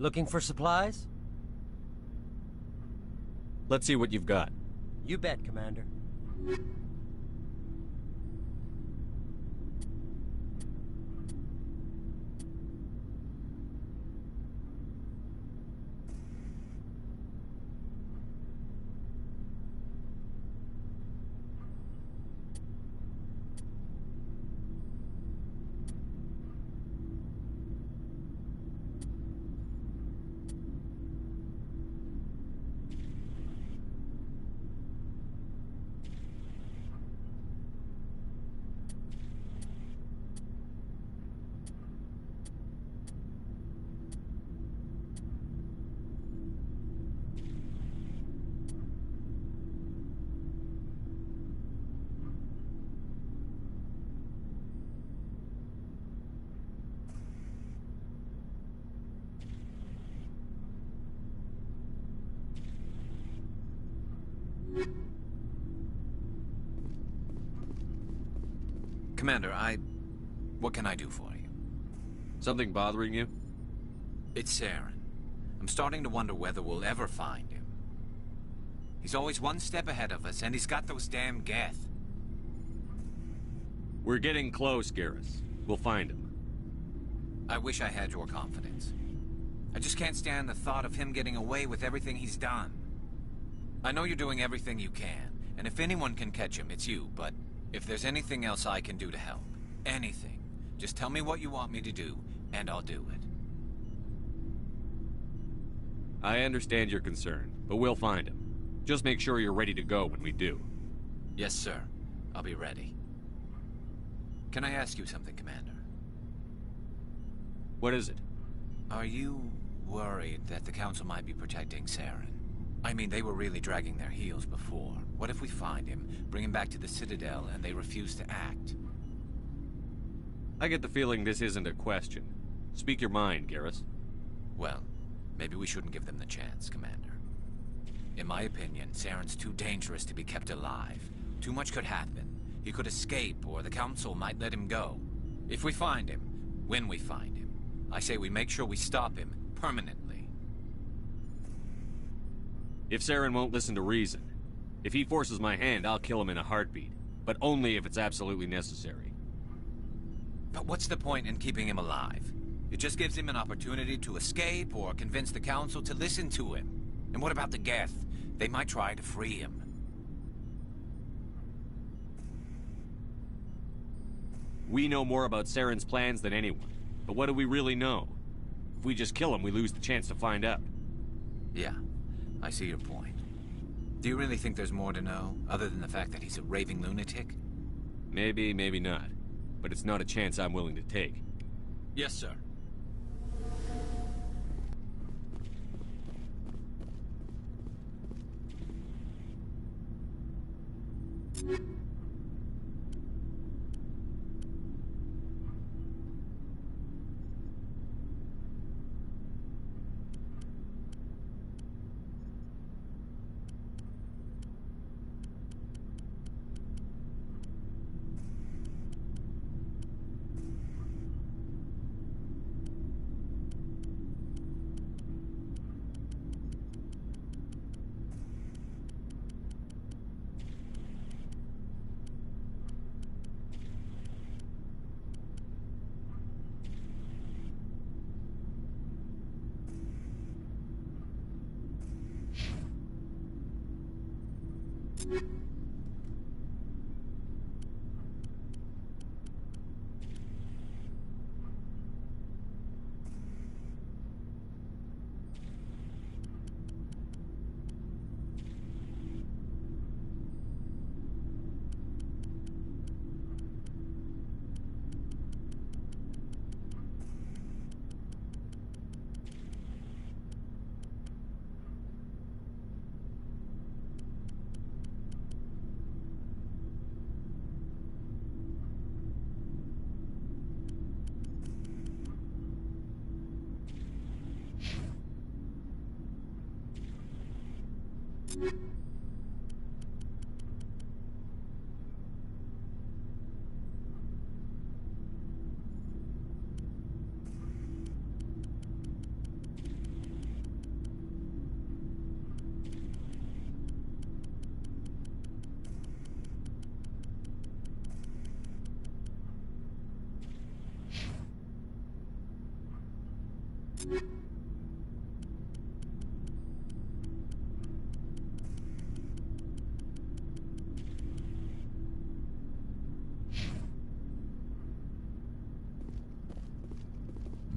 Looking for supplies? Let's see what you've got. You bet, Commander. Commander, what can I do for you? Something bothering you? It's Saren. I'm starting to wonder whether we'll ever find him. He's always one step ahead of us, and he's got those damn Geth. We're getting close, Garrus. We'll find him. I wish I had your confidence. I just can't stand the thought of him getting away with everything he's done. I know you're doing everything you can, and if anyone can catch him, it's you, but if there's anything else I can do to help, anything, just tell me what you want me to do, and I'll do it. I understand your concern, but we'll find him. Just make sure you're ready to go when we do. Yes, sir. I'll be ready. Can I ask you something, Commander? What is it? Are you worried that the Council might be protecting Saren? I mean, they were really dragging their heels before. What if we find him, bring him back to the Citadel, and they refuse to act? I get the feeling this isn't a question. Speak your mind, Garrus. Well, maybe we shouldn't give them the chance, Commander. In my opinion, Saren's too dangerous to be kept alive. Too much could happen. He could escape, or the Council might let him go. If we find him, when we find him, I say we make sure we stop him permanently. If Saren won't listen to reason, if he forces my hand, I'll kill him in a heartbeat. But only if it's absolutely necessary. But what's the point in keeping him alive? It just gives him an opportunity to escape or convince the Council to listen to him. And what about the Geth? They might try to free him. We know more about Saren's plans than anyone. But what do we really know? If we just kill him, we lose the chance to find out. Yeah, I see your point. Do you really think there's more to know, other than the fact that he's a raving lunatic? Maybe, maybe not. But it's not a chance I'm willing to take. Yes, sir.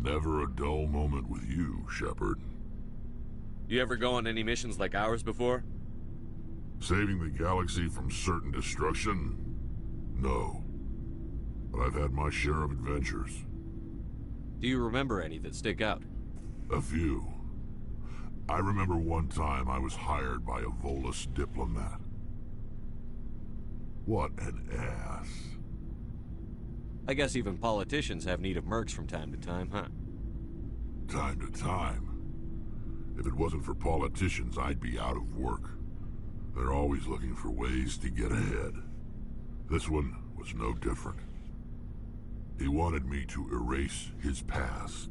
Never a dull moment with you, Shepard. You ever go on any missions like ours before? Saving the galaxy from certain destruction? No. But I've had my share of adventures. Do you remember any that stick out? A few. I remember one time I was hired by a Volus diplomat. What an ass. I guess even politicians have need of mercs from time to time, huh? Time to time. If it wasn't for politicians, I'd be out of work. They're always looking for ways to get ahead. This one was no different. He wanted me to erase his past.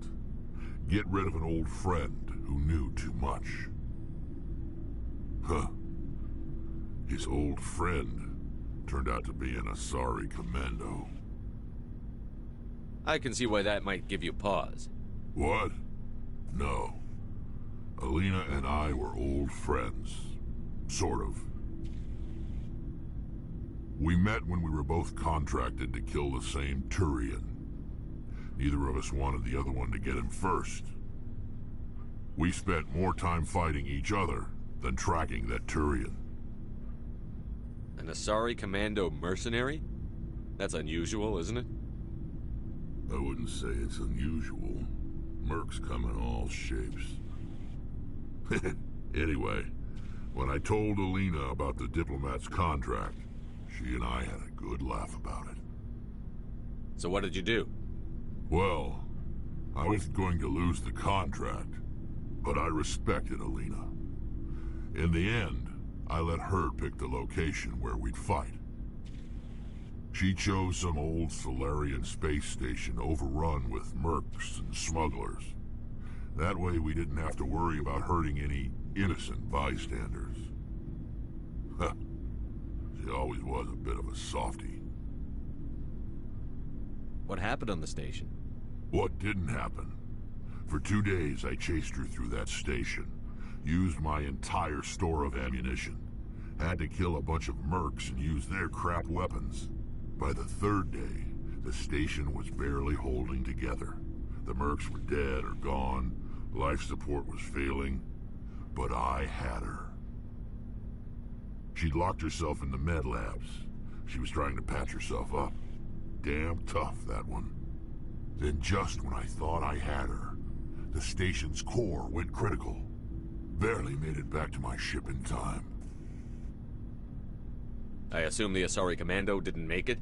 Get rid of an old friend who knew too much. Huh. His old friend turned out to be an Asari commando. I can see why that might give you pause. What? No. Alina and I were old friends. Sort of. We met when we were both contracted to kill the same Turian. Neither of us wanted the other one to get him first. We spent more time fighting each other than tracking that Turian. An Asari commando mercenary? That's unusual, isn't it? I wouldn't say it's unusual. Mercs come in all shapes. Anyway, when I told Alina about the diplomat's contract, she and I had a good laugh about it. So what did you do? Well, I was going to lose the contract, but I respected Alina. In the end, I let her pick the location where we'd fight. She chose some old Solarian space station overrun with mercs and smugglers. That way we didn't have to worry about hurting any innocent bystanders. Huh. She always was a bit of a softie. What happened on the station? What didn't happen? For 2 days I chased her through that station. Used my entire store of ammunition. Had to kill a bunch of mercs and use their crap weapons. By the 3rd day, the station was barely holding together. The mercs were dead or gone, life support was failing, but I had her. She'd locked herself in the med labs. She was trying to patch herself up. Damn tough, that one. Then just when I thought I had her, the station's core went critical. Barely made it back to my ship in time. I assume the Asari commando didn't make it?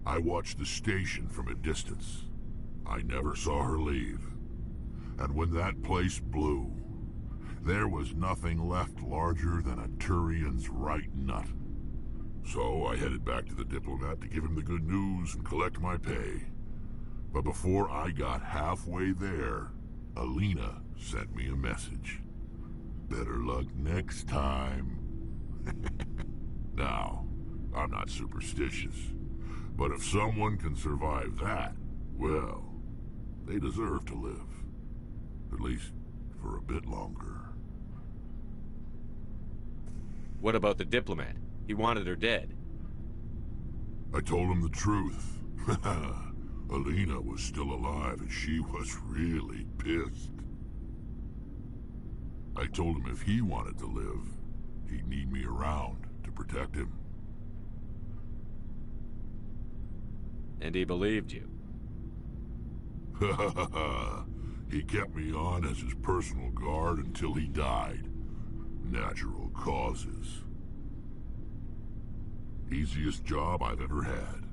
I watched the station from a distance. I never saw her leave. And when that place blew, there was nothing left larger than a Turian's right nut. So I headed back to the diplomat to give him the good news and collect my pay. But before I got halfway there, Alina sent me a message. Better luck next time. Now, I'm not superstitious, but if someone can survive that, well, they deserve to live. At least for a bit longer. What about the diplomat? He wanted her dead. I told him the truth. Alina was still alive and she was really pissed. I told him if he wanted to live, he'd need me around to protect him. And he believed you. He kept me on as his personal guard until he died. Natural causes. Easiest job I've ever had.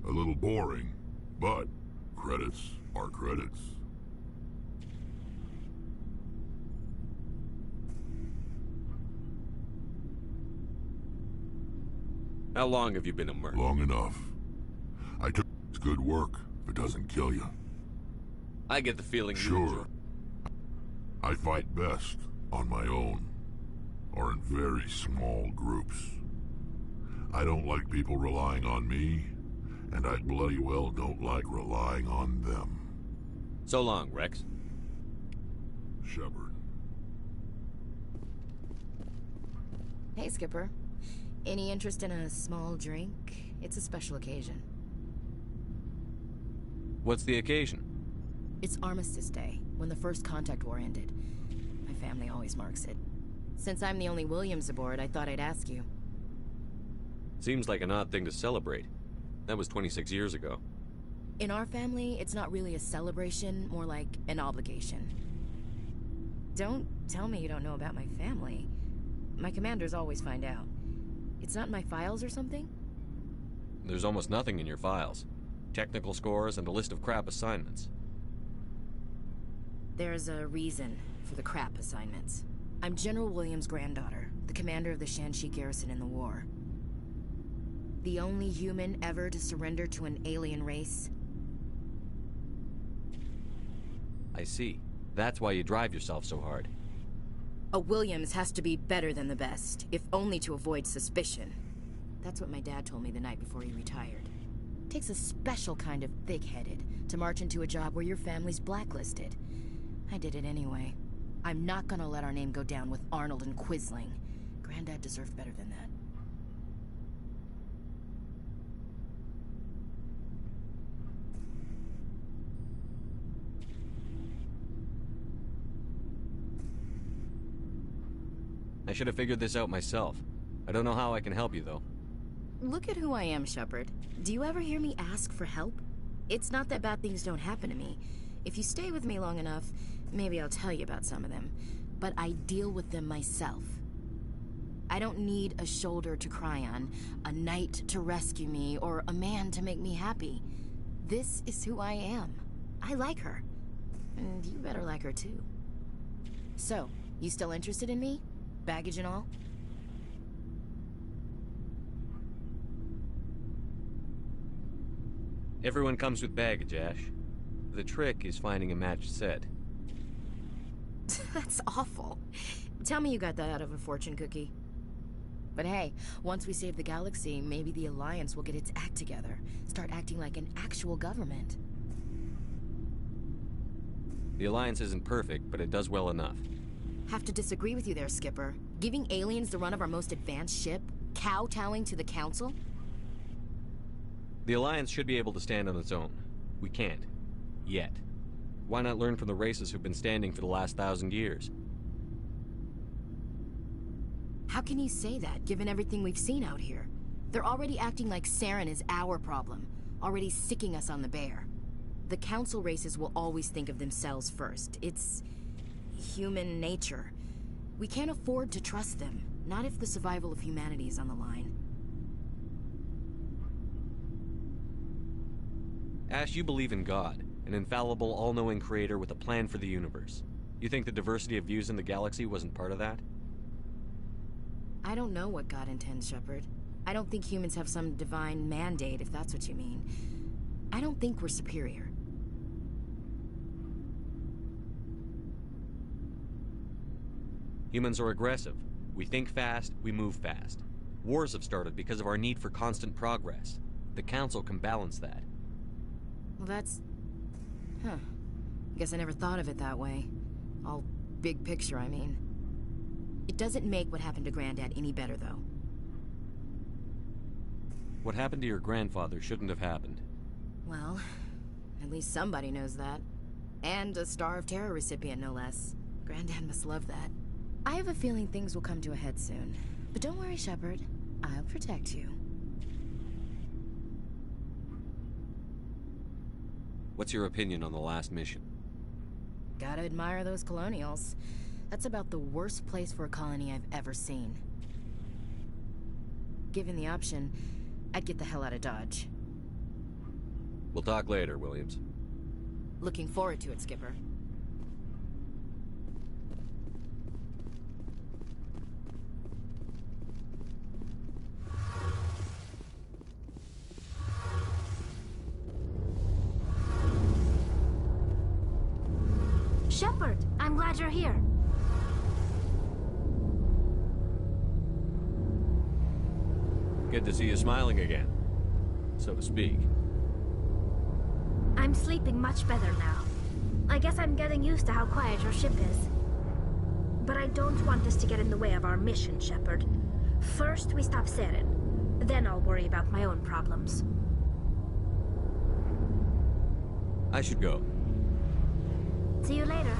A little boring, but credits are credits. How long have you been a merc? Long enough. I took it's good work if it doesn't kill you. I get the feeling Sure. I fight best on my own, or in very small groups. I don't like people relying on me, and I bloody well don't like relying on them. So long, Rex. Shepard. Hey, Skipper. Any interest in a small drink? It's a special occasion. What's the occasion? It's Armistice Day, when the first contact war ended. My family always marks it. Since I'm the only Williams aboard, I thought I'd ask you. Seems like an odd thing to celebrate. That was 26 years ago. In our family, it's not really a celebration, more like an obligation. Don't tell me you don't know about my family. My commanders always find out. It's not in my files or something? There's almost nothing in your files. Technical scores and a list of crap assignments. There's a reason for the crap assignments. I'm General Williams' granddaughter, the commander of the Shanxi garrison in the war. The only human ever to surrender to an alien race. I see. That's why you drive yourself so hard. A Williams has to be better than the best, if only to avoid suspicion. That's what my dad told me the night before he retired. Takes a special kind of thick-headed to march into a job where your family's blacklisted. I did it anyway. I'm not gonna let our name go down with Arnold and Quisling. Granddad deserved better than that. I should have figured this out myself. I don't know how I can help you, though. Look at who I am, Shepard. Do you ever hear me ask for help? It's not that bad things don't happen to me. If you stay with me long enough, maybe I'll tell you about some of them. But I deal with them myself. I don't need a shoulder to cry on, a knight to rescue me, or a man to make me happy. This is who I am. I like her. And you better like her too. So, you still interested in me? Baggage and all? Everyone comes with baggage, Ash. The trick is finding a matched set. That's awful. Tell me you got that out of a fortune cookie. But hey, once we save the galaxy, maybe the Alliance will get its act together. Start acting like an actual government. The Alliance isn't perfect, but it does well enough. Have to disagree with you there, Skipper. Giving aliens the run of our most advanced ship? Kowtowing to the Council? The Alliance should be able to stand on its own. We can't. Yet. Why not learn from the races who've been standing for the last 1,000 years? How can you say that, given everything we've seen out here? They're already acting like Saren is our problem, already sicking us on the bear. The Council races will always think of themselves first. It's human nature. We can't afford to trust them, not if the survival of humanity is on the line. Ash, you believe in God, an infallible, all-knowing creator with a plan for the universe. You think the diversity of views in the galaxy wasn't part of that? I don't know what God intends, Shepard. I don't think humans have some divine mandate, if that's what you mean. I don't think we're superior. Humans are aggressive. We think fast, we move fast. Wars have started because of our need for constant progress. The Council can balance that. Well, that's... Huh. Guess I never thought of it that way. All big picture, I mean. It doesn't make what happened to Granddad any better, though. What happened to your grandfather shouldn't have happened. Well, at least somebody knows that. And a Star of Terror recipient, no less. Granddad must love that. I have a feeling things will come to a head soon. But don't worry, Shepard. I'll protect you. What's your opinion on the last mission? Gotta admire those colonials. That's about the worst place for a colony I've ever seen. Given the option, I'd get the hell out of Dodge. We'll talk later, Williams. Looking forward to it, Skipper. Shepard, I'm glad you're here. Good to see you smiling again, so to speak. I'm sleeping much better now. I guess I'm getting used to how quiet your ship is. But I don't want this to get in the way of our mission, Shepard. First, we stop Saren. Then I'll worry about my own problems. I should go. See you later.